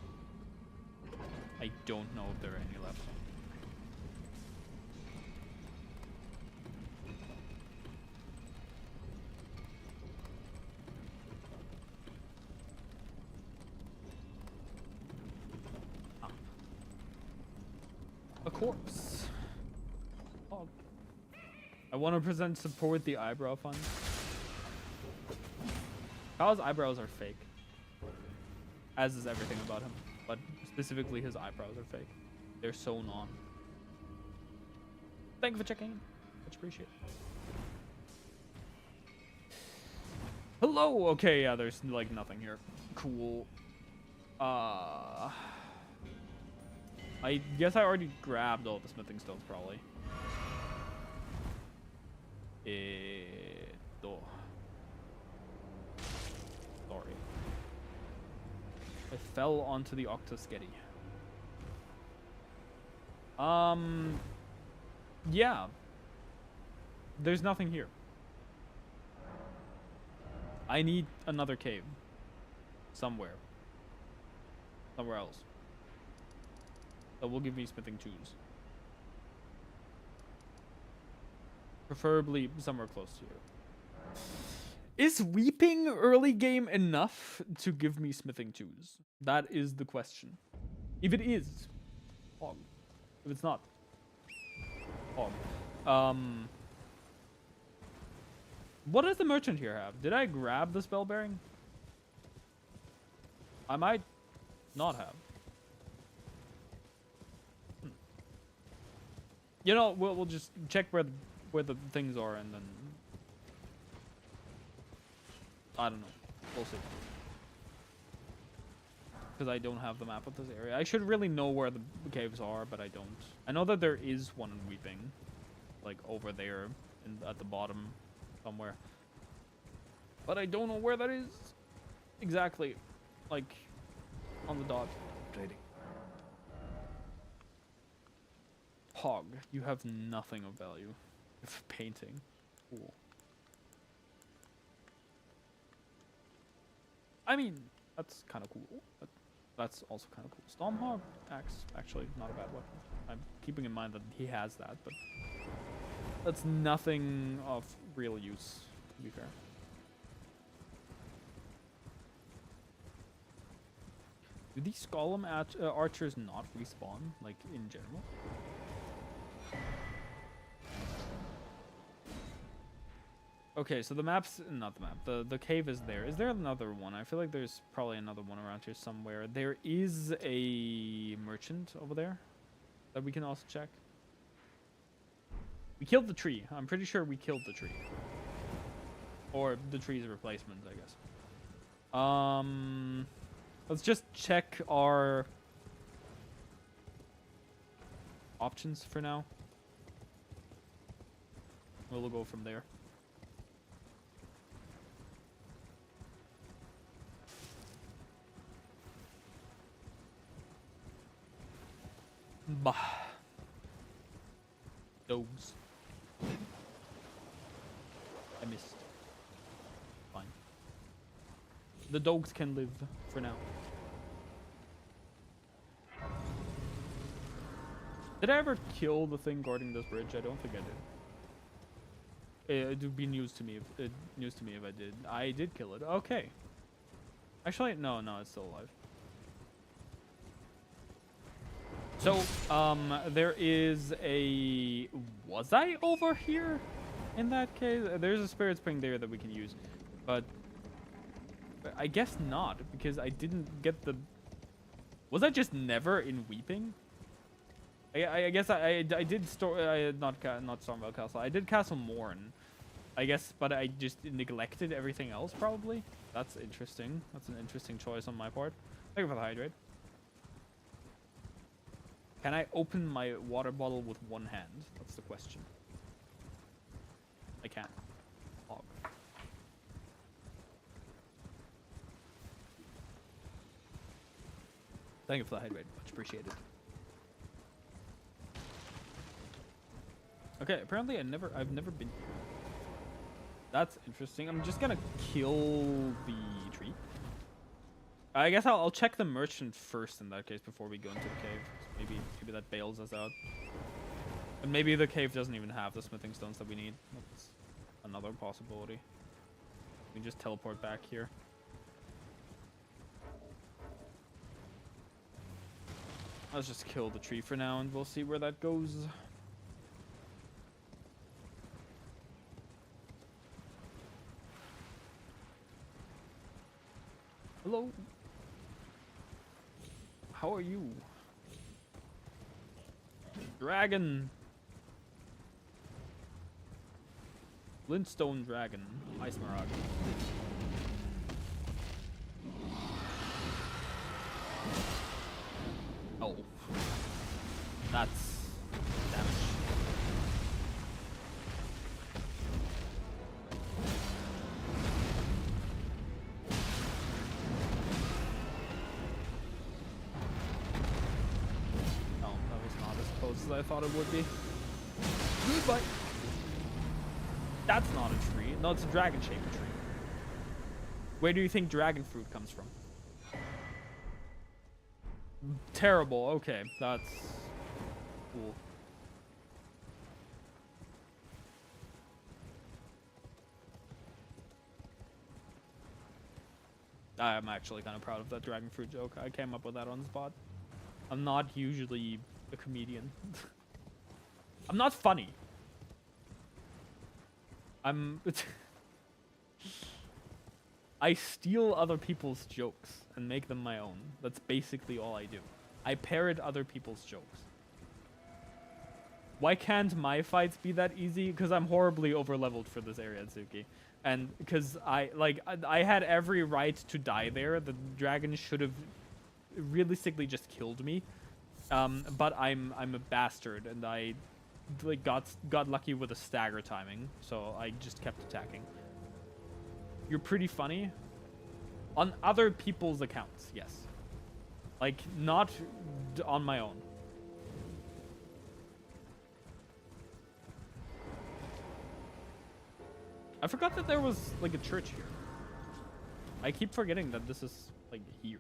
I don't know if there are any left. A corpse. Oh. I want to present support the eyebrow fund. Kyle's eyebrows are fake. As is everything about him. But specifically his eyebrows are fake. They're sewn on. Thank you for checking in. Much appreciated. Hello. Okay, yeah, there's like nothing here. Cool. I guess I already grabbed all the smithing stones, probably. Sorry. I fell onto the octosketty. Yeah. There's nothing here. I need another cave. Somewhere else. That will give me smithing tools. Preferably somewhere close to here. Is weeping early game enough to give me smithing tools? That is the question. If it is, hog. If it's not, hog. What does the merchant here have? Did I grab the spell bearing? I might not have. You know, we'll just check where the things are, and then I don't know. We'll see. Because I don't have the map of this area. I should really know where the caves are, but I don't. I know that there is one in Weeping, like over there at the bottom somewhere. But I don't know where that is exactly, like on the dot. Trading. Hog, you have nothing of value. If painting, cool. I mean, that's kind of cool. But that's also kind of cool. Stormhog axe, actually not a bad weapon. I'm keeping in mind that he has that, but that's nothing of real use, to be fair. Do these Golem archers not respawn, like, in general? Okay, so the map's... not the map. The cave is there. Is there another one? I feel like there's probably another one around here somewhere. There is a merchant over there that we can also check. We killed the tree. I'm pretty sure we killed the tree. Or the tree's replacement, I guess. Let's just check our options for now. We'll go from there. Bah. Dogs. I missed. Fine. The dogs can live for now. Did I ever kill the thing guarding this bridge? I don't think I did. It would be news to me if I did. I did kill it. Okay. Actually, no, it's still alive. So, there is a... Was I over here in that case? There's a spirit spring there that we can use. But I guess not, because I didn't get the... Was I just never in Weeping? I guess I did store... not Stormvale Castle. I did Castle Morn, I guess, but I just neglected everything else, probably. That's interesting. That's an interesting choice on my part. Thank you for the hydrate. Can I open my water bottle with one hand? That's the question. I can. Hog. Thank you for the hydrate. Much appreciated. Okay, apparently I've never been here. That's interesting. I'm just gonna kill the tree. I guess I'll check the merchant first in that case before we go into the cave. Maybe that bails us out. And maybe the cave doesn't even have the smithing stones that we need. That's another possibility. We can just teleport back here. Let's just kill the tree for now and we'll see where that goes. Hello? How are you? Dragon! Glintstone dragon. Ice Marag. Oh. That's damage. Oh, that was not as close as I thought it would be. But that's not a tree. No, it's a dragon-shaped tree. Where do you think dragon fruit comes from? Terrible. Okay, that's cool. I'm actually kind of proud of that dragon fruit joke. I came up with that on the spot. I'm not usually a comedian. I'm not funny. I steal other people's jokes and make them my own. That's basically all I do. I parrot other people's jokes. Why can't my fights be that easy? Because I'm horribly overleveled for this area, Tsuki. And because I had every right to die there. The dragon should have realistically just killed me. But I'm a bastard, and I got lucky with a stagger timing, so I just kept attacking. You're pretty funny on other people's accounts, yes. Like, not on my own. I forgot that there was like a church here. I keep forgetting that this is like here.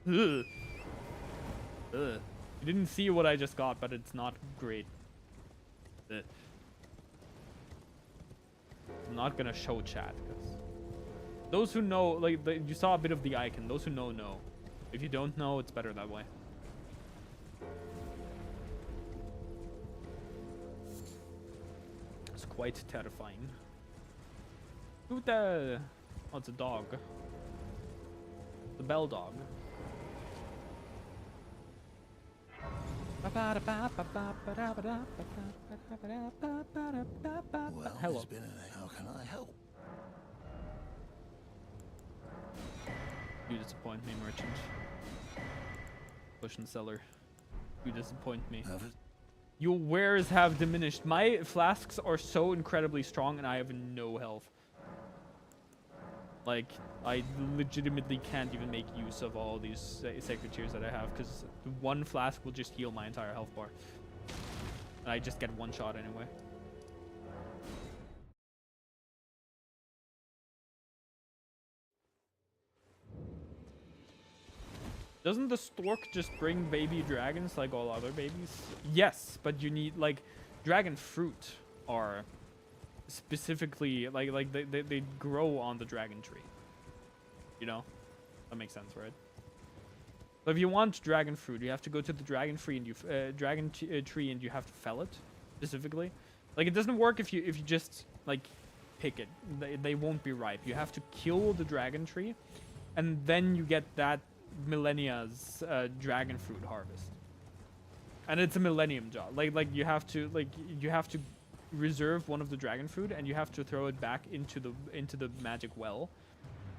Ugh. Ugh. You didn't see what I just got, but it's not great. Ugh. I'm not gonna show chat because those who know, like, you saw a bit of the icon. Those who know. If you don't know, it's better that way. It's quite terrifying. Who the? Oh, it's a dog. The bell dog. Well, Hello. there's been how can I help? You disappoint me, merchant. Push and seller. You disappoint me. Your wares have diminished. My flasks are so incredibly strong and I have no health. Like, I legitimately can't even make use of all these sacred tears that I have because one flask will just heal my entire health bar. And I just get one shot anyway. Doesn't the stork just bring baby dragons like all other babies? Yes, but you need, like, dragon fruit are specifically, like they grow on the dragon tree. You know? That makes sense, right? So if you want dragon fruit, you have to go to the dragon tree and tree and you have to fell it specifically. Like, it doesn't work if you just, like, pick it. They won't be ripe. You have to kill the dragon tree and then you get that millennia's dragon fruit harvest, and it's a millennium job. Like you have to reserve one of the dragon fruit and you have to throw it back into the magic well,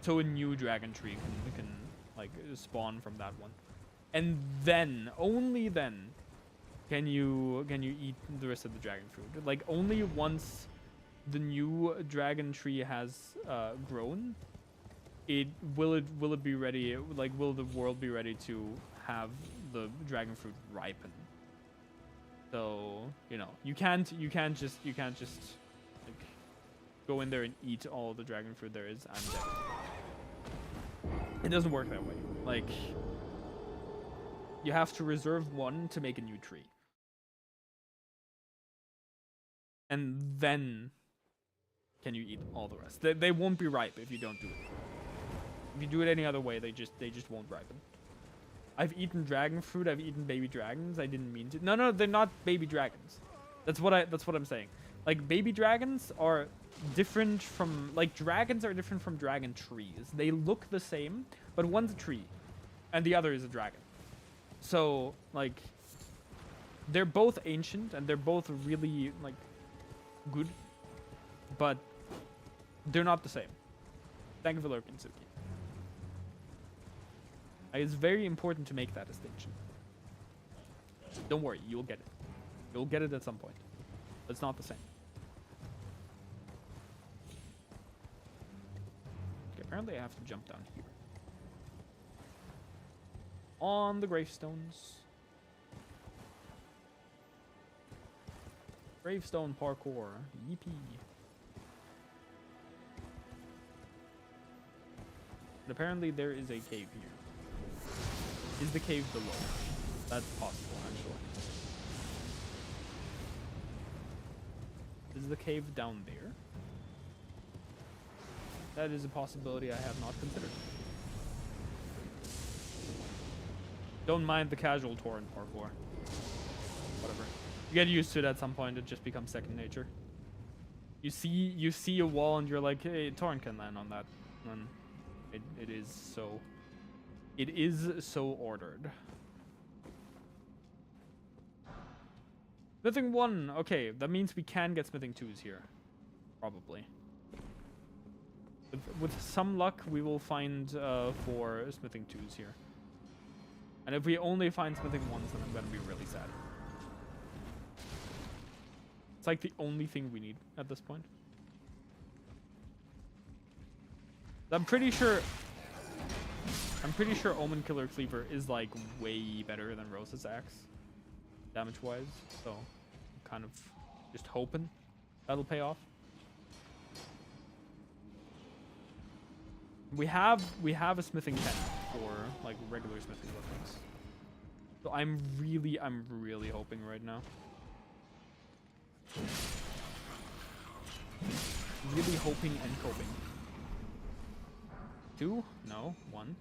so a new dragon tree can like spawn from that one, and then only then can you eat the rest of the dragon fruit. Like, only once the new dragon tree has grown. Will it be ready? Like, will the world be ready to have the dragon fruit ripen? So, you know, you can't just like go in there and eat all the dragon fruit there is and dead. It doesn't work that way. Like, you have to reserve one to make a new tree, and then can you eat all the rest. They won't be ripe if you don't do it. If you do it any other way, they just won't ripen. I've eaten dragon fruit. I've eaten baby dragons. I didn't mean to. No, they're not baby dragons. That's what I'm saying. Like, baby dragons are different from, like, dragons are different from dragon trees. They look the same, but one's a tree and the other is a dragon. So, like, they're both ancient and they're both really, like, good, but they're not the same. Thank you for lurking, Suki. It's very important to make that distinction. Don't worry, you'll get it. You'll get it at some point. It's not the same. Okay, apparently I have to jump down here. On the gravestones. Gravestone parkour. Yippee. But apparently there is a cave here. Is the cave below? That's possible, actually. Is the cave down there? That is a possibility I have not considered. Don't mind the casual torrent parkour. Whatever. You get used to it at some point, it just becomes second nature. You see a wall and you're like, hey, torrent can land on that. And it is so ordered. Smithing 1. Okay, that means we can get smithing 2s here. Probably. With some luck, we will find 4 smithing 2s here. And if we only find smithing 1s, then I'm gonna be really sad. It's like the only thing we need at this point. I'm pretty sure Omen Killer Cleaver is like way better than Rosa's axe, damage-wise. So I'm kind of just hoping that'll pay off. We have a smithing 10 for like regular smithing weapons. So I'm really hoping right now. Really hoping and coping. 2? No. 1.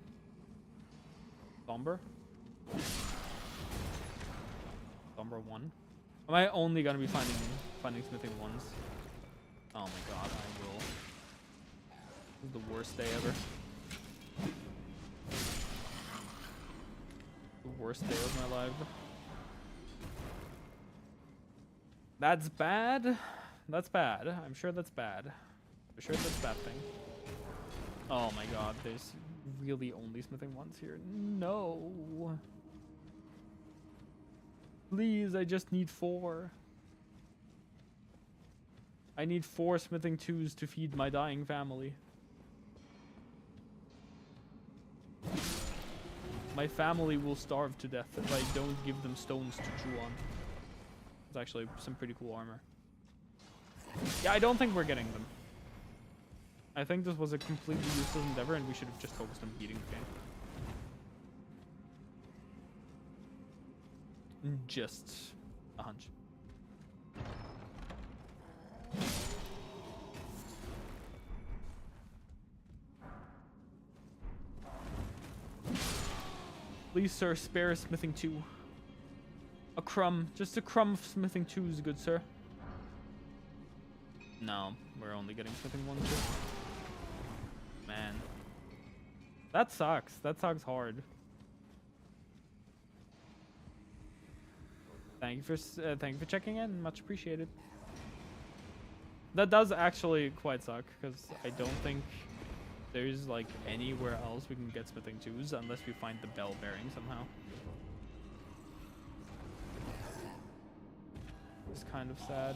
Somber. Somber 1. Am I only gonna be finding smithing 1s? Oh my god, I will. This is the worst day ever. The worst day of my life. That's bad. That's bad. I'm sure that's bad. I'm sure that's a bad thing. Oh my god, there's really only smithing 1s here. No. Please, I just need 4. I need 4 smithing 2s to feed my dying family. My family will starve to death if I don't give them stones to chew on. It's actually some pretty cool armor. Yeah, I don't think we're getting them. I think this was a completely useless endeavor and we should have just focused on beating the game. Just a hunch. Please, sir, spare a smithing 2. A crumb. Just a crumb of smithing 2s, good sir. No, we're only getting smithing 1s here. Man. That sucks. That sucks hard. Thank you for checking in. Much appreciated. That does actually quite suck, because I don't think there's like anywhere else we can get smithing 2s unless we find the bell bearing somehow. It's kind of sad.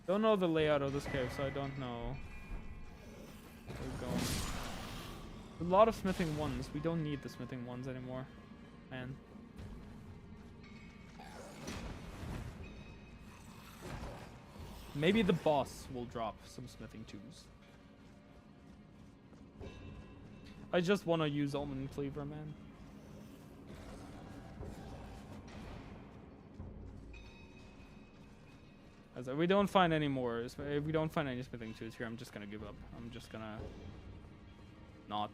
Don't know the layout of this cave, so I don't know where we're going. A lot of smithing 1s. We don't need the smithing 1s anymore, man. Maybe the boss will drop some smithing 2s. I just want to use Omen Cleaver, man. As we don't find any more. If we don't find any smithing 2s here, I'm just gonna give up. I'm just gonna not.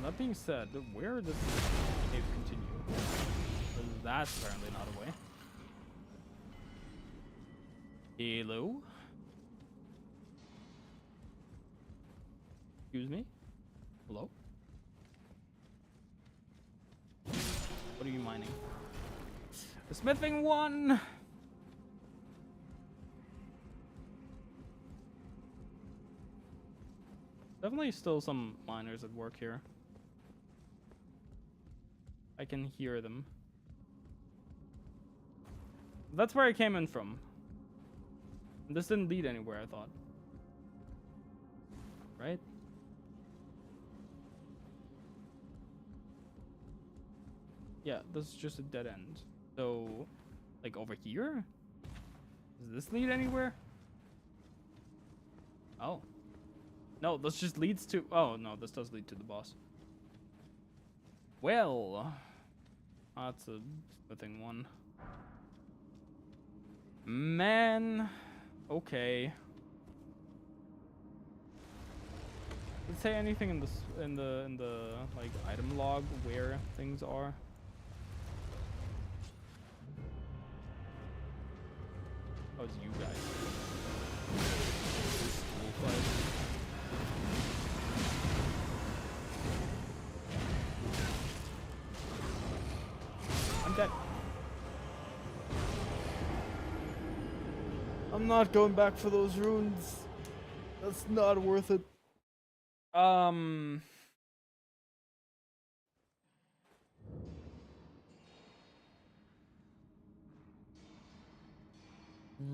That being said, where does this cave continue? Because that's apparently not a way. Hello? Excuse me? Hello? What are you mining? The smithing one! Definitely still some miners at work here. I can hear them. That's where I came in from. This didn't lead anywhere, I thought. Right? Yeah, this is just a dead end. So, like over here? Does this lead anywhere? Oh. No, this just leads to... Oh, no, this does lead to the boss. Well, that's a smithing one. Man, okay. Does it say anything in this in the like item log where things are? Oh, it's you guys. I'm dead. I'm not going back for those runes. That's not worth it.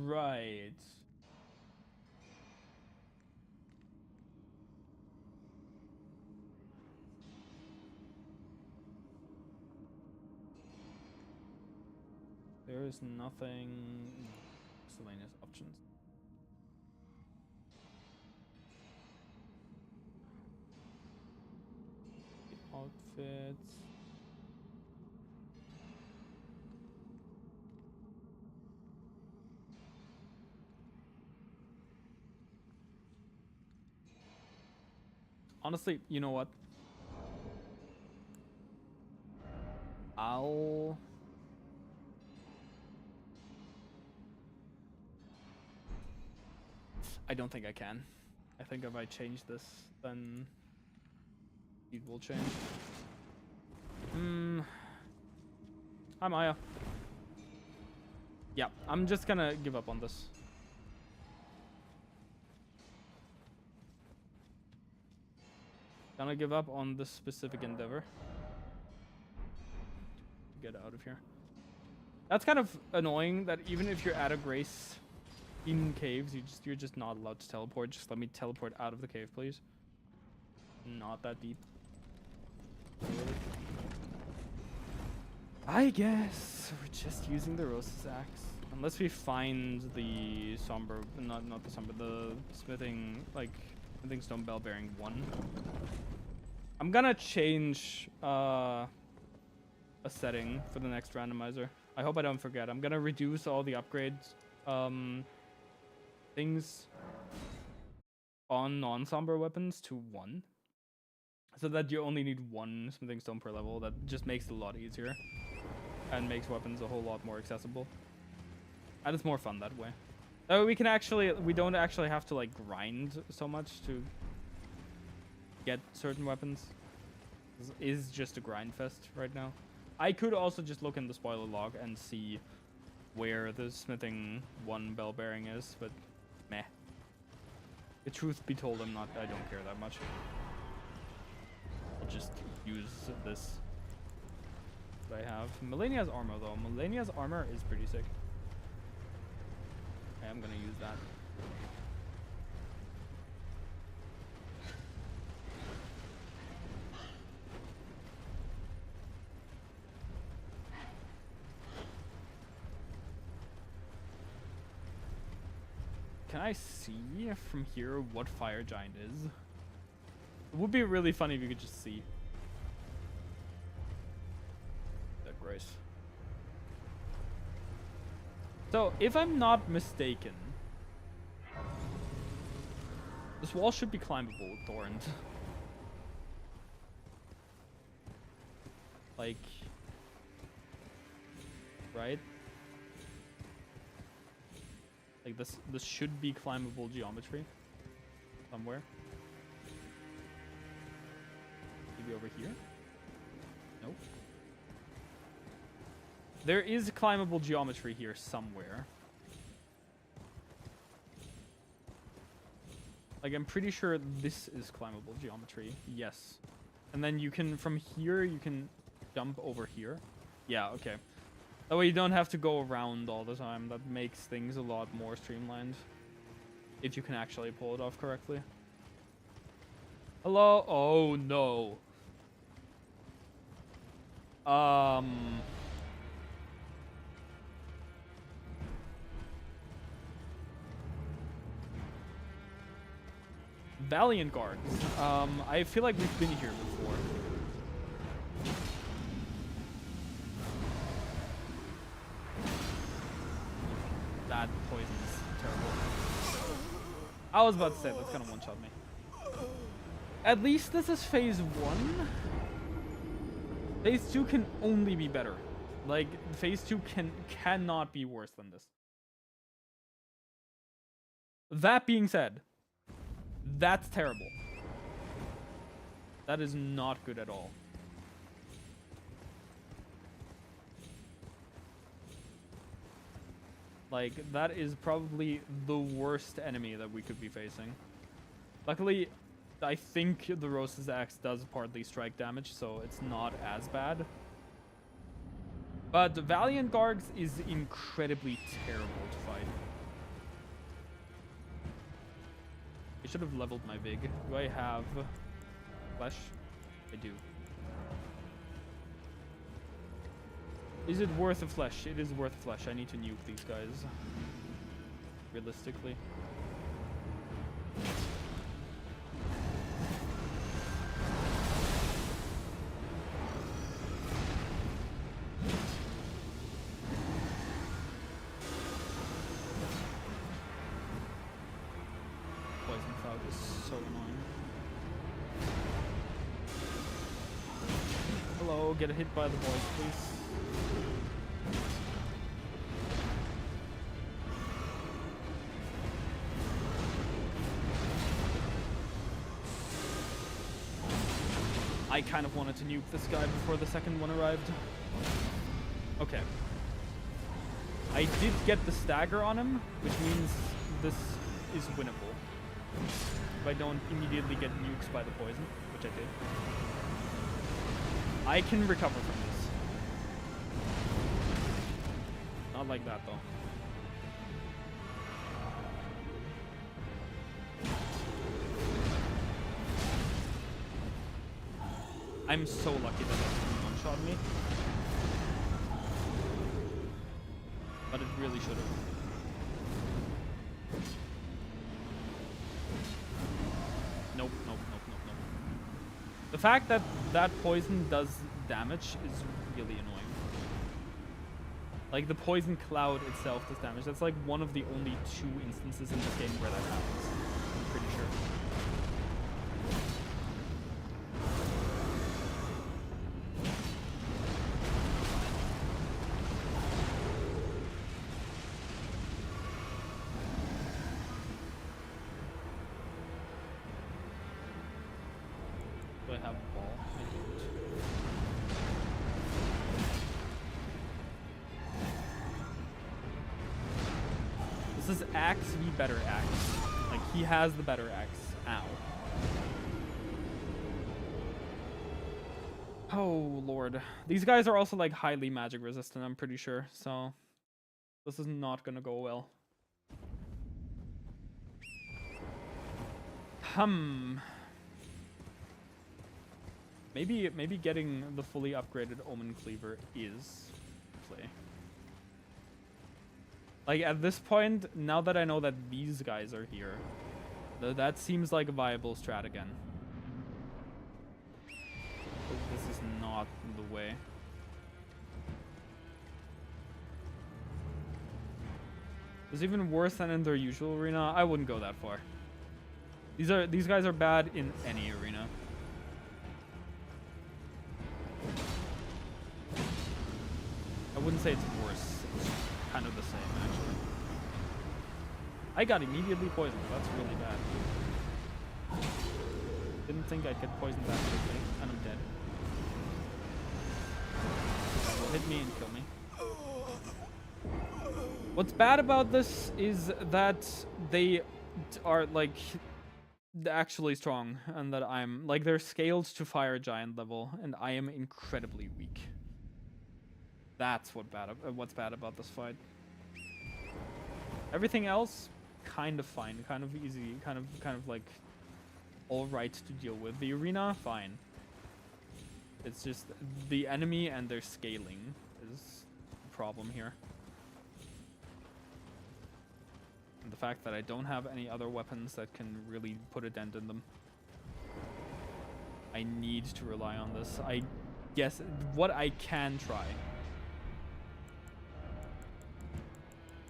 Right. There is nothing. Miscellaneous options. The outfits. Honestly, you know what? I don't think I can. I think if I change this, then it will change. Hi, Maya. Yeah, I'm just gonna give up on this. Gonna give up on this specific endeavor. Get out of here. That's kind of annoying that even if you're at a grace in caves, you're just not allowed to teleport. Just let me teleport out of the cave, please. Not that deep. Really. I guess we're just using the Rosa's axe. Unless we find the somber, not the somber, the smithing, like, smithing stone bell bearing 1. I'm gonna change a setting for the next randomizer. I hope I don't forget. I'm gonna reduce all the upgrades things on non-somber weapons to 1. So that you only need 1 smithing stone per level. That just makes it a lot easier. And makes weapons a whole lot more accessible. And it's more fun that way. We don't actually have to like grind so much to get certain weapons. This is just a grind fest right now. I could also just look in the spoiler log and see where the smithing 1 bell bearing is, but meh. The truth be told, I don't care that much. I'll just use this that I have. Millennia's armor though. Millennia's armor is pretty sick. Okay, I'm gonna use that. Can I see from here what fire giant is? It would be really funny if you could just see. That grace. So, if I'm not mistaken, this wall should be climbable with thorns. Like, right? Like this should be climbable geometry somewhere. Maybe over here? Nope. There is climbable geometry here somewhere. Like, I'm pretty sure this is climbable geometry. Yes. And then you can, from here, you can jump over here. Yeah, okay. That way you don't have to go around all the time. That makes things a lot more streamlined. If you can actually pull it off correctly. Hello? Oh, no. Valiant Guards. I feel like we've been here before. That poison is terrible. I was about to say, that's gonna one-shot me. At least this is phase 1. Phase 2 can only be better. Like, phase 2 cannot be worse than this. That being said, that's terrible. That is not good at all. Like, that is probably the worst enemy that we could be facing. Luckily, I think the Rose's Axe does partly strike damage, so it's not as bad. But Valiant Guards is incredibly terrible to fight. I should have leveled my Vig. Do I have flesh? I do. Is it worth a flesh? It is worth flesh. I need to nuke these guys. Realistically. Poison cloud is so annoying. Hello, get hit by the boys, please. I kind of wanted to nuke this guy before the second one arrived. Okay. I did get the stagger on him, which means this is winnable. If I don't immediately get nukes by the poison, which I did. I can recover from this. Not like that, though. I'm so lucky that didn't one-shot me. But it really should have. Nope. The fact that that poison does damage is really annoying. Like, the poison cloud itself does damage. That's like one of the only 2 instances in this game where that happens. I'm pretty sure. Do I have a ball? I don't. This is Axe v better Axe. Like, he has the better Axe. Ow. Oh, Lord. These guys are also, like, highly magic resistant, I'm pretty sure. So, this is not gonna go well. Maybe getting the fully upgraded Omen Cleaver is play. Like, at this point, now that I know that these guys are here, that seems like a viable strat again. But this is not the way. It's even worse than in their usual arena. I wouldn't go that far. These guys are bad in any arena. I wouldn't say it's worse. It's kind of the same, actually. I got immediately poisoned. That's really bad. Didn't think I'd get poisoned that quickly, and I'm dead. Will hit me and kill me. What's bad about this is that they are like actually strong, and that I'm like they're scaled to fire giant level, and I am incredibly weak. That's what's bad about this fight. Everything else, kind of fine, kind of easy, kind of like all right to deal with. The arena, fine. It's just the enemy and their scaling is the problem here. And the fact that I don't have any other weapons that can really put a dent in them. I need to rely on this. I guess what I can try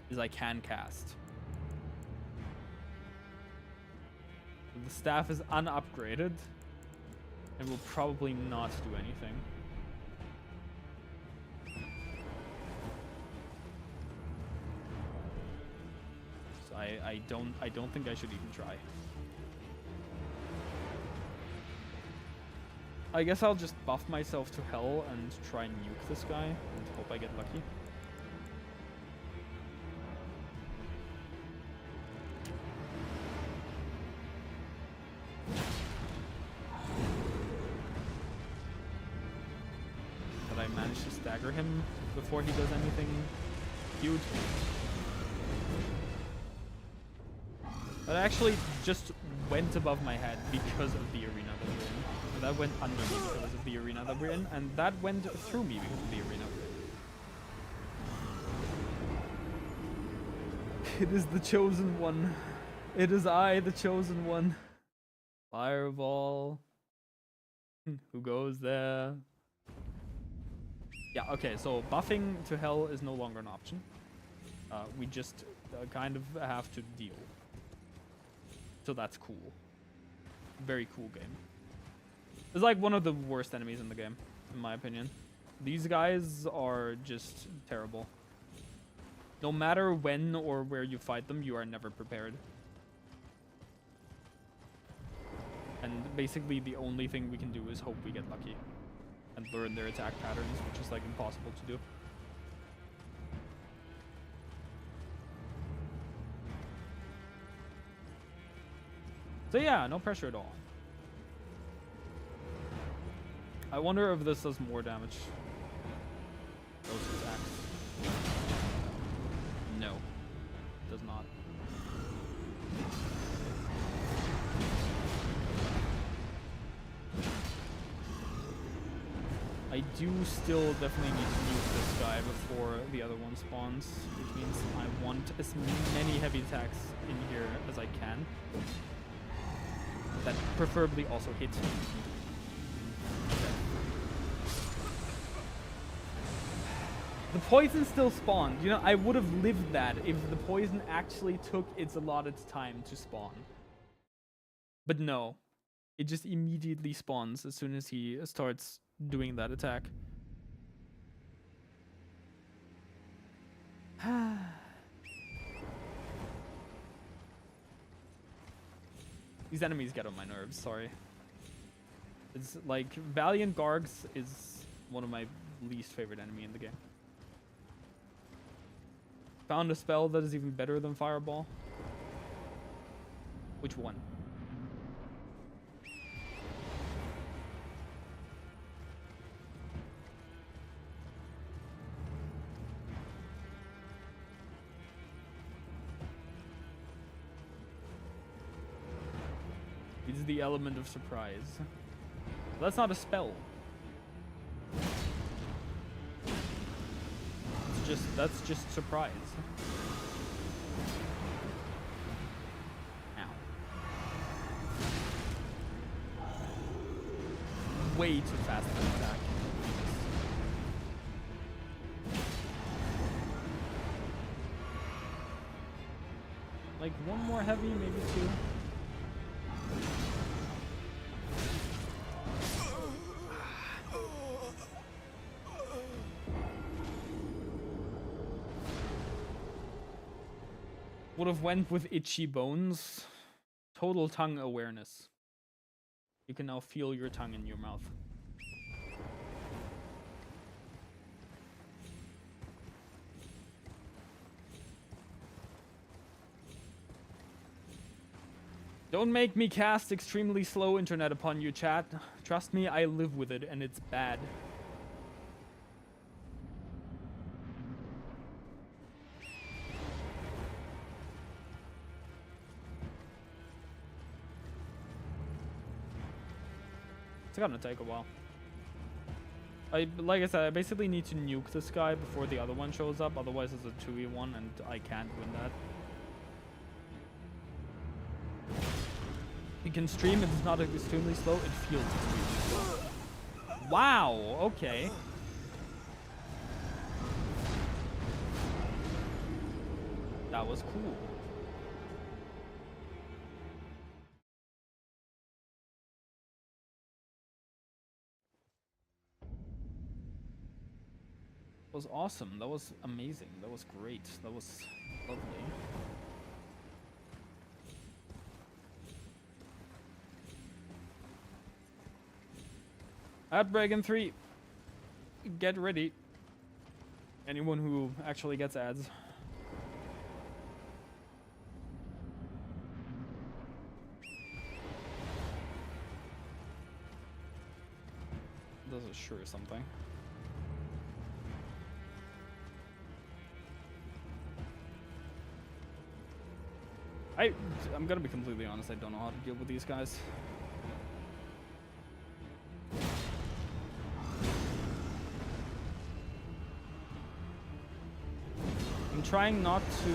is I can cast. The staff is unupgraded and will probably not do anything. So I don't think I should even try. I guess I'll just buff myself to hell and try and nuke this guy and hope I get lucky. But I managed to stagger him before he does anything huge. That actually just went above my head because of the arena that we're in. And that went under me because of the arena that we're in, and that went through me because of the arena we're in. It is the chosen one. It is I, the chosen one. Fireball. Who goes there? Yeah, okay, so buffing to hell is no longer an option. We just kind of have to deal. So that's cool. Very cool game. It's like one of the worst enemies in the game, in my opinion. These guys are just terrible. No matter when or where you fight them, you are never prepared. And basically the only thing we can do is hope we get lucky. And learn their attack patterns, which is like impossible to do. So yeah, no pressure at all. I wonder if this does more damage. Those attacks. No, it does not. I do still definitely need to use this guy before the other one spawns, which means I want as many heavy attacks in here as I can. That preferably also hit. The poison still spawned. You know, I would have lived that if the poison actually took its allotted time to spawn. But no. It just immediately spawns as soon as he starts doing that attack. These enemies get on my nerves, sorry. It's like, Valiant Gargs is one of my least favorite enemy in the game. Found a spell that is even better than Fireball. Which one? It's the element of surprise. That's not a spell. That's just surprise. Ow. Way too fast for an attack. Like one more heavy, maybe two. Would have went with itchy bones. Total tongue awareness. You can now feel your tongue in your mouth. Don't make me cast extremely slow internet upon you, chat. Trust me, I live with it, and it's bad. It's gonna take a while. Like I said, I basically need to nuke this guy before the other one shows up, otherwise it's a 2v1 and I can't win that. You can stream, it's not extremely slow, it feels extremely slow. Wow, okay. That was cool. That was awesome. That was amazing. That was great. That was lovely. Outbreak in 3. Get ready. Anyone who actually gets ads. This is sure something. I'm gonna be completely honest, I don't know how to deal with these guys. I'm trying not to...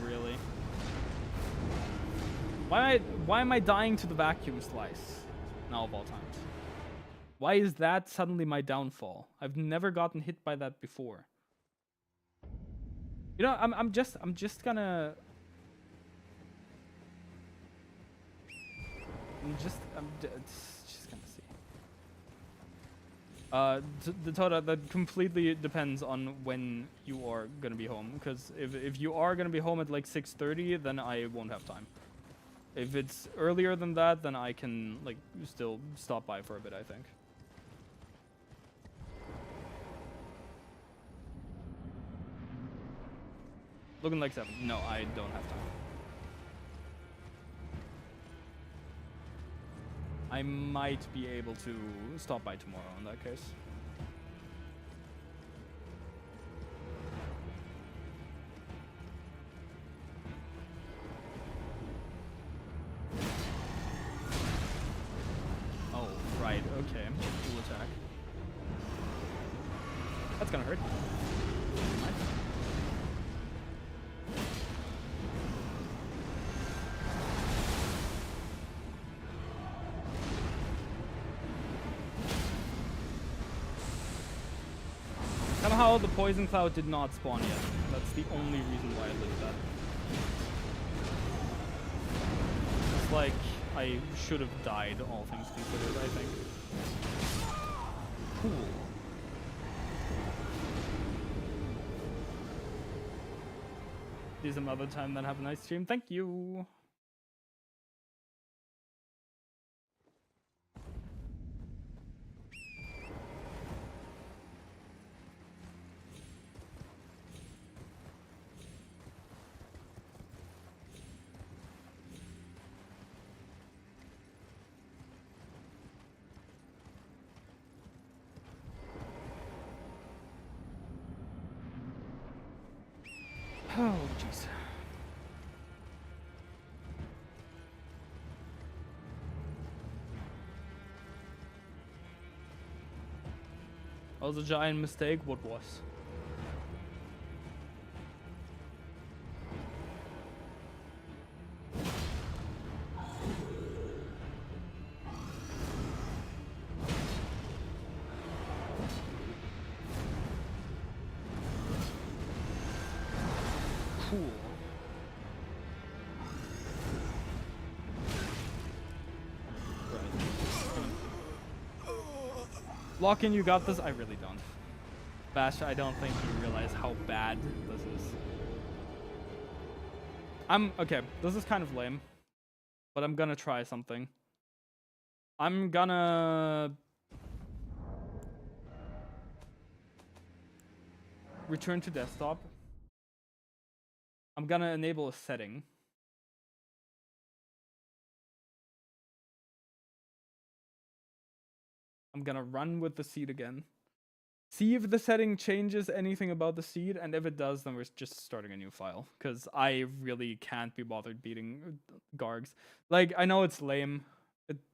Really? Why am I dying to the vacuum slice? Now of all times. Why is that suddenly my downfall? I've never gotten hit by that before. You know, I'm just gonna... just gonna see. The Toda, that completely depends on when you are gonna be home. Because if you are gonna be home at like 6:30, then I won't have time. If it's earlier than that, then I can like still stop by for a bit, I think. Looking like 7. No, I don't have time. I might be able to stop by tomorrow in that case. Oh, right, okay. Cool attack. That's gonna hurt. Somehow the poison cloud did not spawn yet. That's the only reason why I lived that. It's like I should have died, all things considered, I think. Cool. See you some other time, then have a nice stream. Thank you. Oh, jeez. That was a giant mistake. What was? Cool. Lock in, you got this? I really don't. Bash, I don't think you realize how bad this is. Okay, this is kind of lame. But I'm gonna try something. I'm gonna... return to desktop. I'm gonna enable a setting. I'm gonna run with the seed again. See if the setting changes anything about the seed, and if it does, then we're just starting a new file. Because I really can't be bothered beating Gargs. Like, I know it's lame.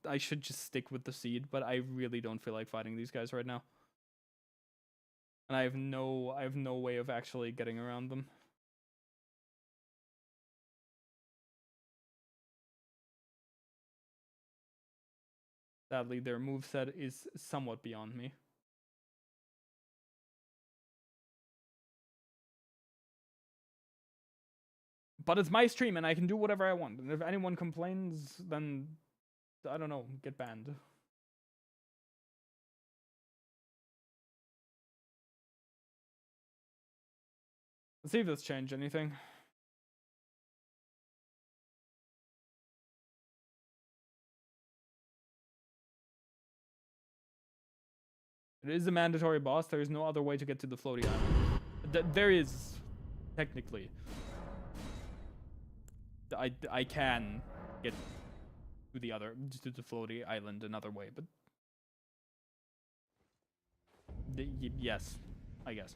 I should just stick with the seed, but I really don't feel like fighting these guys right now. And I have no way of actually getting around them. Sadly, their moveset is somewhat beyond me. But it's my stream and I can do whatever I want. And if anyone complains, then, I don't know, get banned. Let's see if this changed anything. It is a mandatory boss. There is no other way to get to the floaty island. There is, technically. I can get to the floaty island another way, but yes, I guess.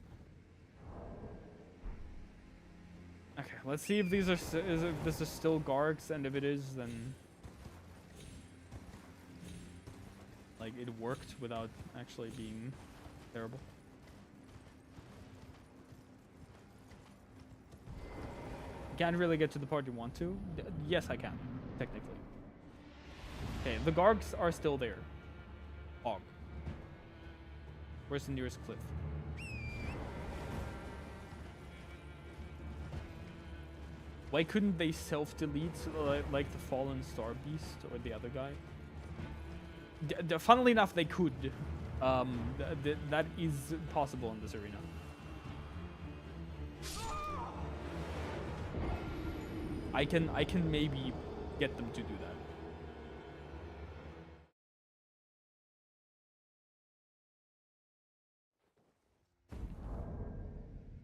Okay, let's see if these are if this is still Gargs, and if it is, then like it worked without actually being terrible. Can't really get to the part you want to. Yes, I can, technically. Okay, the Gargs are still there. Og. Where's the nearest cliff? Why couldn't they self-delete like the Fallen Star Beast or the other guy? Funnily enough, they could. That is possible in this arena. I can maybe get them to do that.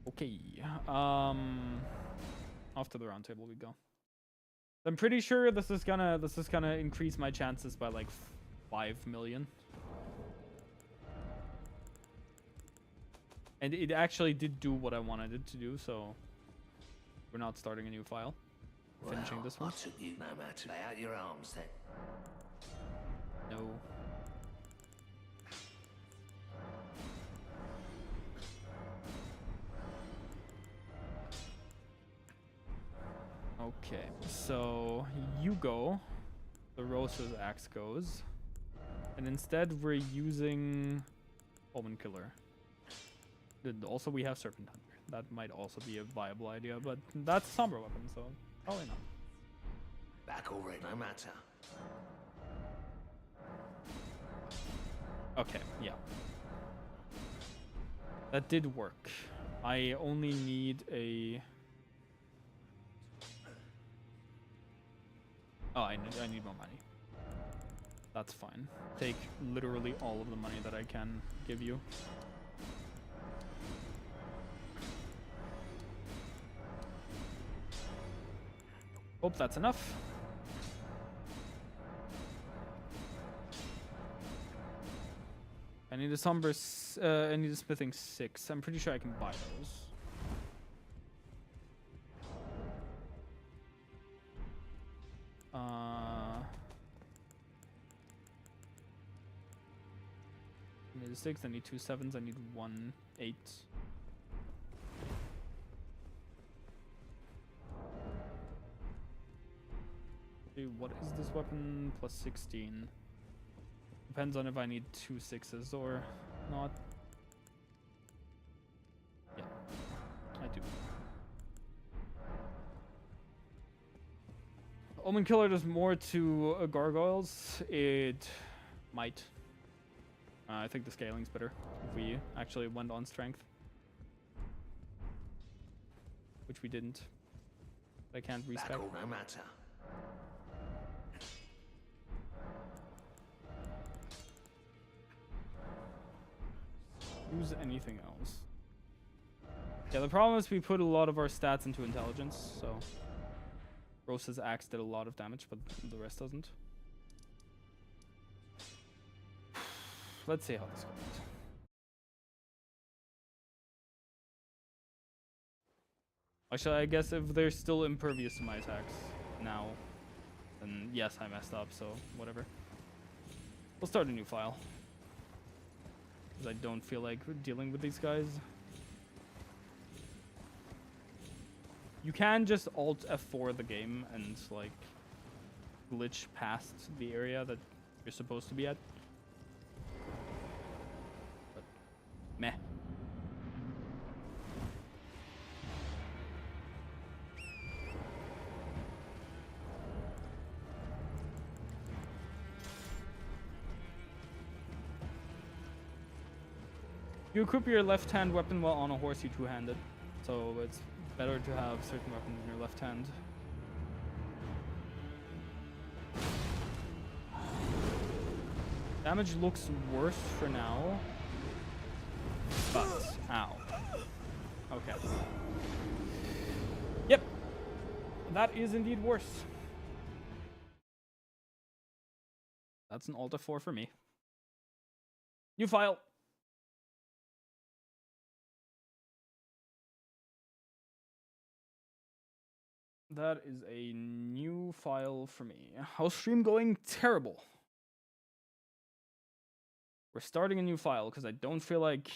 Okay. Off to the round table we go. I'm pretty sure this is gonna increase my chances by like 5 million. And it actually did do what I wanted it to do, so we're not starting a new file. Finishing this one. I took you no matter. Lay out your arms then. No. Okay, so you go. The Rosa's axe goes. And instead we're using Omen Killer. Also we have Serpent Hunter. That might also be a viable idea, but that's a Sombra weapon, so probably not. Back already, no matter. Okay, yeah. That did work. I only need a... Oh, I need more money. That's fine. Take literally all of the money that I can give you. Hope that's enough. I need a I need a smithing 6. I'm pretty sure I can buy those. I need a 6, I need 2 7s, I need 1 8. Dude, what is this weapon? Plus 16. Depends on if I need 2 6s or not. Yeah, I do. Omen Killer does more to gargoyles. It might. I think the scaling's better if we actually went on strength. Which we didn't. I can't respec. No matter. Use anything else. Yeah, the problem is we put a lot of our stats into intelligence, so Rosa's axe did a lot of damage, but the rest doesn't. Let's see how this goes. Actually, I guess if they're still impervious to my attacks now, then yes, I messed up, so whatever. We'll start a new file. Because I don't feel like dealing with these guys. You can just Alt F4 the game and, like, glitch past the area that you're supposed to be at. But, meh. You equip your left-hand weapon while on a horse, you two-handed. So it's better to have certain weapons in your left hand. Damage looks worse for now. But, ow. Okay. Yep. That is indeed worse. That's an Alt F4 for me. New file. That is a new file for me. How's stream going? Terrible. We're starting a new file because I don't feel like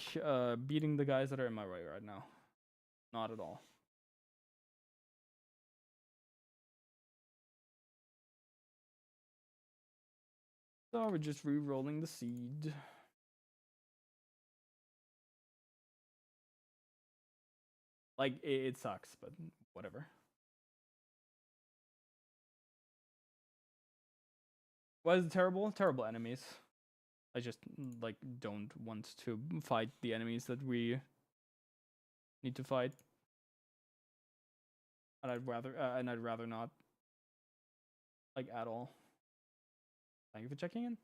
beating the guys that are in my way right now. Not at all. So we're just re-rolling the seed. Like, it sucks, but whatever. Why is it terrible? Terrible enemies. I just, like, don't want to fight the enemies that we need to fight. And I'd rather not. Like, at all. Thank you for checking in.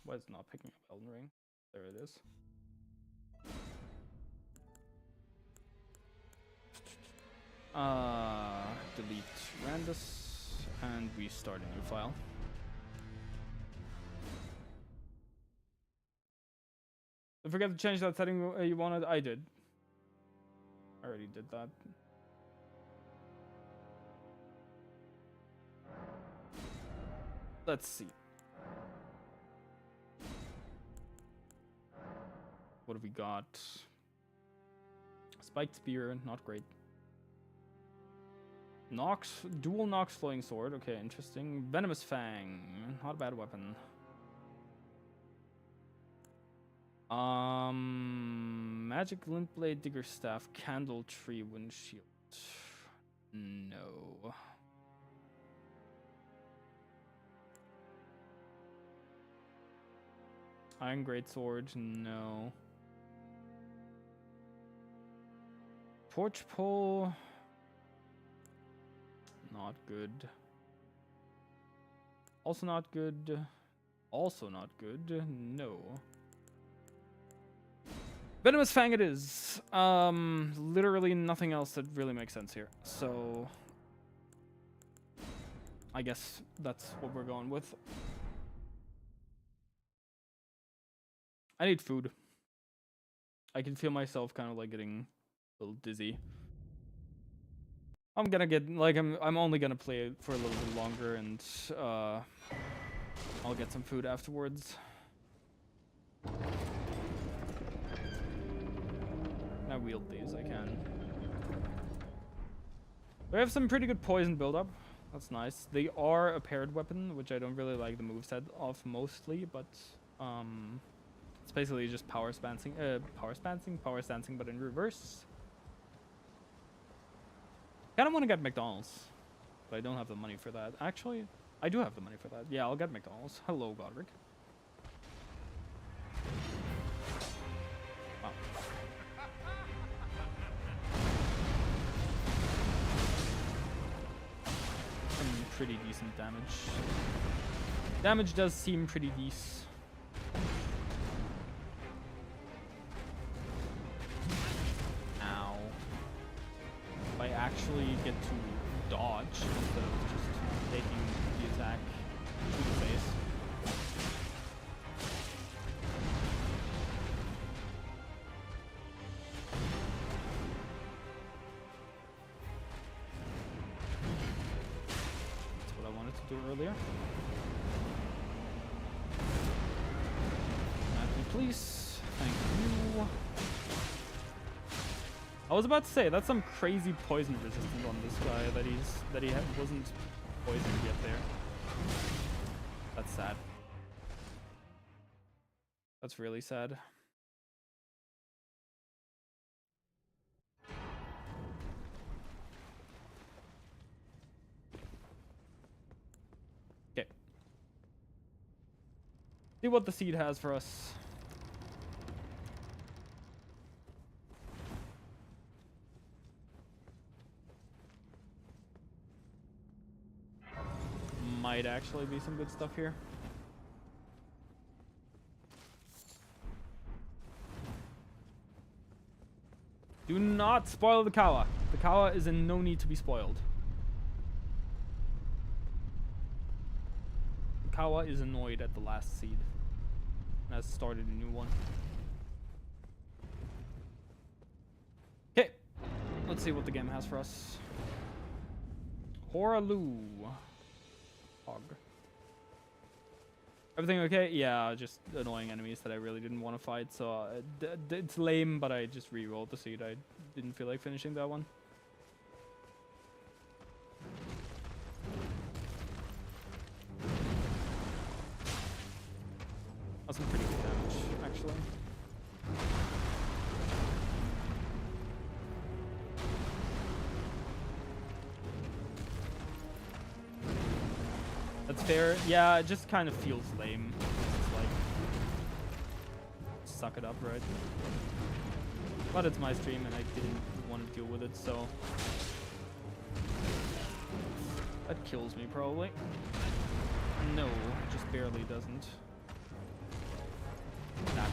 Why is it not picking up Elden Ring? There it is. Delete Randus and restart a new file. Don't forget to change that setting you wanted. I did. I already did that. Let's see. What have we got? Spiked spear, not great. Nox, dual Nox flowing sword. Okay, interesting. Venomous fang, not a bad weapon. Magic lint blade, digger staff, candle tree, windshield. No. Iron greatsword, no. Torch pole. Not good. Also not good. Also not good. No. Venomous Fang it is. Literally nothing else that really makes sense here. So I guess that's what we're going with. I need food. I can feel myself kind of like getting a little dizzy. I'm gonna get like I'm only gonna play it for a little bit longer, and I'll get some food afterwards. I wield these, I can. We have some pretty good poison buildup. That's nice. They are a paired weapon, which I don't really like the moveset of mostly, but it's basically just power stancing, but in reverse. Kind of want to get McDonald's, but I don't have the money for that. Actually, I do have the money for that. Yeah, I'll get McDonald's. Hello, Godric. Wow. Some pretty decent damage. Damage does seem pretty decent. Ow. If I actually get to dodge instead of just taking the attack to the face. That's what I wanted to do earlier. Please, thank you. I was about to say that's some crazy poison resistance on this guy that he wasn't poisoned yet there. That's sad. That's really sad. Okay. See what the seed has for us. Might actually be some good stuff here. Do not spoil the Kawa. The Kawa is in no need to be spoiled. The Kawa is annoyed at the last seed and has started a new one. Okay, let's see what the game has for us. Horaloo. Hog. Everything okay? Yeah, just annoying enemies that I really didn't want to fight, so it's lame, but I just re-rolled the seed. I didn't feel like finishing that one. That's some pretty good damage, actually. That's fair. Yeah, it just kind of feels lame. It's like, suck it up, right? But it's my stream and I didn't want to deal with it, so that kills me probably. No, it just barely doesn't. That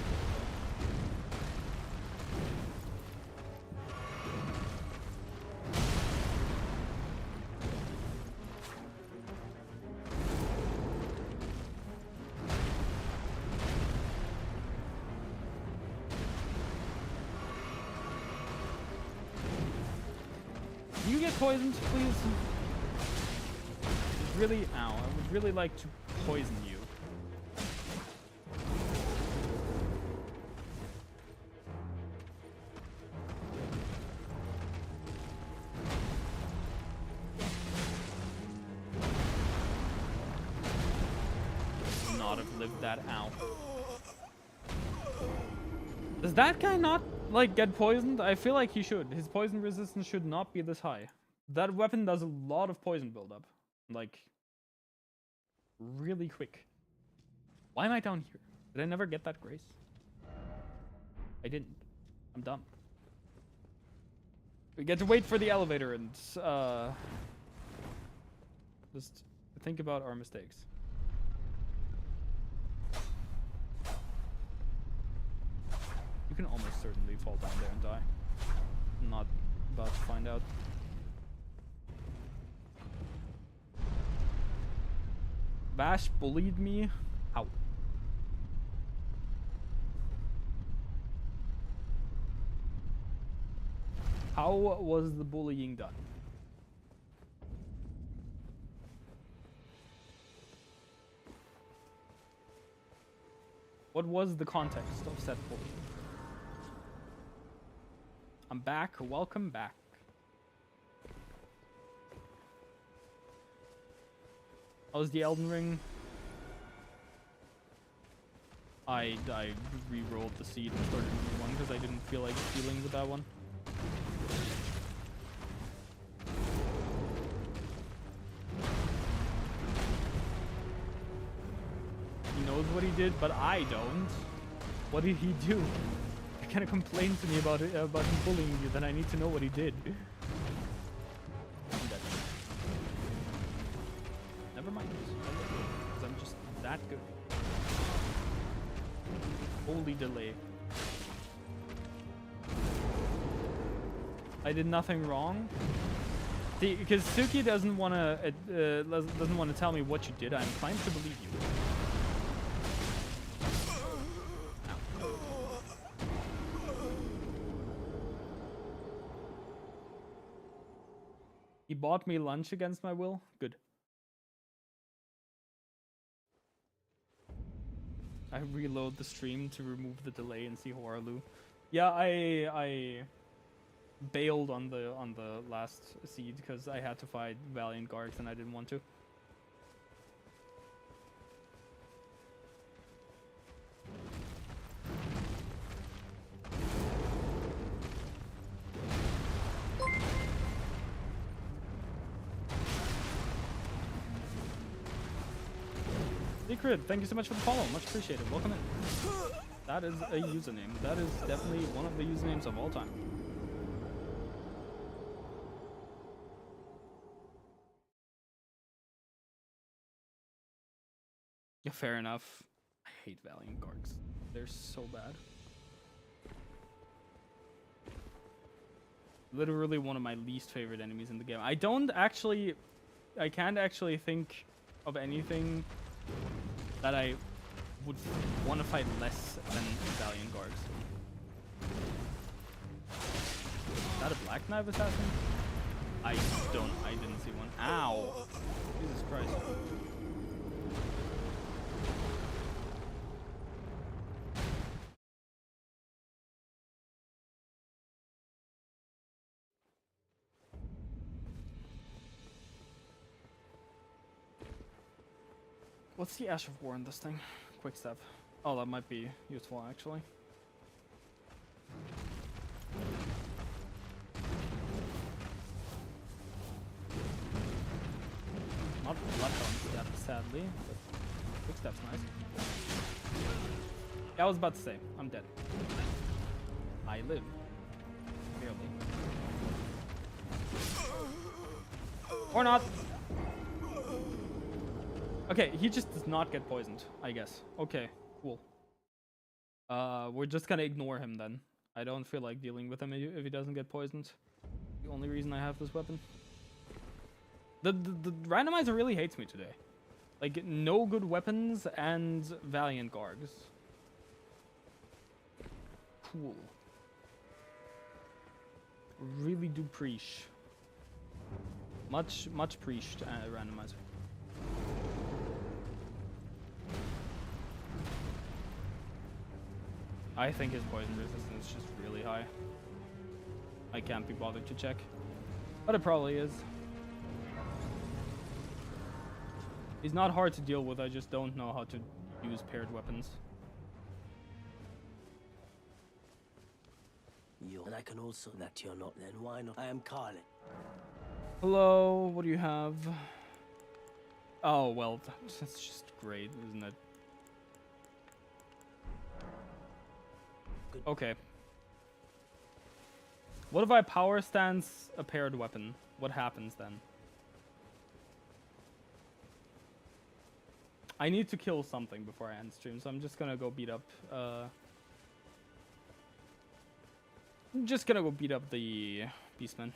Do you get poisoned, please? Really, ow, I would really like to poison you. Not have lived that, ow. Does that guy not, like, get poisoned? I feel like he should. His poison resistance should not be this high. That weapon does a lot of poison buildup. Like, really quick. Why am I down here? Did I never get that grace? I didn't. I'm dumb. We get to wait for the elevator and, just think about our mistakes. You can almost certainly fall down there and die. I'm not about to find out. Vash bullied me. How? How was the bullying done? What was the context of said bullying? I'm back. Welcome back. How's the Elden Ring? I re-rolled the seed and started a new one because I didn't feel like dealing with that one. He knows what he did, but I don't. What did he do? You're gonna complain to me about it, about him bullying you, then I need to know what he did. just that good. Holy delay. I did nothing wrong. Because Suki doesn't want to tell me what you did. I'm inclined to believe you. He bought me lunch against my will. Good. I reload the stream to remove the delay and see Hoarlu. Yeah, I bailed on the last seed because I had to fight Valiant Guards and I didn't want to. Secret, thank you so much for the follow. Much appreciated. Welcome in. That is a username. That is definitely one of the usernames of all time. Yeah, fair enough. I hate Valiant Gargs. They're so bad. Literally one of my least favorite enemies in the game. I can't actually think of anything that I would want to fight less than Valiant Guards. Is that a Black Knife assassin? I didn't see one. Ow! Jesus Christ. What's the Ash of War in this thing? Quick step. Oh, that might be useful actually. Not Bloodhound step, sadly, but quick step's nice. Yeah, I was about to say, I'm dead. I live. Barely. Or not. Okay, he just does not get poisoned, I guess. Okay, cool. We're just gonna ignore him then. I don't feel like dealing with him if he doesn't get poisoned. The only reason I have this weapon. The randomizer really hates me today. Like, no good weapons and Valiant Gargs. Cool. Really do preach. Much preached, randomizer. I think his poison resistance is just really high. I can't be bothered to check. But it probably is. He's not hard to deal with, I just don't know how to use paired weapons. And I can also that you're not then why not? I am Carlin. Hello, what do you have? Oh well, that's just great, isn't it? Okay. What if I power stance a paired weapon? What happens then? I need to kill something before I end stream, so I'm just gonna go beat up the Beastman.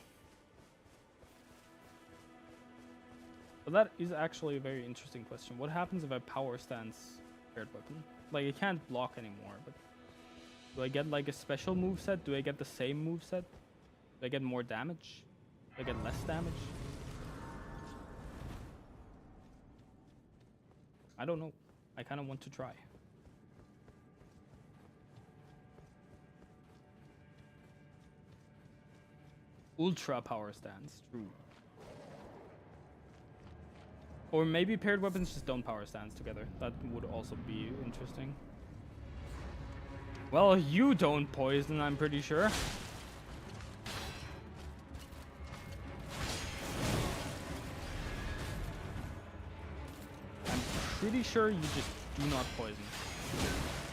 But that is actually a very interesting question. What happens if I power stance paired weapon? Like, it can't block anymore, but do I get like a special moveset? Do I get the same moveset? Do I get more damage? Do I get less damage? I don't know. I kind of want to try. Ultra power stance, true. Or maybe paired weapons just don't power stance together. That would also be interesting. Well, you don't poison, I'm pretty sure. I'm pretty sure you just do not poison.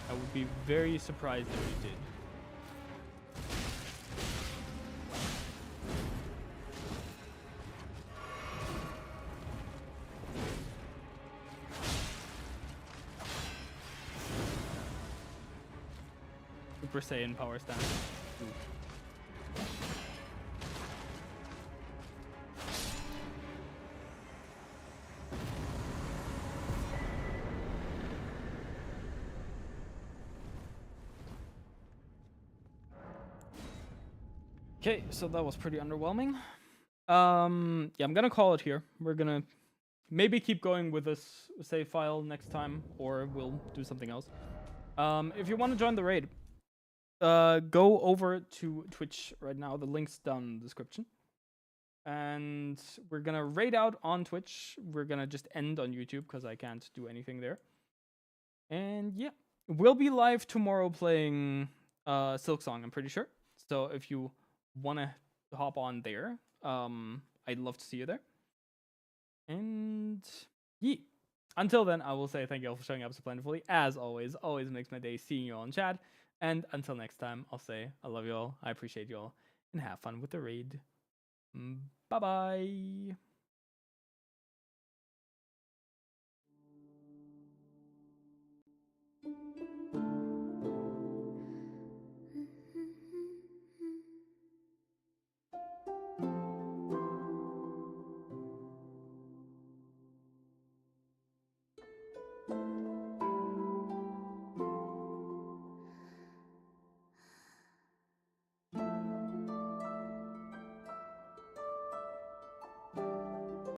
I would be very surprised if you did. Super Saiyan power stance. Ooh. Okay, so that was pretty underwhelming. Yeah, I'm gonna call it here. We're gonna maybe keep going with this save file next time, or we'll do something else. If you want to join the raid, go over to Twitch right now. The link's down in the description. And we're gonna raid out on Twitch. We're gonna just end on YouTube because I can't do anything there. And yeah, we'll be live tomorrow playing Silk Song, I'm pretty sure. So if you wanna hop on there, I'd love to see you there. And yeah, until then, I will say thank you all for showing up so plentifully. As always makes my day seeing you all in chat. And until next time, I'll say I love you all, I appreciate you all, and have fun with the raid. Bye bye.